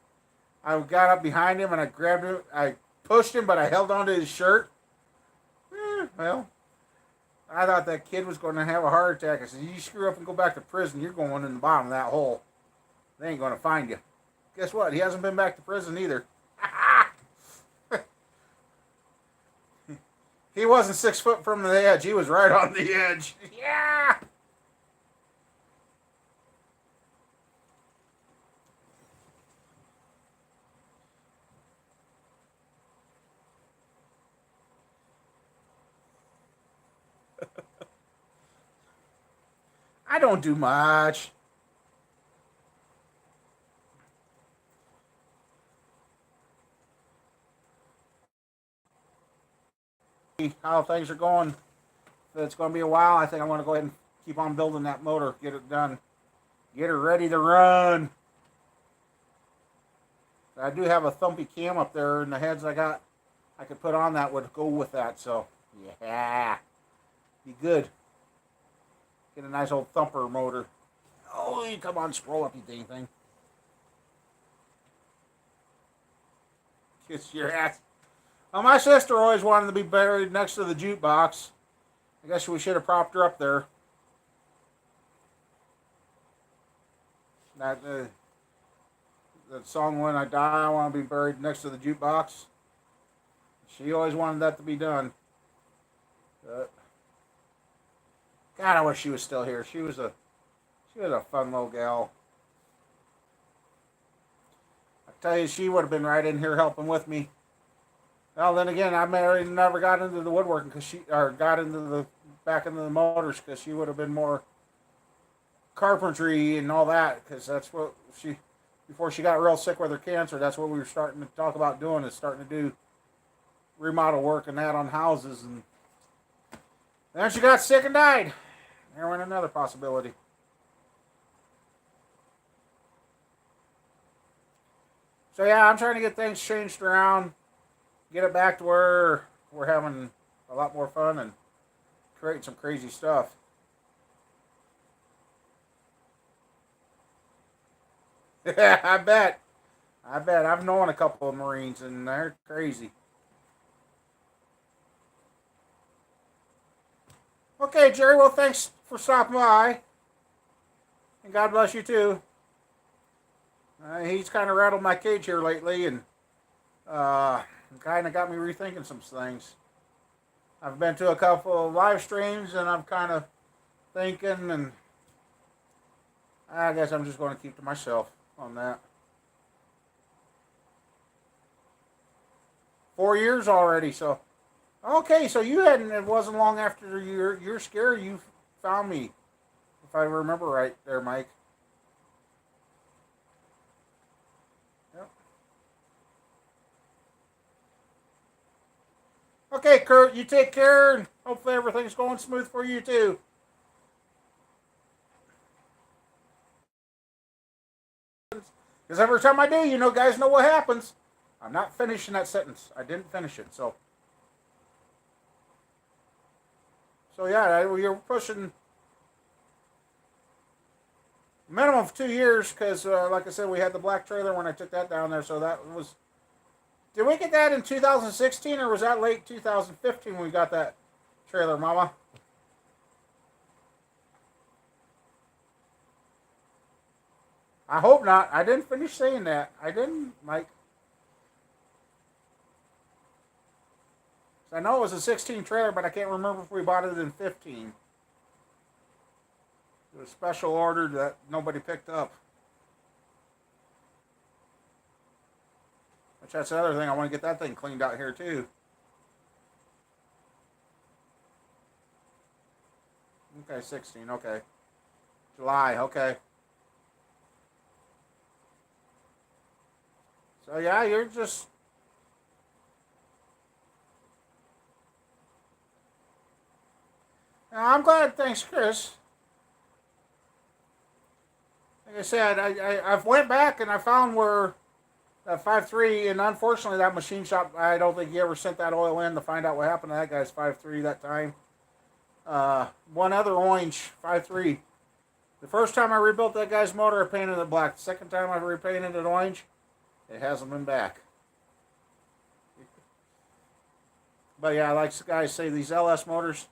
I got up behind him, and I grabbed him. I pushed him, but I held onto his shirt. Well, I thought that kid was going to have a heart attack. I said, you screw up and go back to prison, you're going in the bottom of that hole. They ain't going to find you. Guess what? He hasn't been back to prison either. He wasn't 6 foot from the edge. He was right on the edge. Yeah! I don't do much. How things are going. If it's going to be a while, I think I'm going to go ahead and keep on building that motor. Get it done. Get her ready to run. I do have a thumpy cam up there, and the heads I could put on that would go with that. So, yeah. Be good. Get a nice old thumper motor. Oh, you come on, scroll up, you dang thing. Kiss your ass. Well, my sister always wanted to be buried next to the jukebox. I guess we should have propped her up there. That song, When I Die, I Want to Be Buried Next to the Jukebox. She always wanted that to be done. God, I wish she was still here. She was a fun little gal. I tell you, she would have been right in here helping with me. Well, then again, I never got into the woodworking got back into the motors, because she would have been more carpentry and all that, because that's what before she got real sick with her cancer, that's what we were starting to talk about doing, is starting to do remodel work and that on houses. And then she got sick and died. There went another possibility. So yeah, I'm trying to get things changed around, get it back to where we're having a lot more fun and creating some crazy stuff. Yeah, I bet. I've known a couple of Marines, and they're crazy. Okay, Jerry, well, thanks for stopping by. And God bless you, too. He's kind of rattled my cage here lately, and kind of got me rethinking some things. I've been to a couple of live streams, and I'm kind of thinking, and I guess I'm just going to keep to myself on that. 4 years already, so okay. So you hadn't. It wasn't long after your scare you found me, if I remember right, there, Mike. Yep. Okay, Kurt. You take care, and hopefully everything's going smooth for you too. Because every time I do, guys know what happens. I'm not finishing that sentence. I didn't finish it. So yeah, you're pushing a minimum of 2 years, because, like I said, we had the black trailer when I took that down there. So that was Did we get that in 2016 or was that late 2015 when we got that trailer, Mama? I hope not. I didn't finish saying that. I didn't, Mike. I know it was a 16 trailer, but I can't remember if we bought it in 15. It was a special order that nobody picked up. Which that's the other thing. I want to get that thing cleaned out here too. Okay, 16. Okay. July. Okay. So yeah, you're just... I'm glad. Thanks, Chris. Like I said, I've went back and I found where that 5.3, and unfortunately that machine shop, I don't think he ever sent that oil in to find out what happened to that guy's 5.3 that time. One other orange 5.3. The first time I rebuilt that guy's motor, I painted it black. The second time I repainted it orange, it hasn't been back. But yeah, like the guys say, these LS motors,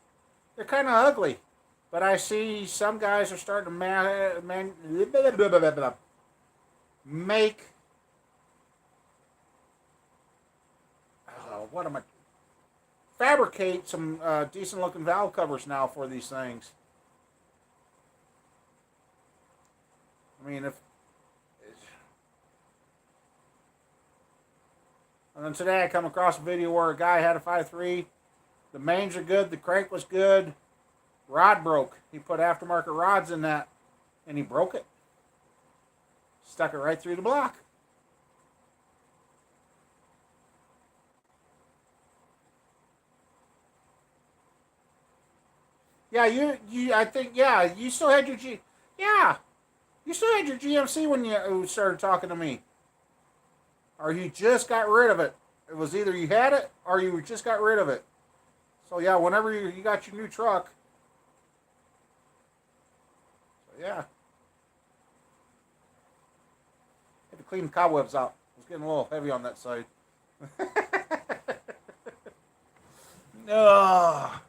they're kind of ugly. But I see some guys are starting to make... what am I... fabricate some decent looking valve covers now for these things. I mean, if... And then today I come across a video where a guy had a 5.3. The mains are good. The crank was good. Rod broke. He put aftermarket rods in that, and he broke it. Stuck it right through the block. Yeah, I think, yeah, you still had your yeah, you still had your GMC when you started talking to me. Or you just got rid of it. It was either you had it or you just got rid of it. So yeah, whenever you got your new truck. So yeah. Had to clean the cobwebs out. It was getting a little heavy on that side. Ugh.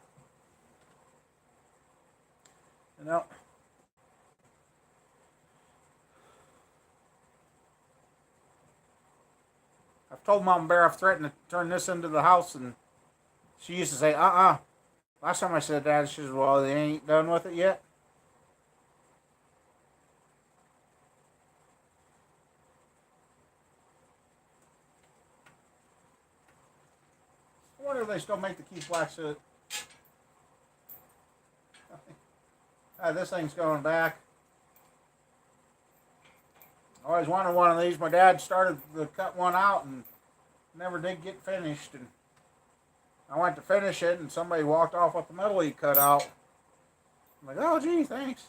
You know. I've told Mom Bear I've threatened to turn this into the house, and she used to say, Last time I said that, she says, well, they ain't done with it yet. I wonder if they still make the Keith Black suit. This thing's going back. I always wanted one of these. My dad started to cut one out and never did get finished. And I went to finish it, and somebody walked off with the metal he cut out. I'm like, oh, gee, thanks.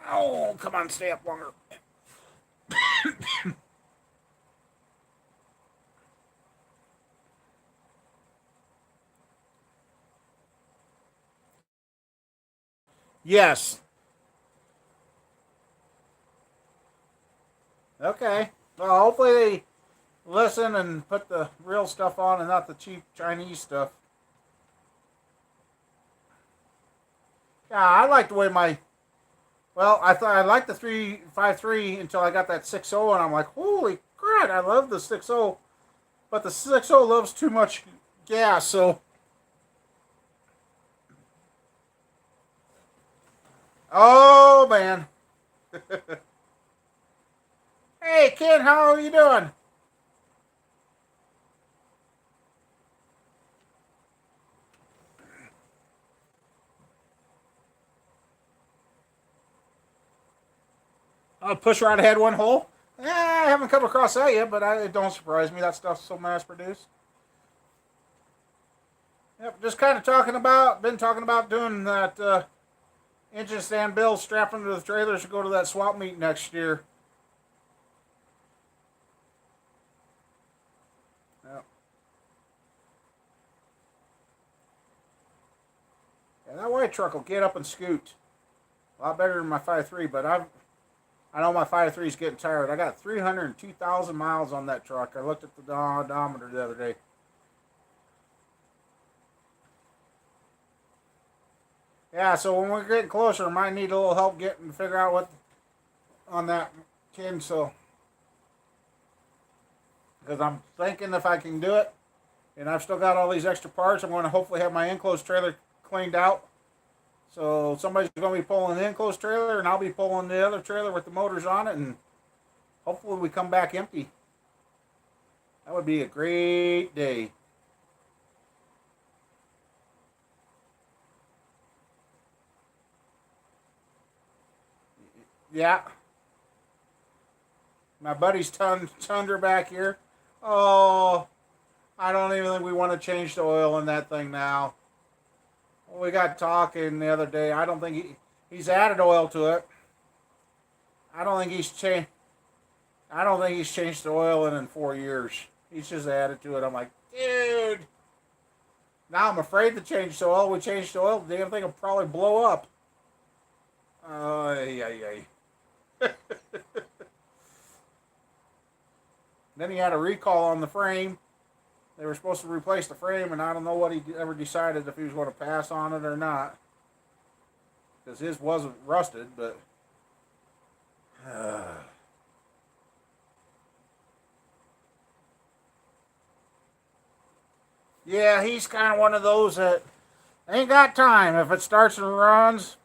Oh, come on, stay up longer. Yes. Okay. Well, hopefully they listen and put the real stuff on and not the cheap Chinese stuff. Yeah, I like the way my... Well, I thought I liked the 353 until I got that 6.0, and I'm like, holy crap, I love the 6.0. But the 6.0 loves too much gas, so... Oh, man. Hey, kid, how are you doing? Push right ahead one hole? I haven't come across that yet, but it don't surprise me. That stuff's so mass-produced. Yep, just kind of been talking about doing that engine stand bill, strapping to the trailers to go to that swap meet next year. Yep. Yeah, that white truck will get up and scoot. A lot better than my 5.3, but I know my 5.3 is getting tired. I got 302,000 miles on that truck. I looked at the odometer the other day. Yeah, so when we're getting closer, I might need a little help getting to figure out what on that tin. So, because I'm thinking if I can do it, and I've still got all these extra parts, I'm going to hopefully have my enclosed trailer cleaned out. So somebody's going to be pulling the enclosed trailer, and I'll be pulling the other trailer with the motors on it, and hopefully we come back empty. That would be a great day. Yeah. My buddy's Tundra back here. Oh, I don't even think we want to change the oil in that thing now. We got talking the other day. I don't think he's added oil to it. I don't think he's changed. I don't think he's changed the oil in 4 years. He's just added to it. I'm like, dude. Now I'm afraid to change the oil. We changed the oil, the damn thing will probably blow up. Yeah. Then he had a recall on the frame. They were supposed to replace the frame, and I don't know what he ever decided if he was going to pass on it or not. Because his wasn't rusted, but... yeah, he's kind of one of those that ain't got time. If it starts and runs...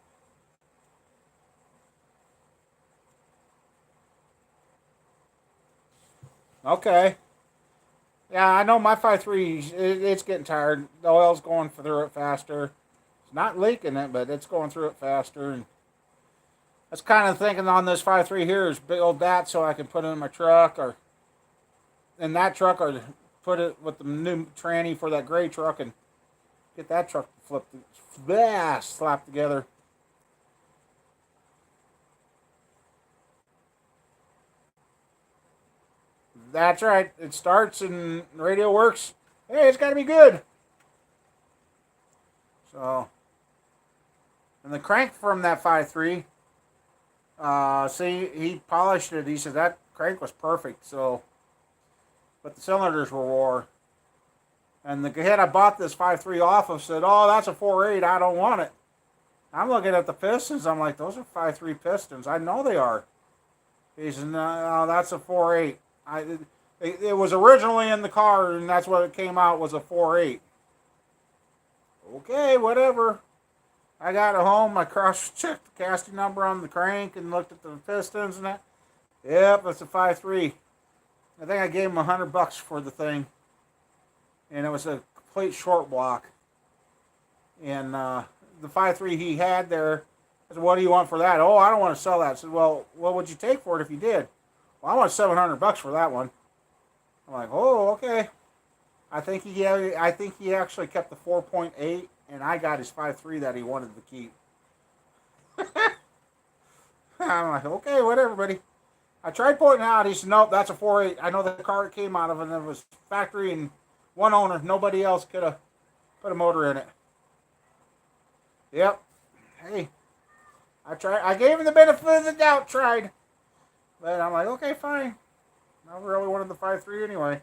Okay. Yeah, I know my 5.3, it's getting tired. The oil's going through it faster. It's not leaking it, but it's going through it faster. And I was kind of thinking on this 5.3 here is build that so I can put it in my truck or in that truck, or put it with the new tranny for that gray truck and get that truck slapped together. That's right. It starts and the radio works. Hey, it's got to be good. So, and the crank from that 5.3, see, he polished it. He said that crank was perfect. So, but the cylinders were wore. And the head I bought this 5.3 off of said, "Oh, that's a 4.8. I don't want it." I'm looking at the pistons. I'm like, those are 5.3 pistons. I know they are. He said, "No, that's a 4.8. It was originally in the car, and that's what it came out was a 4.8. Okay, whatever. I got it home. I cross-checked the casting number on the crank and looked at the pistons and that. Yep, it's a 5.3. I think I gave him $100 for the thing, and it was a complete short block. And the 5.3 he had there, I said, "What do you want for that?" "Oh, I don't want to sell that." I said, "Well, what would you take for it if you did?" "Well, I want $700 for that one." I'm like, "Oh, okay." I think he actually kept the 4.8, and I got his 5.3 that he wanted to keep. I'm like, okay, whatever, buddy. I tried pointing out. He said, "Nope, that's a 4.8. I know the car it came out of, and it was factory and one owner. Nobody else could have put a motor in it." Yep. Hey, I tried. I gave him the benefit of the doubt. Tried, but I'm like, okay, fine. I really wanted the 5.3 anyway.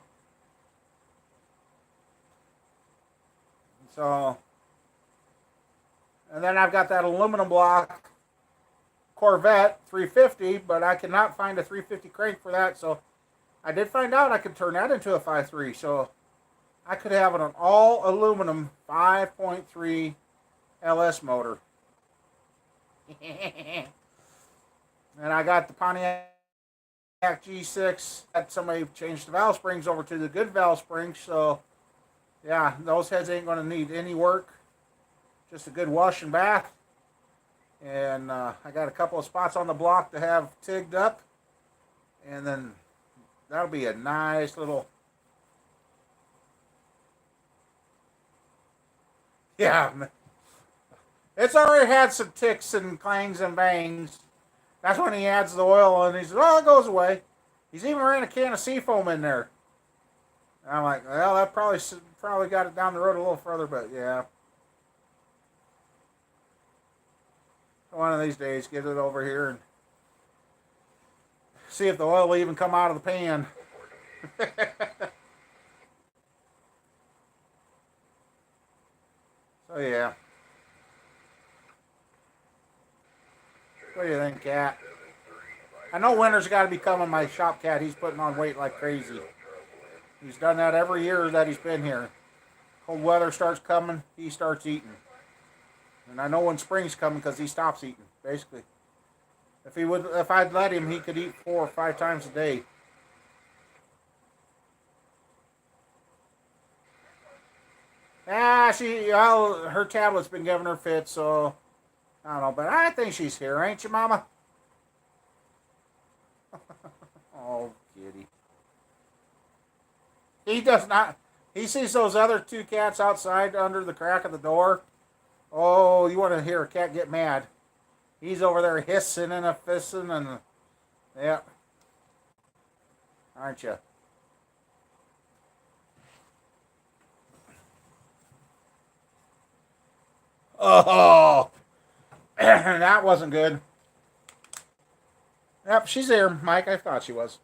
So, and then I've got that aluminum block Corvette 350, but I cannot find a 350 crank for that. So I did find out I could turn that into a 5.3. So I could have an all aluminum 5.3 LS motor. And I got the Pontiac G6. Had somebody changed the valve springs over to the good valve springs. So yeah, those heads ain't going to need any work. Just a good wash and bath. And I got a couple of spots on the block to have tigged up. And then that'll be a nice little... yeah. It's already had some ticks and clangs and bangs. That's when he adds the oil and he says, "Oh, it goes away." He's even ran a can of seafoam in there. And I'm like, well, that probably got it down the road a little further, but yeah. One of these days, get it over here and see if the oil will even come out of the pan. So yeah. What do you think, Cat? I know Winter's got to be coming. My shop cat, he's putting on weight like crazy. He's done that every year that he's been here. Cold weather starts coming, he starts eating. And I know when spring's coming because he stops eating, basically. If I'd let him, he could eat 4 or 5 times a day. Her tablet's been giving her fits, so I don't know. But I think she's here, ain't you, Mama? Oh, kitty. He does not. He sees those other 2 cats outside under the crack of the door. Oh, you want to hear a cat get mad? He's over there hissing and a fissing and yeah, aren't you? Oh, that wasn't good. Yep, she's there, Mike. I thought she was.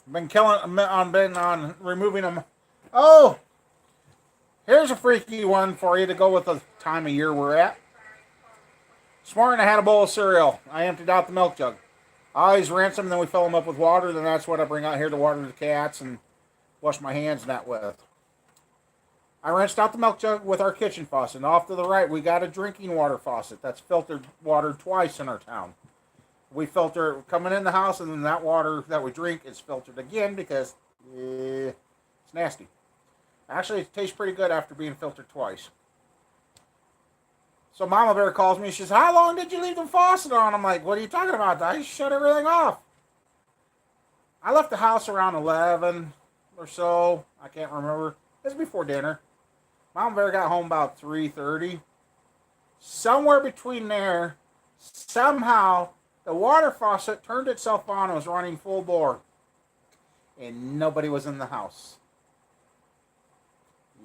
Been on removing them. Oh, here's a freaky one for you to go with the time of year we're at. This morning I had a bowl of cereal. I emptied out the milk jug. I always rinse them, then we fill them up with water. Then that's what I bring out here to water the cats and wash my hands and that with. I rinsed out the milk jug with our kitchen faucet. And off to the right, we got a drinking water faucet that's filtered water twice in our town. We filter coming in the house, and then that water that we drink is filtered again because it's nasty. Actually, it tastes pretty good after being filtered twice. So Mama Bear calls me. She says, "How long did you leave the faucet on?" I'm like, "What are you talking about? I shut everything off." I left the house around 11 or so. I can't remember. It was before dinner. Mama Bear got home about 3:30. Somewhere between there, somehow the water faucet turned itself on and was running full bore. And nobody was in the house.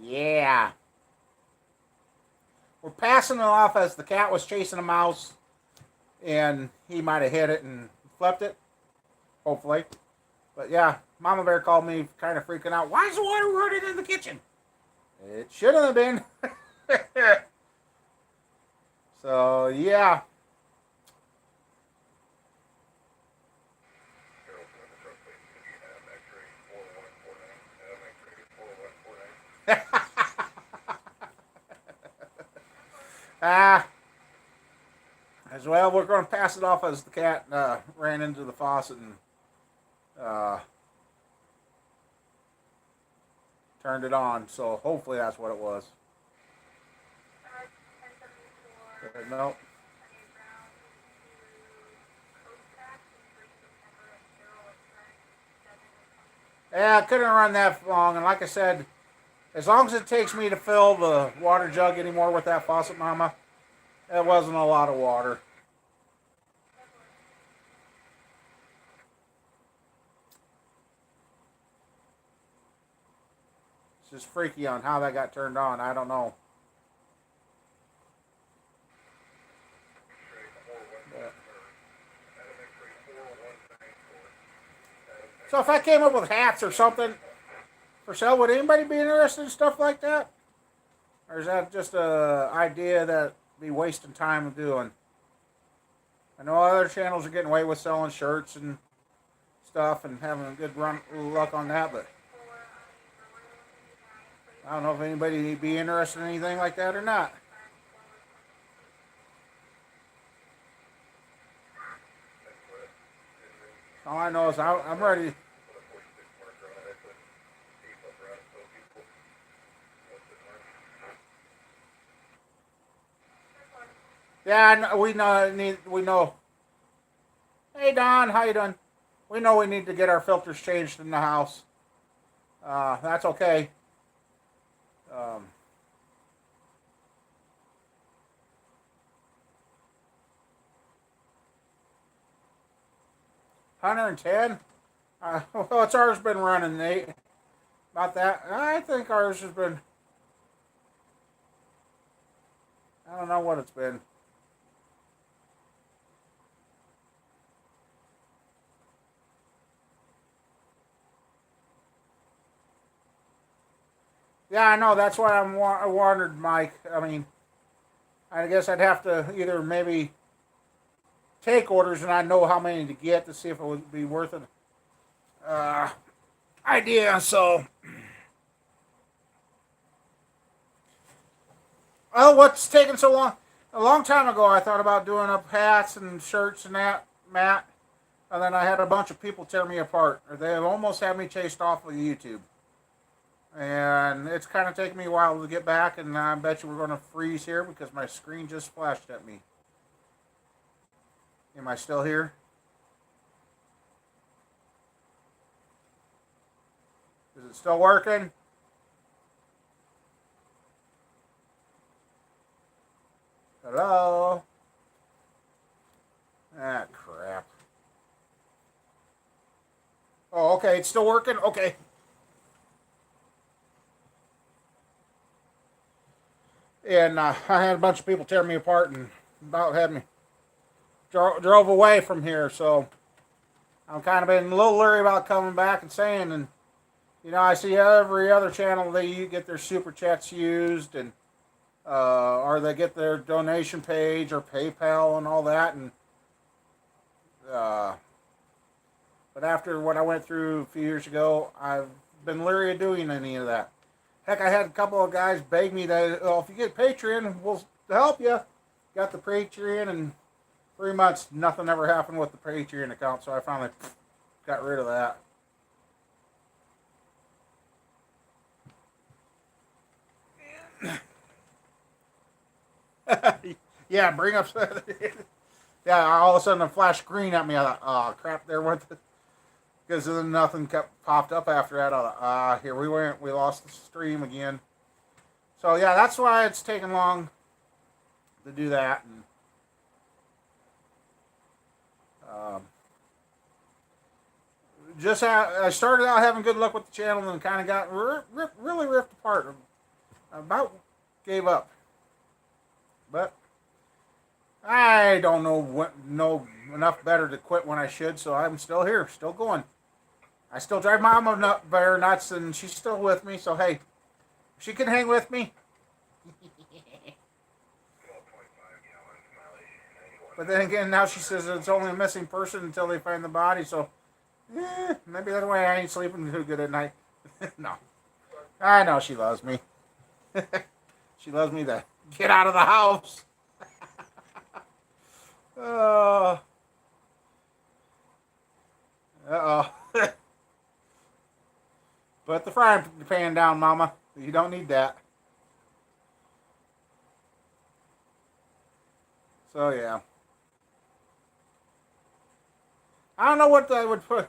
Yeah. We're passing it off as the cat was chasing a mouse. And he might have hit it and flipped it. Hopefully. But yeah, Mama Bear called me kind of freaking out. "Why is the water running in the kitchen?" It shouldn't have been. So, yeah. As well, we're going to pass it off as the cat ran into the faucet and turned it on. So hopefully that's what it was. No. Yeah, I couldn't run that long. And like I said, as long as it takes me to fill the water jug anymore with that faucet, Mama, it wasn't a lot of water. It's just freaky on how that got turned on. I don't know. So if I came up with hats or something for sale, would anybody be interested in stuff like that? Or is that just a idea that be wasting time of doing? I know other channels are getting away with selling shirts and stuff and having a good run luck on that, but I don't know if anybody would be interested in anything like that or not. All I know is I'm ready. Yeah, we know. We know. Hey Don, how you doing? We know we need to get our filters changed in the house. That's okay. 110. What's ours been running, Nate? About that? I think ours has been. I don't know what it's been. Yeah, I know. That's why I wondered, Mike. I mean, I guess I'd have to either maybe take orders and I know how many to get to see if it would be worth it. Uh, Idea. So, oh, what's taking so long? A long time ago, I thought about doing up hats and shirts and that, Matt. And then I had a bunch of people tear me apart. Or they almost had me chased off of YouTube. And it's kind of taken me a while to get back. And I bet you we're going to freeze here because my screen just flashed at me. Am I still here? Is it still working? Hello? Ah, crap. Oh, okay. It's still working? Okay. And I had a bunch of people tear me apart and about had me drove away from here. So I'm kind of been a little leery about coming back and saying, and I see every other channel they get their super chats used, and or they get their donation page or PayPal and all that, and uh, but after what I went through a few years ago, I've been leery of doing any of that. Heck, I had a couple of guys beg me that, oh, if you get Patreon, we'll help you. Got the Patreon, and 3 months, nothing ever happened with the Patreon account, so I finally got rid of that. Yeah, bring up. Yeah, all of a sudden a flash green at me. I thought, oh crap, there went the. Because then nothing kept popped up after that. I thought, here we went. We lost the stream again. So yeah, that's why it's taken long to do that. And I started out having good luck with the channel, and kind of got really ripped apart. About gave up, but I don't know enough better to quit when I should. So I'm still here, still going. I still drive Mama bear nuts, and she's still with me. So hey, she can hang with me. But then again, now she says it's only a missing person until they find the body. So maybe that's why I ain't sleeping too good at night. No, I know she loves me. She loves me to get out of the house. Uh-oh. Put the frying pan down, Mama. You don't need that. So, yeah. I don't know what I would put.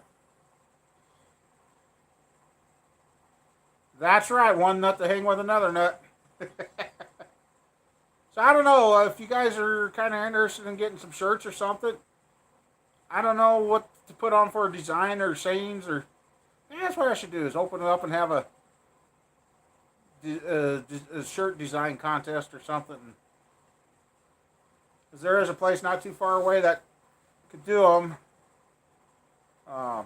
That's right. One nut to hang with another nut. So, I don't know if you guys are kind of interested in getting some shirts or something. I don't know what to put on for a design or sayings or. That's what I should do is open it up and have a shirt design contest or something. Because there is a place not too far away that could do them. I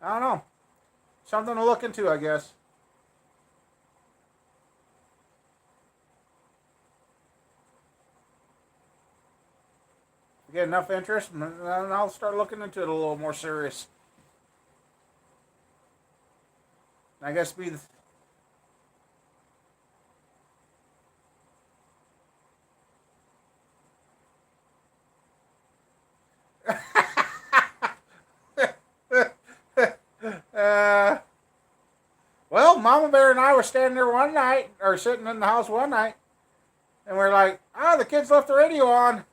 don't know. Something to look into, I guess. Get enough interest, and I'll start looking into it a little more serious. I guess be the. Well, Mama Bear and I were standing there one night, or sitting in the house one night, and we're like, the kids left the radio on.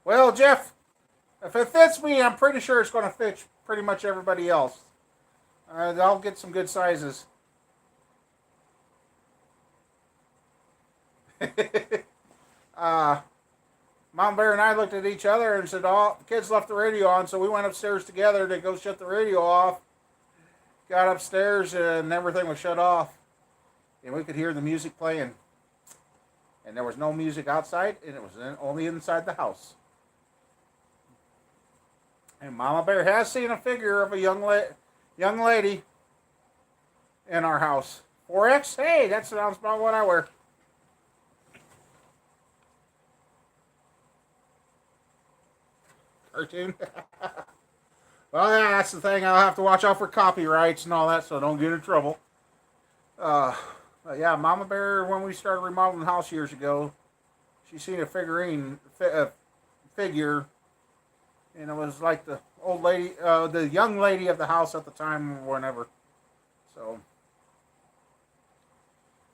Well, Jeff, if it fits me, I'm pretty sure it's going to fit pretty much everybody else. I'll get some good sizes. Mom Bear and I looked at each other and said, the kids left the radio on, so we went upstairs together to go shut the radio off. got upstairs and everything was shut off, and we could hear the music playing. And there was no music outside, and it was only inside the house. And Mama Bear has seen a figure of a young lady in our house. 4X? Hey, that sounds about what I wear. Cartoon. Well, yeah, that's the thing. I'll have to watch out for copyrights and all that, so don't get in trouble. Yeah, Mama Bear, when we started remodeling the house years ago, she seen a figure, and it was like the old lady, the young lady of the house at the time, or whatever. So,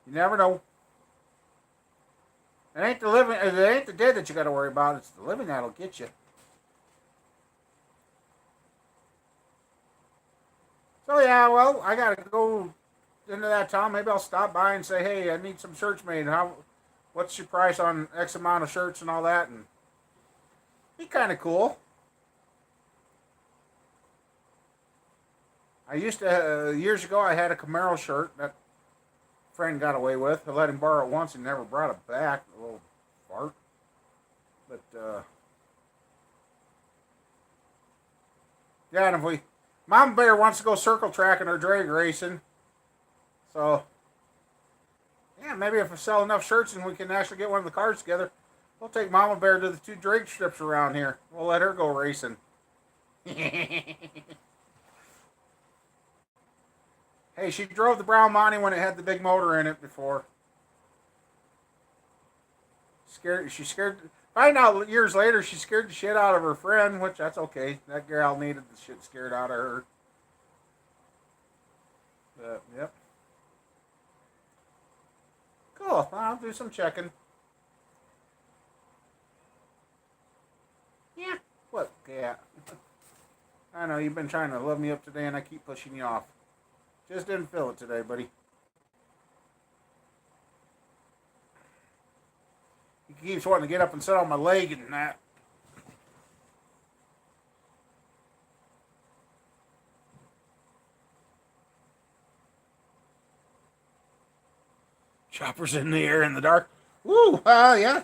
you never know. It ain't the dead that you got to worry about. It's the living that'll get you. So yeah, well, I gotta go into that town. Maybe I'll stop by and say, hey, I need some shirts made. What's your price on X amount of shirts and all that? And be kind of cool. I used to years ago. I had a Camaro shirt that a friend got away with. I let him borrow it once and never brought it back. A little fart. But yeah, and if Mama Bear wants to go circle tracking or drag racing. So, yeah, maybe if I sell enough shirts and we can actually get one of the cars together, we'll take Mama Bear to the 2 drag strips around here. We'll let her go racing. Hey, she drove the Brown Monty when it had the big motor in it before. She scared. Find out years later, she scared the shit out of her friend, which that's okay. That gal needed the shit scared out of her. But, yep. Cool. I'll do some checking. Yeah. What? Yeah. I know you've been trying to love me up today, and I keep pushing you off. Just didn't feel it today, buddy. He keeps wanting to get up and sit on my leg and that. Choppers in the air in the dark. Woo! Yeah.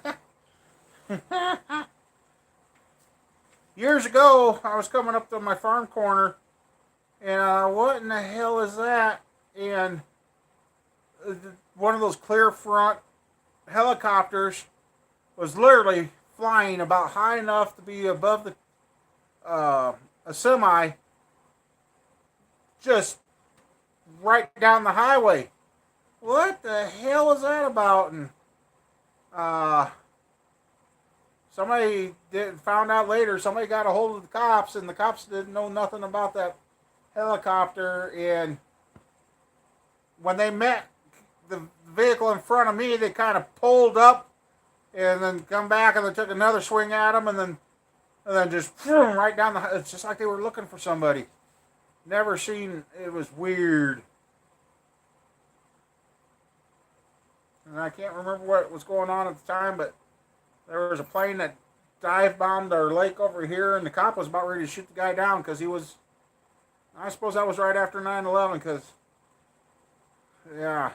Years ago, I was coming up to my farm corner, and what in the hell is that? And one of those clear front helicopters was literally flying about high enough to be above the a semi, just right down the highway. What the hell is that about? And somebody found out later. Somebody got a hold of the cops, and the cops didn't know nothing about that helicopter. And when they met the vehicle in front of me, they kind of pulled up and then come back, and they took another swing at them, and then just right down the. It's just like they were looking for somebody. Never seen. It was weird. And I can't remember what was going on at the time, but there was a plane that dive bombed our lake over here, and the cop was about ready to shoot the guy down because he was. I suppose that was right after 9/11, because yeah.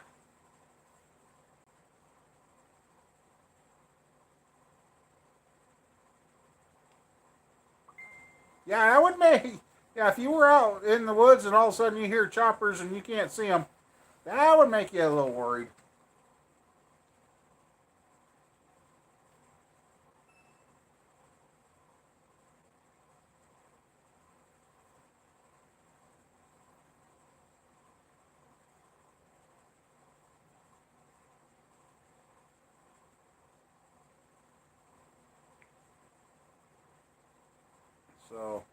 Yeah, that would make. Yeah, if you were out in the woods and all of a sudden you hear choppers and you can't see them, that would make you a little worried. So.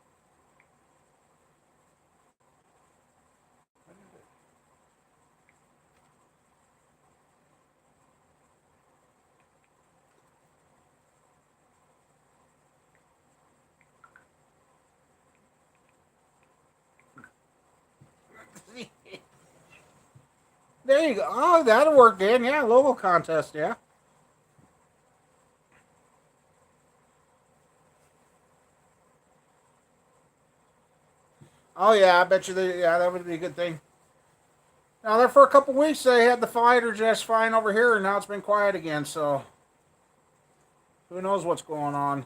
There you go. Oh, that'll work, Dan. Yeah, logo contest. Yeah. Oh yeah, I bet you. Yeah, that would be a good thing. Now there for a couple weeks they had the fighter just fine over here, and now it's been quiet again. So who knows what's going on?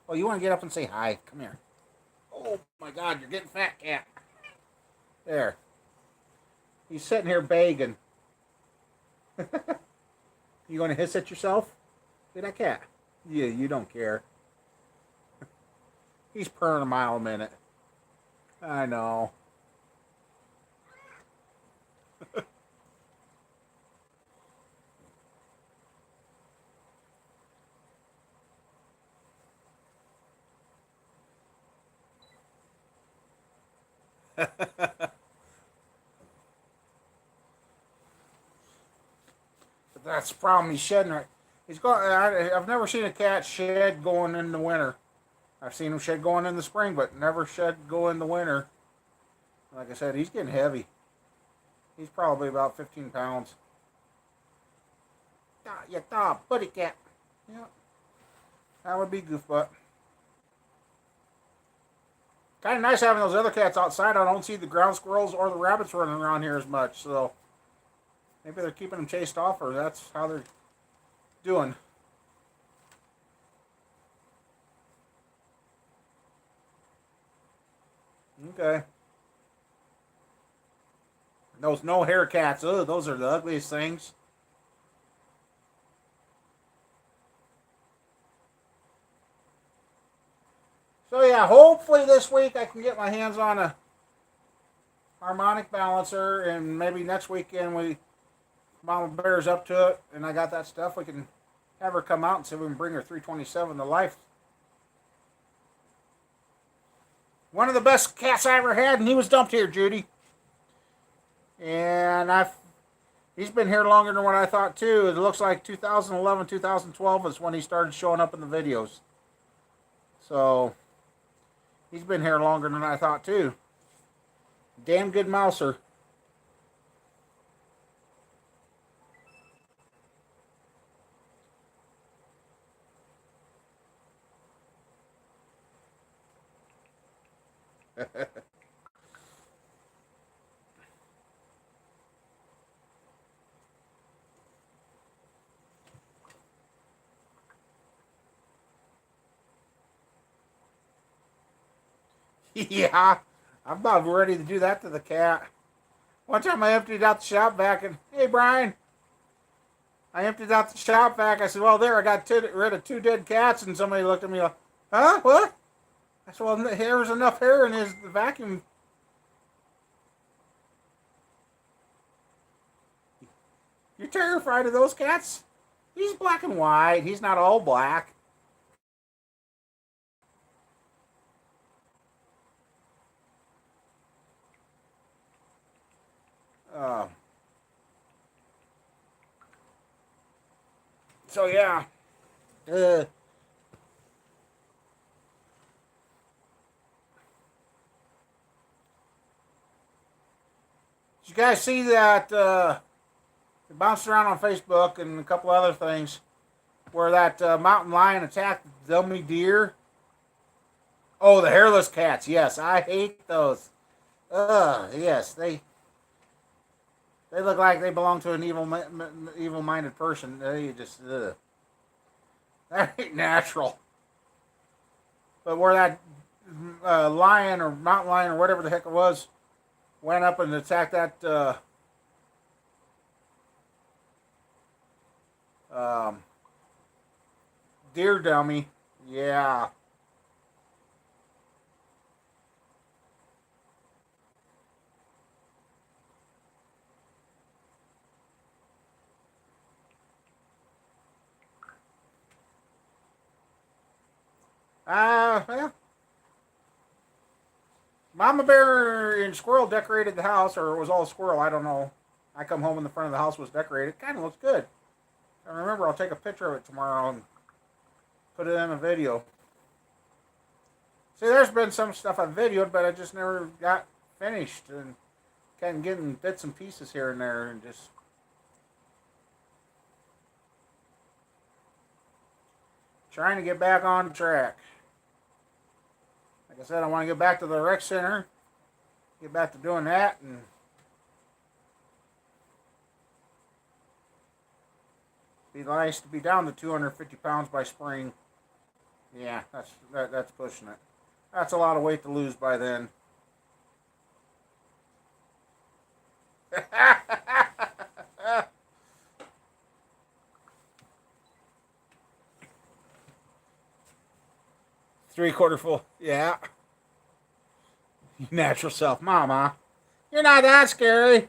Oh, you want to get up and say hi? Come here. Oh my God, you're getting fat, cat. There. He's sitting here begging. You going to hiss at yourself? Look at that cat. Yeah, you don't care. He's purring a mile a minute. I know. But that's the problem. He's shedding right. He's going. I've never seen a cat shed going in the winter. I've seen him shed going in the spring, but never shed go in the winter. Like I said, he's getting heavy. He's probably about 15 pounds. Yeah, buddy cat. Yeah, that would be Goofbutt. Kind of nice having those other cats outside. I don't see the ground squirrels or the rabbits running around here as much. So maybe they're keeping them chased off, or that's how they're doing. Okay. Those no hair cats. Oh, those are the ugliest things. So yeah, hopefully this week I can get my hands on a harmonic balancer, and maybe next weekend we Mama Bear's up to it, and I got that stuff. We can have her come out and see if we can bring her 327 to life. One of the best cats I ever had, and he was dumped here, Judy. And he's been here longer than what I thought too. It looks like 2011, 2012 is when he started showing up in the videos. So he's been here longer than I thought too. Damn good mouser. Yeah, I'm about ready to do that to the cat. One time I emptied out the shop vac, and hey Brian, I emptied out the shop vac. I said, well, there, I got rid of two dead cats, and somebody looked at me like, huh, what? I said, well, there was enough hair in his vacuum. You're terrified of those cats? He's black and white. He's not all black. Uh, so yeah. Uh, did you guys see that? It bounced around on Facebook and a couple other things where that mountain lion attacked the dummy deer. Oh, the hairless cats. Yes, I hate those. Yes, they look like they belong to an evil-minded person. They just that ain't natural. But where that lion or mountain lion or whatever the heck it was went up and attacked that um, deer dummy. Yeah. Well, Mama Bear and Squirrel decorated the house, or it was all squirrel. I don't know. I come home and the front of the house was decorated. It kind of looks good. I remember I'll take a picture of it tomorrow and put it in a video. See, there's been some stuff I've videoed, but I just never got finished, and kind of getting bits and pieces here and there, and just trying to get back on track. Like I said, I want to get back to the rec center, get back to doing that, and be nice to be down to 250 pounds by spring. Yeah, that's pushing it. That's a lot of weight to lose by then. Three-quarter full. Yeah. You natural self. Mama, you're not that scary.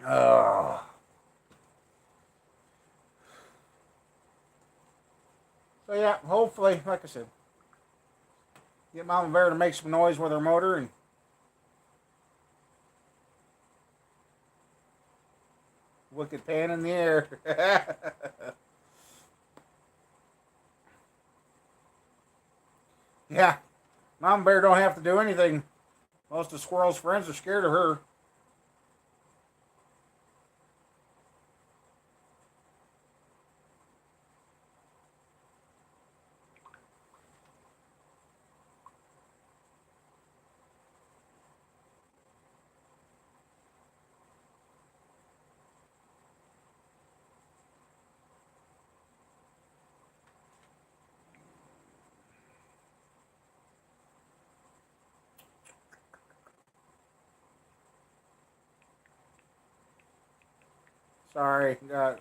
Oh. So yeah, hopefully, like I said, get Mama Bear to make some noise with her motor and wicked pan in the air. Yeah, Mama Bear don't have to do anything. Most of Squirrel's friends are scared of her. Sorry, uh,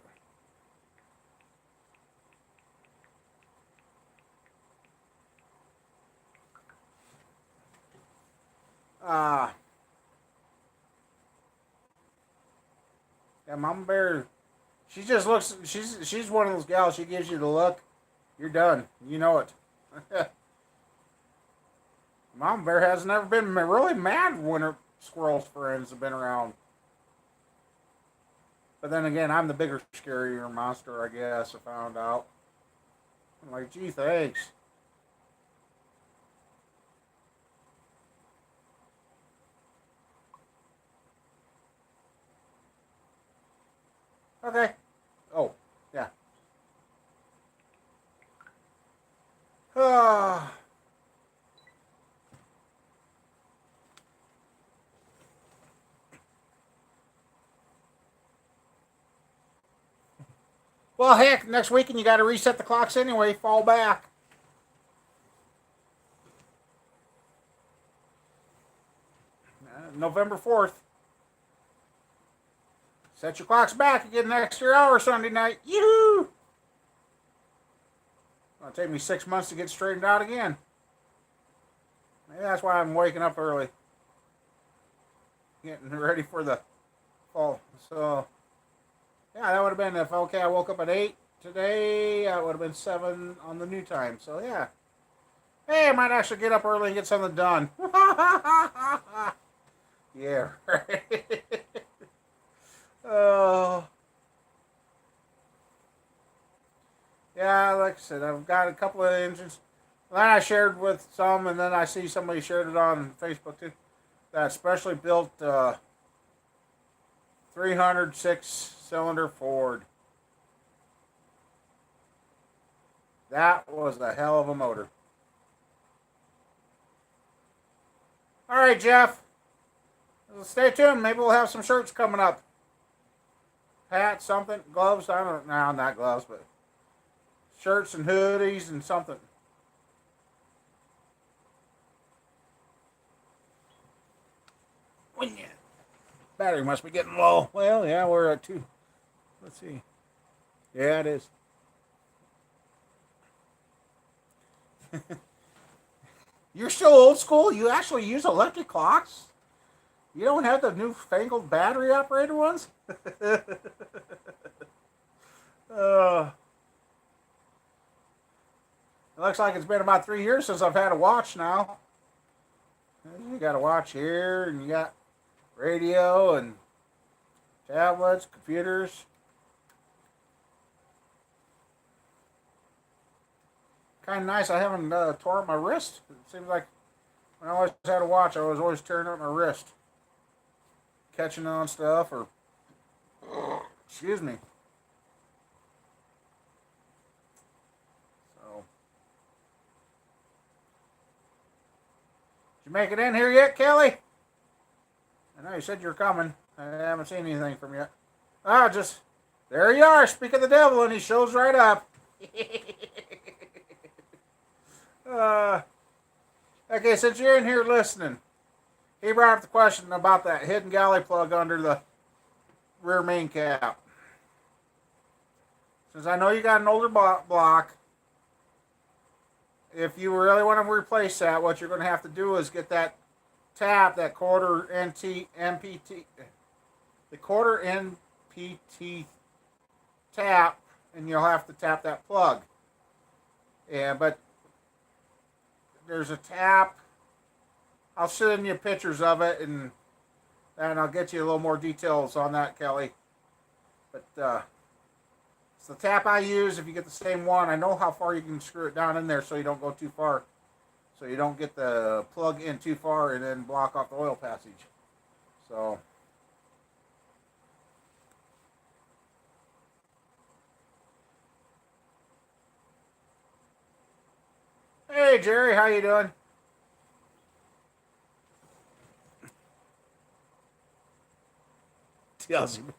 yeah, Mama Bear. She just looks. She's one of those gals. She gives you the look. You're done. You know it. Mama Bear has never been really mad when her Squirrel's friends have been around. But then again, I'm the bigger, scarier monster, I guess. I found out. I'm like, gee, thanks. Okay. Oh, yeah. Ah. Well, heck, next weekend you got to reset the clocks anyway. Fall back. November 4th. Set your clocks back. You get an extra hour Sunday night. Yoo-hoo! It'll take me 6 months to get straightened out again. Maybe that's why I'm waking up early. Getting ready for the fall. So, yeah, that would have been if, okay, I woke up at 8 today. It would have been 7 on the new time. So, yeah. Hey, I might actually get up early and get something done. Yeah, right. Oh. Yeah, like I said, I've got a couple of engines. Then I shared with some, and then I see somebody shared it on Facebook too. That specially built 306 cylinder Ford. That was a hell of a motor. All right, Jeff. Stay tuned. Maybe we'll have some shirts coming up. Hats, something, gloves. I don't know, no, not gloves, but shirts and hoodies and something. When you battery must be getting low. Well, yeah, we're at 2. Let's see. Yeah, it is. You're still old school? You actually use electric clocks? You don't have the newfangled battery operated ones? uh, it looks like it's been about 3 years since I've had a watch now. You got a watch here, and you got radio and tablets, computers. Kind of nice. I haven't tore up my wrist. It seems like when I always had a watch, I was always tearing up my wrist. catching on stuff or excuse me. So, did you make it in here yet, Kelly? I know you said you were coming. I haven't seen anything from you. Ah, just there you are. Speak of the devil, and he shows right up. Okay, since you're in here listening, he brought up the question about that hidden galley plug under the rear main cap. Since I know you got an older block, if you really want to replace that, what you're going to have to do is get that tap, that quarter NPT, the quarter NPT tap, and you'll have to tap that plug. Yeah, but there's a tap. I'll send you pictures of it, and I'll get you a little more details on that, Kelly. But it's the tap I use. If you get the same one, I know how far you can screw it down in there so you don't go too far. So you don't get the plug in too far and then block off the oil passage. So. Hey, Jerry, how you doing? Tells you.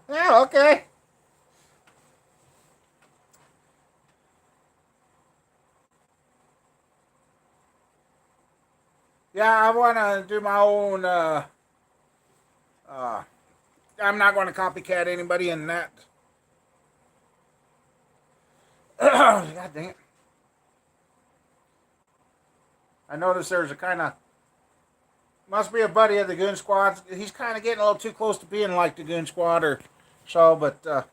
Yeah, okay. Yeah, I want to do my own. I'm not going to copycat anybody in that. God dang it. I noticed there's a kind of. Must be a buddy of the Goon Squad. He's kind of getting a little too close to being like the Goon Squad or so, but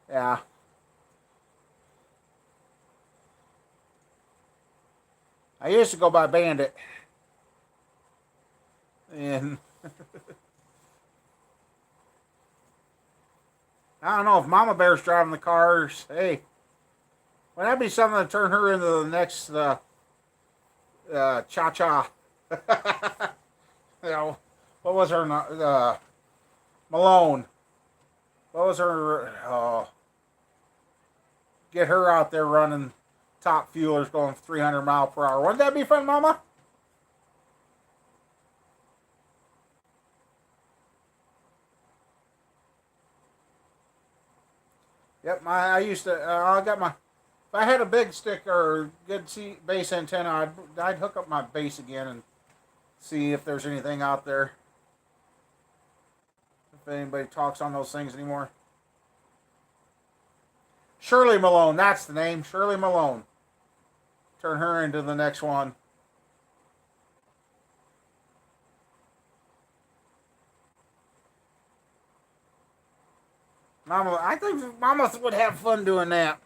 yeah. I used to go by Bandit. And I don't know if Mama Bear's driving the cars. Hey, would that be something to turn her into the next Cha-Cha? You know, what was her Malone? What was her? Get her out there running top fuelers going 300 mile per hour. Wouldn't that be fun, Mama? Yep, I used to. I got my. If I had a big stick or good base antenna, I'd hook up my base again and see if there's anything out there. If anybody talks on those things anymore. Shirley Malone, that's the name. Shirley Malone. Turn her into the next one. Mama, I think Mama would have fun doing that.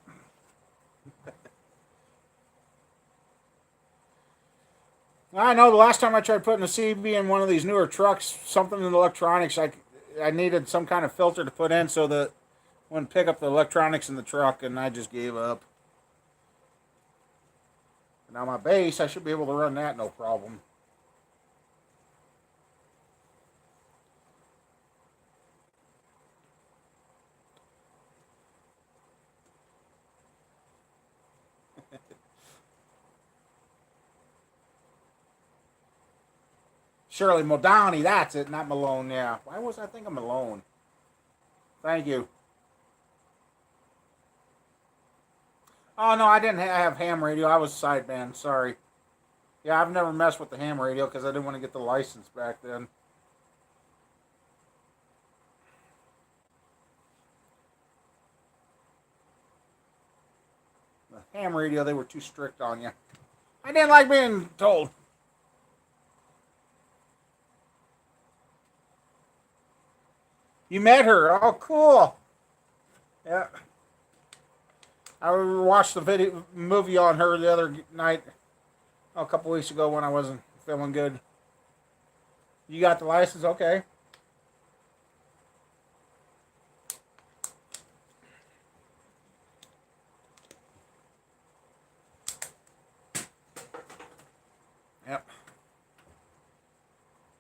I know the last time I tried putting a CB in one of these newer trucks, something in the electronics, I needed some kind of filter to put in so that wouldn't pick up the electronics in the truck, and I just gave up. Now my base, I should be able to run that no problem. Shirley Modani, that's it, not Malone, yeah. Why was I thinking Malone? Thank you. Oh, no, I didn't have ham radio. I was sideband, sorry. Yeah, I've never messed with the ham radio because I didn't want to get the license back then. The ham radio, they were too strict on you. I didn't like being told. You met her. Oh, cool. Yeah. I watched the movie on her the other night, a couple weeks ago when I wasn't feeling good. You got the license? Okay. Yep.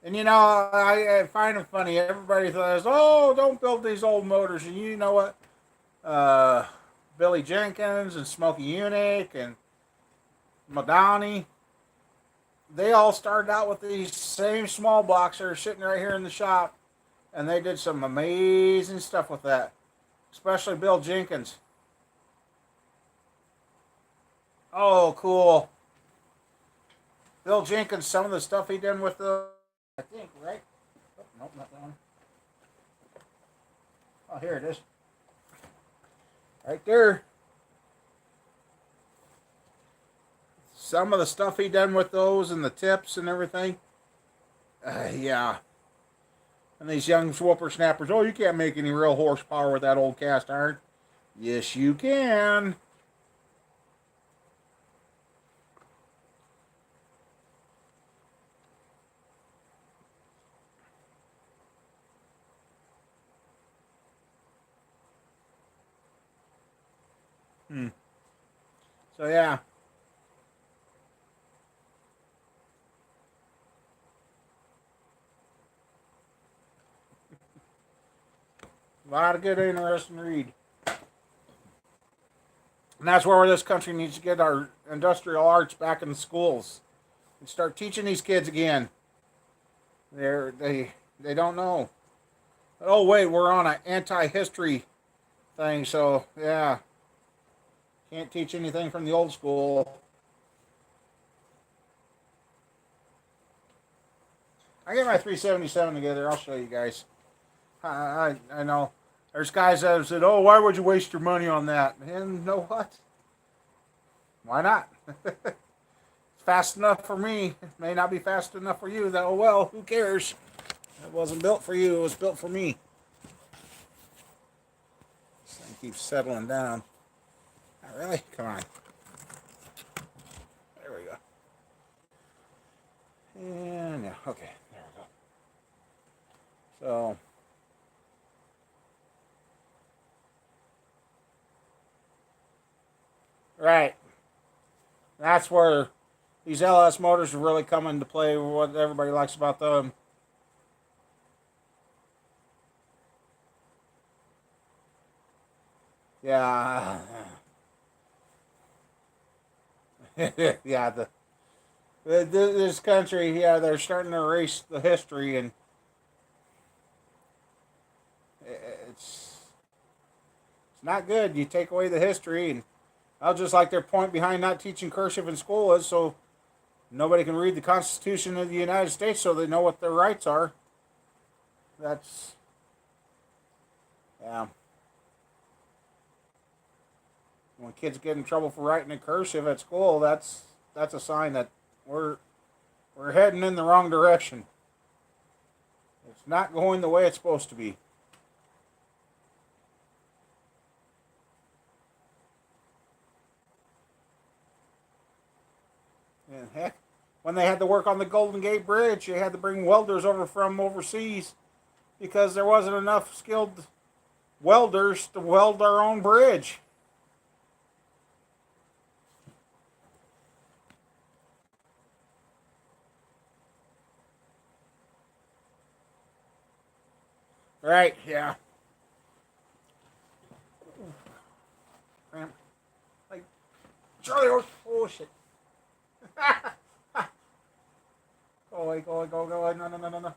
And you know, I find it funny. Everybody says, "Oh, don't build these old motors." And you know what? Uh, Billy Jenkins and Smokey Yunick and Madani, they all started out with these same small blocks that are sitting right here in the shop, and they did some amazing stuff with that. Especially Bill Jenkins. Oh, cool. Bill Jenkins, some of the stuff he did with the, I think, right? Oh, nope, not that one. Oh, here it is. Right there. Some of the stuff he done with those and the tips and everything. Yeah. And these young whippersnappers, oh, you can't make any real horsepower with that old cast iron. Yes, you can. Hmm. So, yeah. A lot of good, interesting read. And that's where this country needs to get our industrial arts back in the schools and start teaching these kids again. They don't know. Oh wait, we're on an anti-history thing, so yeah, can't teach anything from the old school. I get my 377 together. I'll show you guys. I know there's guys that have said, "Oh, why would you waste your money on that?" And you know what? Why not? It's fast enough for me. It may not be fast enough for you. That, oh well, who cares? It wasn't built for you. It was built for me. This thing keeps settling down. Not really. Come on. There we go. And yeah, okay, there we go. So, right, that's where these LS motors are really coming to play. What everybody likes about them. Yeah, yeah. This country, yeah, they're starting to erase the history, and it's not good. You take away the history, and I'll just like their point behind not teaching cursive in school is so nobody can read the Constitution of the United States, so they know what their rights are. That's yeah. When kids get in trouble for writing in cursive at school, that's a sign that we're we're heading in the wrong direction. It's not going the way it's supposed to be. And heck, when they had to work on the Golden Gate Bridge, they had to bring welders over from overseas because there wasn't enough skilled welders to weld our own bridge. Right? Yeah. Like Charlie Horse. Oh shit. Go away, go away, go, go away. No, no, no, no, no.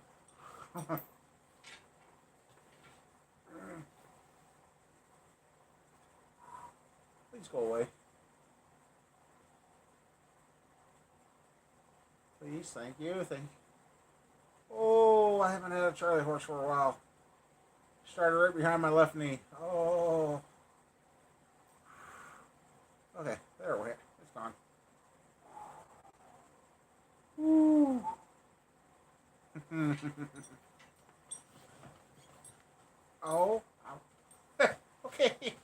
Please go away. Please, thank you, thank you. Oh, I haven't had a Charlie horse for a while. Started right behind my left knee. Oh. Okay, there we go. It's gone. Woo. Oh. Ow. Okay.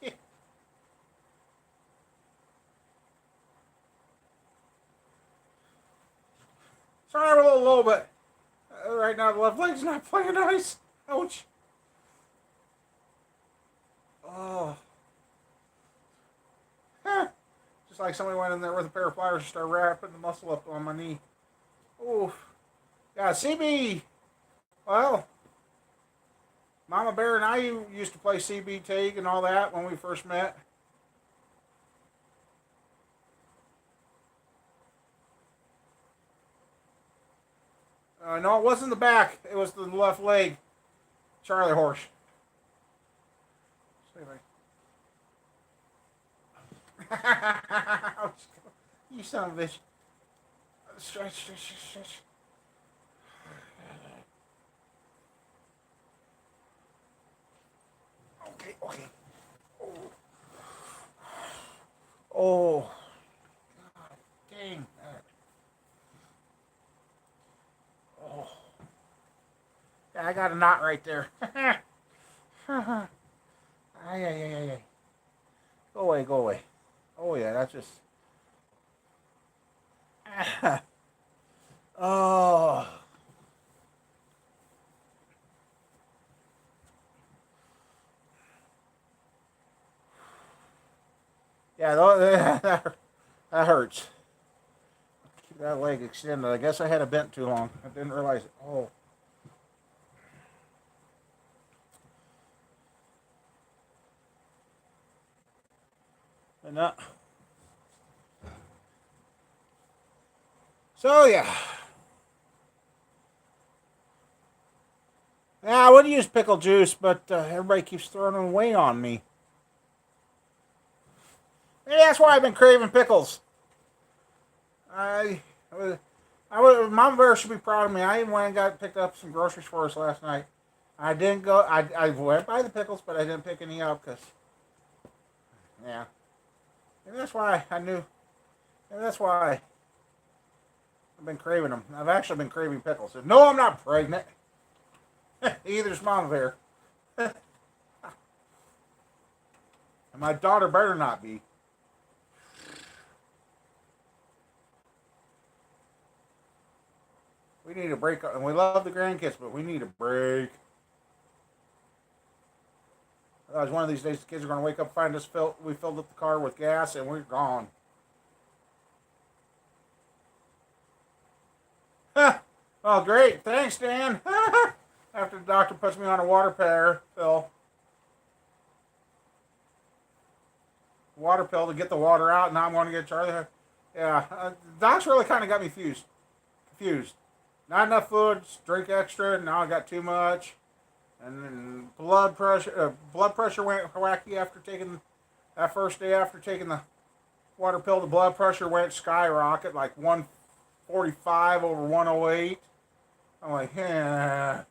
Sorry, I'm a little low, but right now the left leg's not playing nice. Ouch. Oh. Just like somebody went in there with a pair of pliers and started wrapping the muscle up on my knee. Oof. Yeah, CB. Well, Mama Bear and I used to play CB tag and all that when we first met. No, it wasn't the back. It was the left leg. Charlie horse. You son of a bitch. Stretch, stretch, stretch. Okay, okay. Oh. Oh. God dang. Oh. Yeah, I got a knot right there. Ay, ay, ay, ay, ay. Go away, go away. Oh, yeah, that's just. Oh. Yeah, that hurts. Keep that leg extended. I guess I had it bent too long. I didn't realize it. Oh. And so, yeah. Yeah, I would use pickle juice, but everybody keeps throwing it away on me. Maybe that's why I've been craving pickles. I, Mama Bear should be proud of me. I even went and got picked up some groceries for us last night. I didn't go. I went by the pickles, but I didn't pick any up because, yeah. Maybe that's why I knew. Maybe that's why I've been craving them. I've actually been craving pickles. No, I'm not pregnant. Either's Mama Bear. And my daughter better not be. We need a break. And we love the grandkids, but we need a break. Otherwise, one of these days, the kids are going to wake up, find us we filled up the car with gas, and we're gone. Oh, great. Thanks, Dan. After the doctor puts me on a water pill to get the water out, now I'm going to get Charlie. Yeah, the doc's really kind of got me confused. Not enough food, drink extra, and now I got too much. And then blood pressure went wacky after taking that first day after taking the water pill. The blood pressure went skyrocket, like 145 over 108. I'm like, yeah.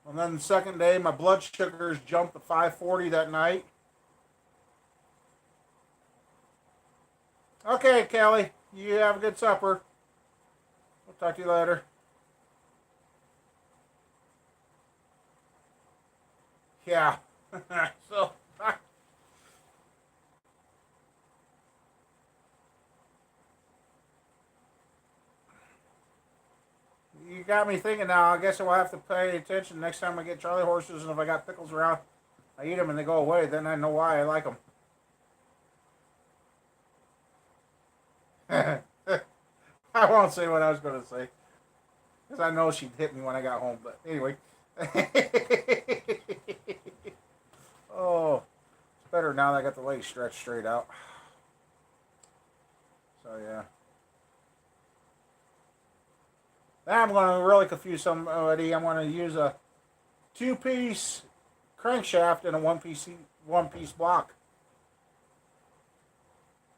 And then the second day, my blood sugars jumped to 540 that night. Okay, Kelly, you have a good supper. We'll talk to you later. Yeah. So, you got me thinking now. I guess I'll have to pay attention next time I get Charlie horses, and if I got pickles around, I eat them and they go away. Then I know why I like them. I won't say what I was going to say because I know she'd hit me when I got home. But anyway. Oh, it's better now that I got the legs stretched straight out. So, yeah. Now I'm going to really confuse somebody. I'm going to use a two-piece crankshaft and a one-piece block.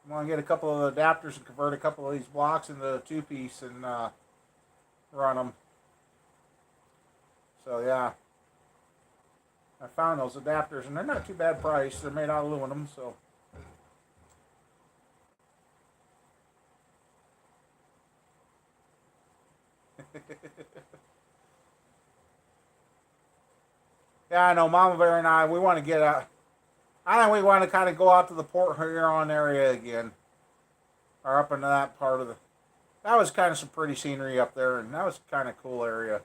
I'm going to get a couple of adapters and convert a couple of these blocks into a two-piece and run them. So, yeah. I found those adapters, and they're not too bad priced. They're made out of aluminum, so. Yeah, I know. Mama Bear and I, we want to get out. I think we want to kind of go out to the Port Huron area again. Or up into that part of the. That was kind of some pretty scenery up there, and that was kind of cool area.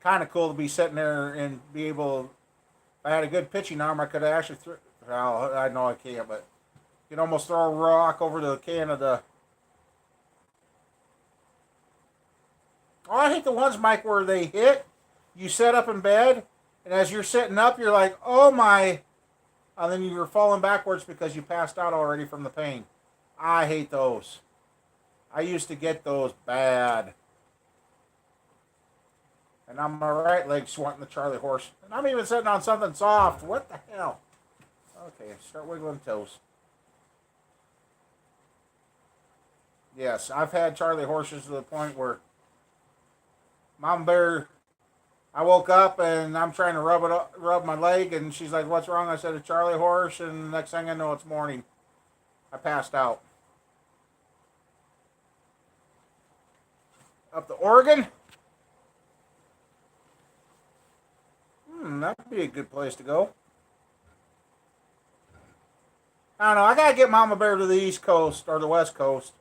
Kind of cool to be sitting there and be able. If I had a good pitching arm, I could actually. Well, I know I can't, but you can almost throw a rock over the can of the Oh, I hate the ones, Mike, where they hit. You sit up in bed, and as you're sitting up, you're like, "Oh my!" And then you're falling backwards because you passed out already from the pain. I hate those. I used to get those bad. And now my right leg's wanting the Charlie horse. And I'm even sitting on something soft. What the hell? Okay, start wiggling toes. Yes, I've had Charlie horses to the point where Mom Bear, I woke up and I'm trying to rub my leg, and she's like, "What's wrong?" I said, "A Charlie horse," and the next thing I know, it's morning. I passed out. Up to Oregon? That'd be a good place to go. I don't know. I gotta get Mama Bear to the East Coast or the West Coast.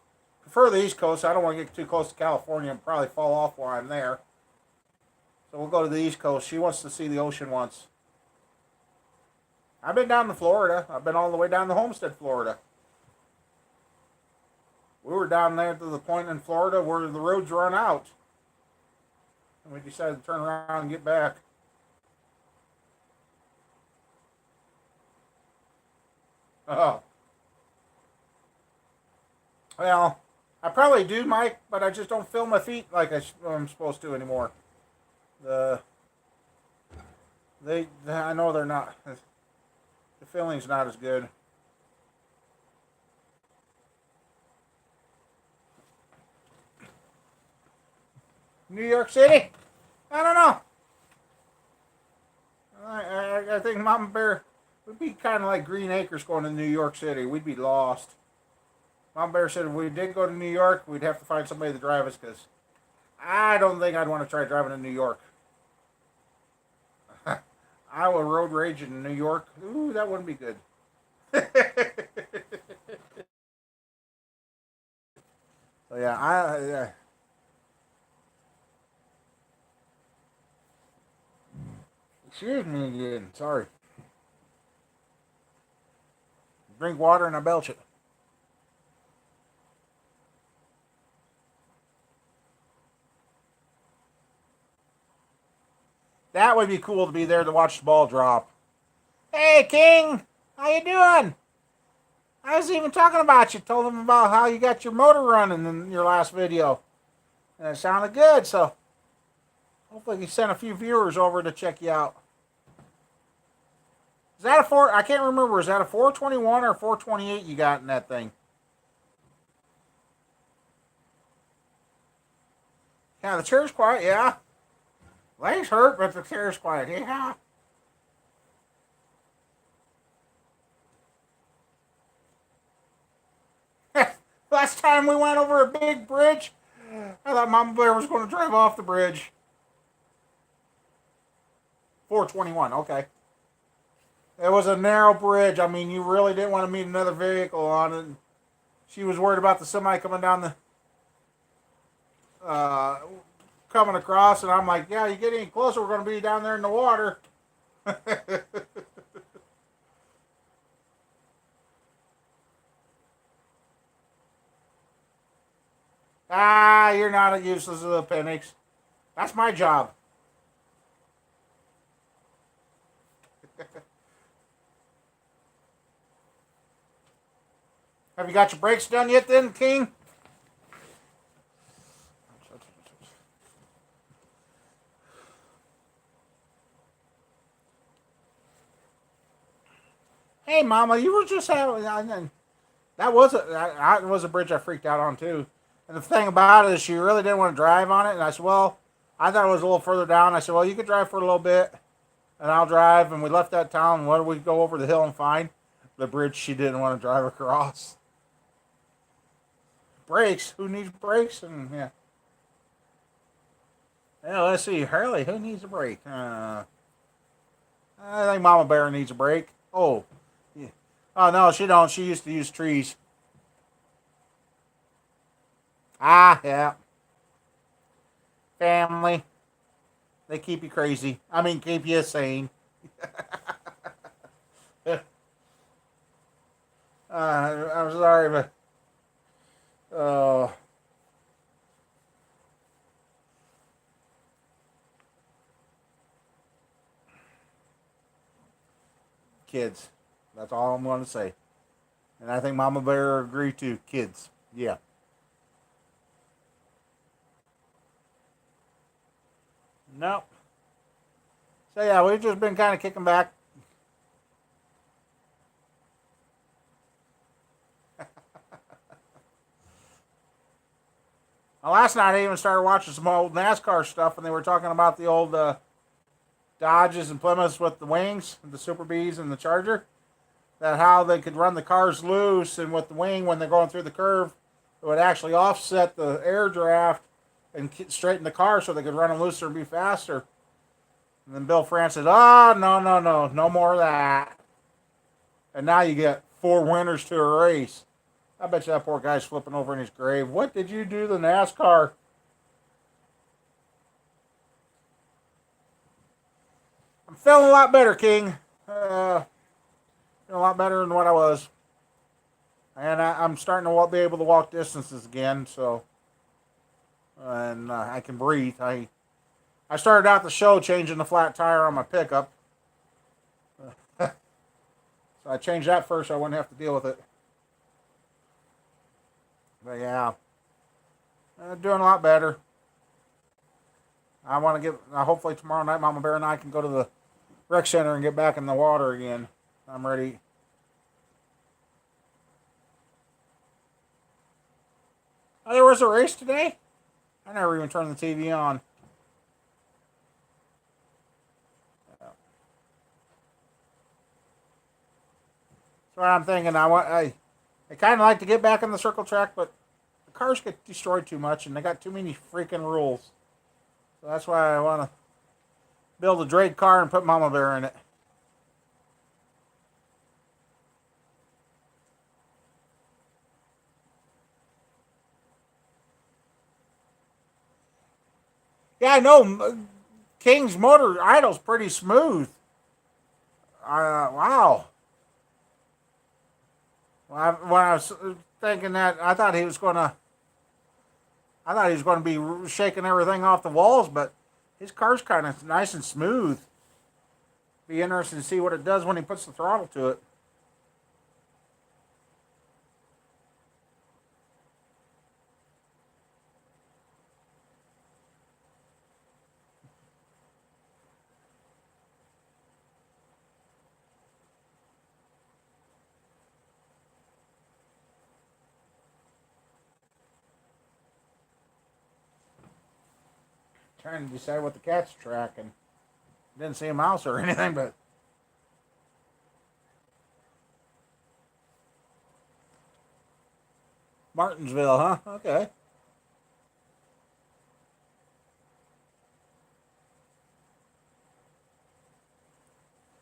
Prefer the East Coast. I don't want to get too close to California and probably fall off while I'm there. So we'll go to the East Coast. She wants to see the ocean once. I've been down to Florida. I've been all the way down to Homestead, Florida. We were down there to the point in Florida where the roads run out. And we decided to turn around and get back. Oh. Well, I probably do, Mike, but I just don't feel my feet like I'm supposed to anymore. The I know they're not. The feeling's not as good. New York City? I don't know. I think Mama Bear would be kind of like Green Acres going to New York City. We'd be lost. Mama Bear said if we did go to New York, we'd have to find somebody to drive us because I don't think I'd want to try driving to New York. Iowa road rage in New York. Ooh, that wouldn't be good. So yeah, excuse me again. Sorry. Drink water and I belch it. That would be cool to be there to watch the ball drop. Hey, King, how you doing? I was even talking about you. Told them about how you got your motor running in your last video, and it sounded good. So hopefully, you sent a few viewers over to check you out. Is that a four? I can't remember. Is that a 421 or 428 you got in that thing? Yeah, the chair's quiet. Yeah, legs hurt, but the chair's quiet. Yeah. Last time we went over a big bridge, I thought Mama Bear was going to drive off the bridge. 421. Okay. It was a narrow bridge. I mean, you really didn't want to meet another vehicle on it. She was worried about the semi coming down uh, coming across, and I'm like, yeah, you get any closer, we're going to be down there in the water. Ah, you're not a useless little appendix. That's my job. Have you got your brakes done yet, then, King? Hey, Mama, you were just having. That was a bridge I freaked out on too. And the thing about it is, she really didn't want to drive on it. And I said, well, I thought it was a little further down. I said, well, you could drive for a little bit, and I'll drive. And we left that town. What did we go over the hill and find? The bridge she didn't want to drive across. Brakes? Who needs brakes? And yeah. Yeah, let's see. Hurley, who needs a brake? I think Mama Bear needs a brake. Oh, yeah. Oh no, she don't. She used to use trees. Ah, yeah. Family. They keep you crazy. I mean, keep you sane. I'm sorry, but oh, kids. That's all I'm going to say. And I think Mama Bear agree too. Kids. Yeah. Nope. So yeah, we've just been kind of kicking back. Last night I even started watching some old NASCAR stuff, and they were talking about the old Dodges and Plymouths with the wings, the Super Bs and the Charger. That how they could run the cars loose, and with the wing when they're going through the curve, it would actually offset the air draft and straighten the car so they could run them looser and be faster. And then Bill France said, "Oh, no more of that." And now you get 4 winners to a race. I bet you that poor guy's flipping over in his grave. What did you do to NASCAR? I'm feeling a lot better, King. Feeling a lot better than what I was. And I'm starting to be able to walk distances again, so. And I can breathe. I started out the show changing the flat tire on my pickup. So I changed that first so I wouldn't have to deal with it. But yeah, doing a lot better. I want to get, hopefully tomorrow night, Mama Bear and I can go to the rec center and get back in the water again. I'm ready. Oh, there was a race today? I never even turned the TV on. So I'm thinking I kind of like to get back on the circle track, but the cars get destroyed too much, and they got too many freaking rules. So that's why I want to build a drag car and put Mama Bear in it. Yeah, I know. King's Motor Idle's pretty smooth. Wow. When I was thinking that, I thought he was going to be shaking everything off the walls, but his car's kind of nice and smooth. Be interested to see what it does when he puts the throttle to it. Trying to decide what the cat's tracking. Didn't see a mouse or anything, but Martinsville, huh? Okay.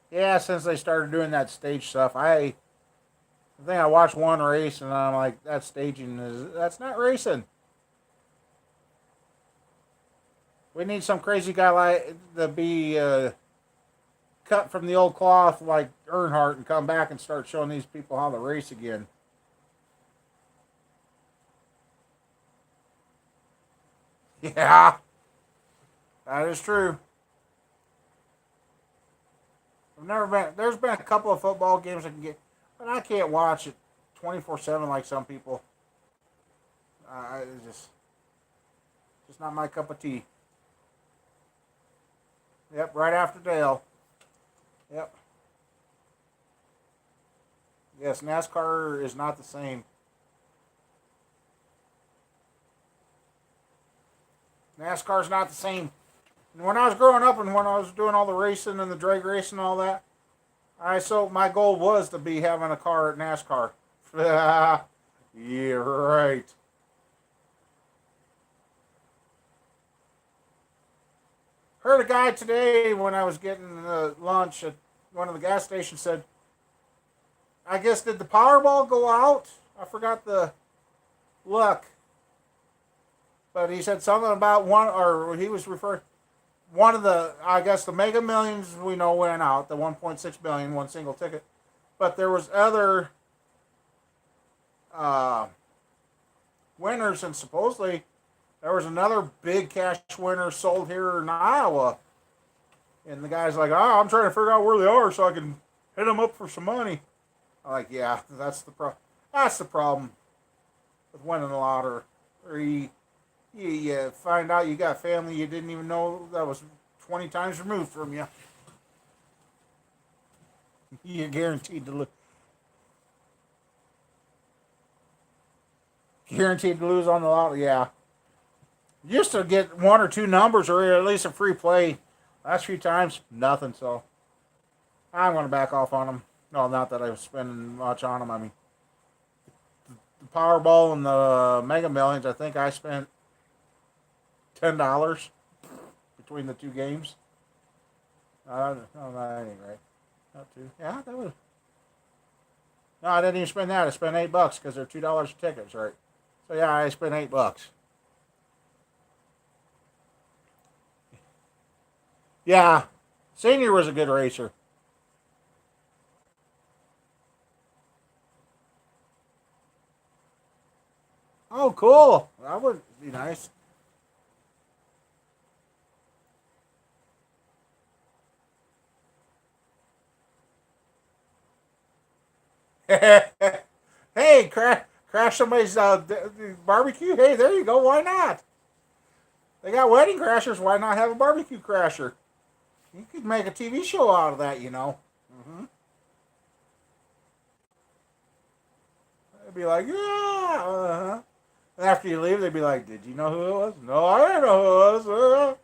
Yeah, since they started doing that stage stuff, I think I watched one race and I'm like, that's not racing. We need some crazy guy like to be cut from the old cloth like Earnhardt and come back and start showing these people how to race again. Yeah, that is true. I've never been. There's been a couple of football games I can get, but I can't watch it 24/7 like some people. It's just not my cup of tea. Yep, right after Dale. Yep. Yes, NASCAR is not the same. NASCAR's not the same. And when I was growing up and when I was doing all the racing and the drag racing and all that, my goal was to be having a car at NASCAR. Yeah, right. Heard a guy today when I was getting lunch at one of the gas stations said, I guess did the Powerball go out? I forgot the look. But he said something about one, or he was referring, one of the, I guess the Mega Millions we know went out, the 1.6 billion, one single ticket. But there was other uh, winners, and supposedly there was another big cash winner sold here in Iowa. And the guy's like, I'm trying to figure out where they are so I can hit them up for some money. I'm like, yeah, that's the problem. That's the problem with winning the lottery. Or you find out you got family you didn't even know that was 20 times removed from you. You're guaranteed to lose. Guaranteed to lose on the lottery. Yeah. Used to get one or two numbers or at least a free play. Last few times, nothing. So I'm going to back off on them. No, not that I was spending much on them. I mean, the Powerball and the Mega Millions, I think I spent $10 between the two games. No, that ain't right. Not two. Yeah, that was. No, I didn't even spend that. I spent $8 because they're $2 tickets, right? So yeah, I spent $8. Yeah, Senior was a good racer. Oh, cool. That would be nice. Hey, crash somebody's barbecue. Hey, there you go. Why not? They got wedding crashers. Why not have a barbecue crasher? You could make a TV show out of that, you know. Mm-hmm. They'd be like, yeah. Uh-huh. And after you leave, they'd be like, did you know who it was? No, I didn't know who it was.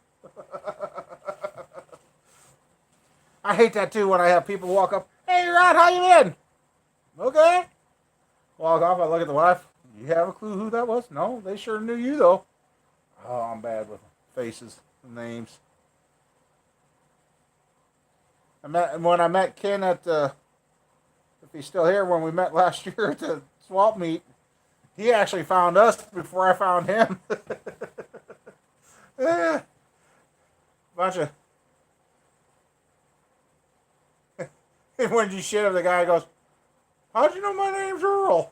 I hate that too when I have people walk up. Hey, Rod, how you been? Okay. Walk off. I look at the wife. You have a clue who that was? No, they sure knew you though. Oh, I'm bad with faces and names. When I met Ken at the, if he's still here, when we met last year at the swap meet, he actually found us before I found him. Eh, bunch of. When you shit him, the guy goes, "How'd you know my name's Earl?"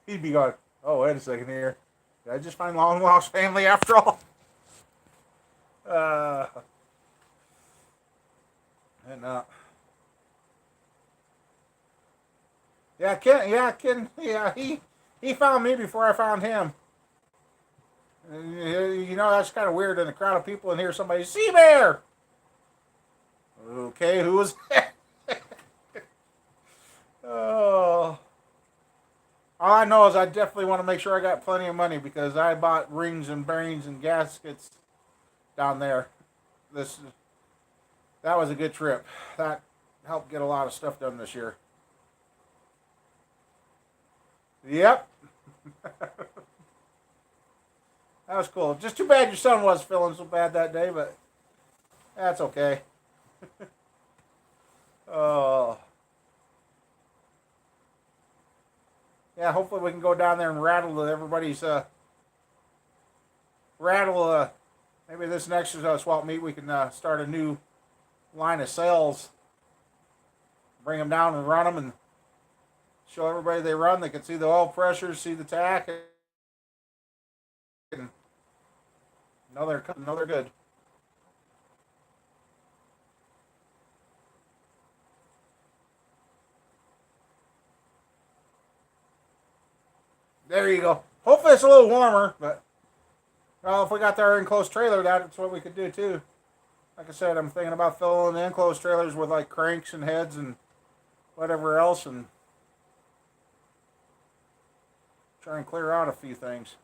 He'd be going, "Oh, wait a second here. Did I just find long lost family after all?" Uh, and he found me before I found him. You know, that's kind of weird in a crowd of people and hear somebody, "Sea Bear!" Okay, who was that? Oh. All I know is I definitely want to make sure I got plenty of money because I bought rings and bearings and gaskets down there. This That was a good trip. That helped get a lot of stuff done this year. Yep. That was cool. Just too bad your son was feeling so bad that day, but that's okay. Oh. Yeah, hopefully we can go down there and rattle everybody's rattle maybe this next swap meet we can start a new line of sales, bring them down and run them and show everybody they run. They can see the oil pressure, see the tack, and know they're good. There you go. Hopefully it's a little warmer, but well, if we got our enclosed trailer, that's what we could do too. Like I said, I'm thinking about filling the enclosed trailers with like cranks and heads and whatever else, and try and clear out a few things.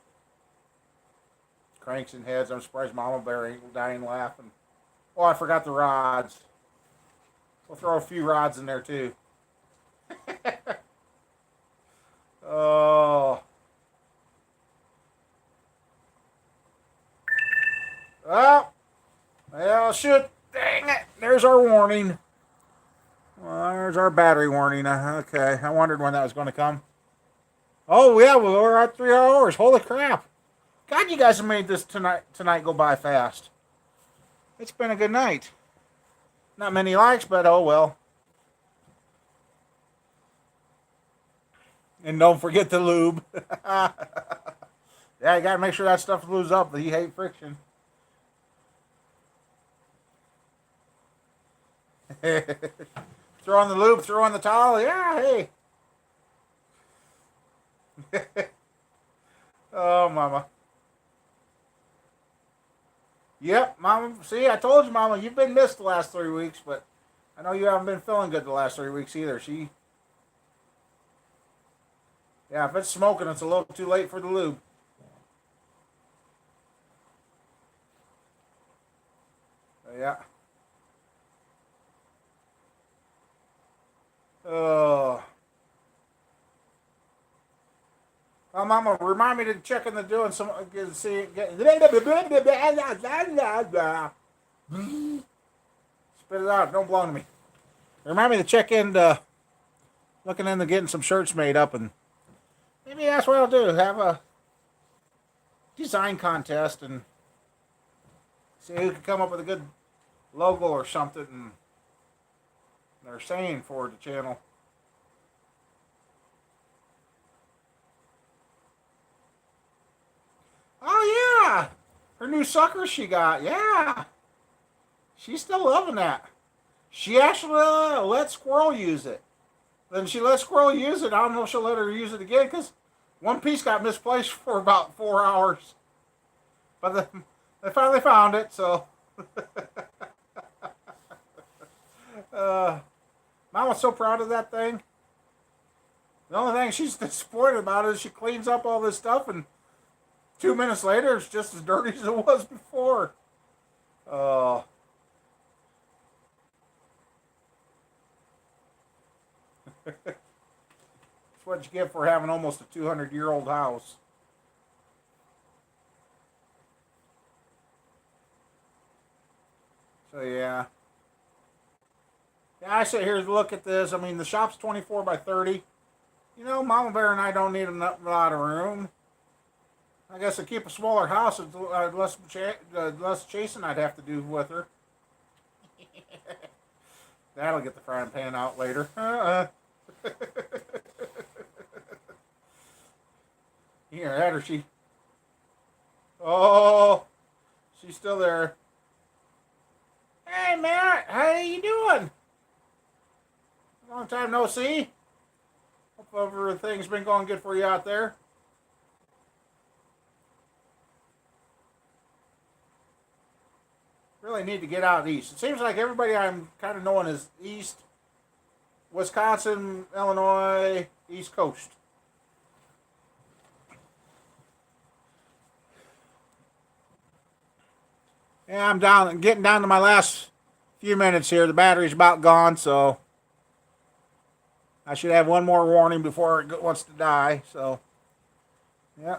Cranks and heads. I'm surprised Mama Bear ain't dying laughing. Oh, I forgot the rods. We'll throw a few rods in there too. Oh. Well, shoot. Dang it. There's our warning. Well, there's our battery warning. Okay. I wondered when that was going to come. Oh, yeah. Well, we're at 3 hours. Holy crap. God, you guys have made this tonight go by fast. It's been a good night. Not many likes, but oh well. And don't forget the lube. Yeah, you gotta make sure that stuff lubes up. You hate friction. Throw on the loop, throw on the towel. Yeah, hey. Oh, mama. Yep, mama. See, I told you, mama, you've been missed the last 3 weeks, but I know you haven't been feeling good the last 3 weeks either. Yeah, if it's smoking, it's a little too late for the lube. Yeah. Oh. Well, mama, remind me to check in the doing some. See, spit it out. Don't belong to me. Remind me to check in. Looking into getting some shirts made up, and maybe that's what I'll do. Have a design contest and see who can come up with a good logo or something. And they're saying for the channel. Oh yeah, her new sucker she got. Yeah, she's still loving that. She actually let Squirrel use it. Then she let Squirrel use it. I don't know if she'll let her use it again because one piece got misplaced for about 4 hours. But they finally found it, so. Mom was so proud of that thing. The only thing she's disappointed about is she cleans up all this stuff, and 2 minutes later, it's just as dirty as it was before. Oh. That's what you get for having almost a 200-year-old house. So yeah. Yeah, I sit here to look at this. I mean, the shop's 24 by 30. You know, Mama Bear and I don't need a lot of room. I guess to keep a smaller house, less chasing I'd have to do with her. That'll get the frying pan out later. Here, had her. Oh, she's still there. Hey, Matt, how you doing? Long time no see. Hope everything's been going good for you out there. Really need to get out east. It seems like everybody I'm kind of knowing is east, Wisconsin, Illinois, East Coast. Yeah, I'm getting down to my last few minutes here. The battery's about gone, so I should have one more warning before it wants to die. So, yeah.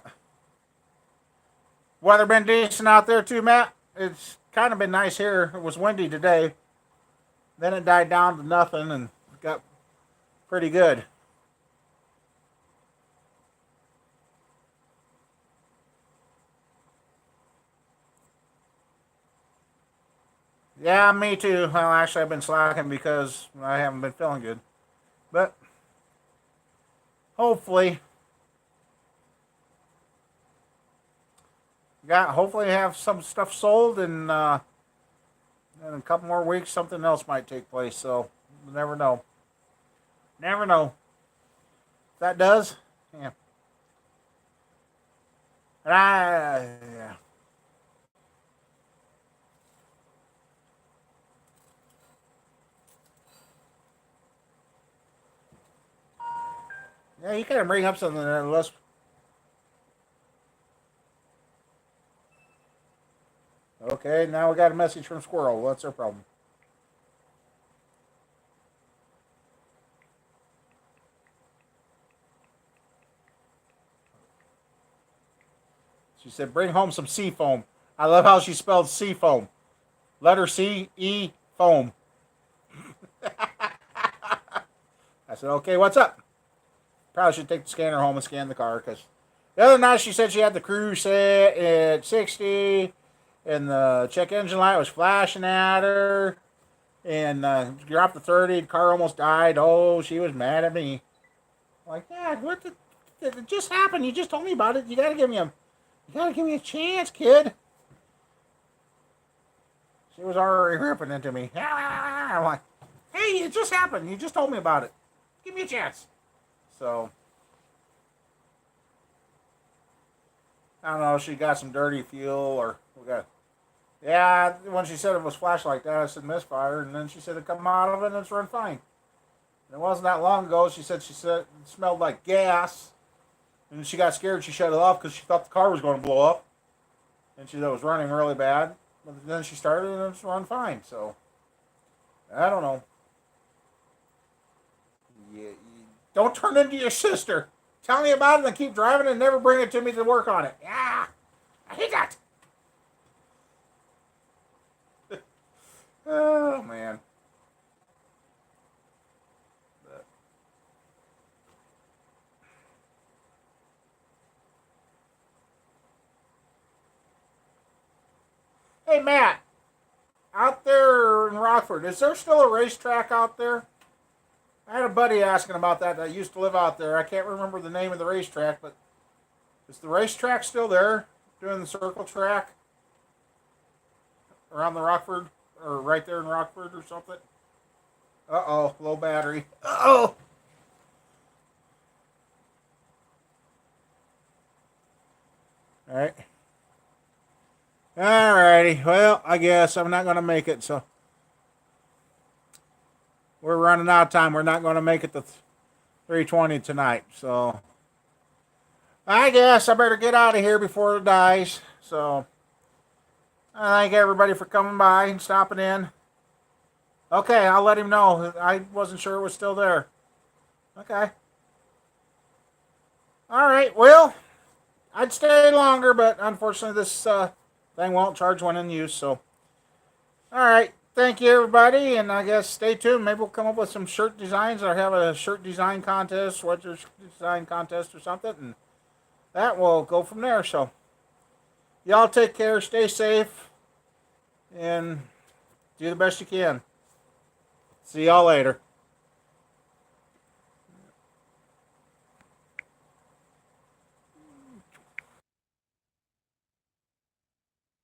Weather been decent out there too, Matt. It's kind of been nice here. It was windy today. Then it died down to nothing and got pretty good. Yeah, me too. Well, actually, I've been slacking because I haven't been feeling good. But hopefully, hopefully have some stuff sold, and in a couple more weeks, something else might take place. So, you never know. Never know. If that does, yeah. Yeah. Yeah, you can bring up something that less. Okay, now we got a message from Squirrel. What's their problem? She said, bring home some sea foam. I love how she spelled sea foam. Letter C, E, foam. I said, okay, what's up? Probably should take the scanner home and scan the car, because the other night she said she had the cruise set at 60, and the check engine light was flashing at her, and dropped to 30, the car almost died. Oh, she was mad at me. I'm like, yeah, it just happened. You just told me about it. You gotta give me a chance, kid. She was already ripping into me. I'm like, hey, it just happened. You just told me about it. Give me a chance. So, I don't know. She got some dirty fuel or we got. Yeah, when she said it was flashed like that, I said misfire, and then she said it come out of it and it's run fine. And it wasn't that long ago. She said it smelled like gas, and she got scared. She shut it off because she thought the car was going to blow up, and she thought it was running really bad. But then she started and it's run fine. So I don't know. You don't turn into your sister. Tell me about it and keep driving and never bring it to me to work on it. Yeah, I hate that. Oh man. Hey Matt, out there in Rockford, is there still a racetrack out there? I had a buddy asking about that used to live out there. I can't remember the name of the racetrack, but is the racetrack still there? Doing the circle track around the Rockford, or right there in Rockford or something? Uh-oh, low battery. Uh-oh. All right. Alrighty. Well, I guess I'm not going to make it, so we're running out of time. We're not going to make it to 3:20 tonight, so I guess I better get out of here before it dies. So I thank everybody for coming by and stopping in. Okay, I'll let him know. I wasn't sure it was still there. Okay. All right. Well, I'd stay longer, but unfortunately this thing won't charge when in use. So, all right. Thank you, everybody, and I guess stay tuned. Maybe we'll come up with some shirt designs or have a shirt design contest, sweatshirt design contest or something, and that will go from there. So, y'all take care, stay safe, and do the best you can. See y'all later.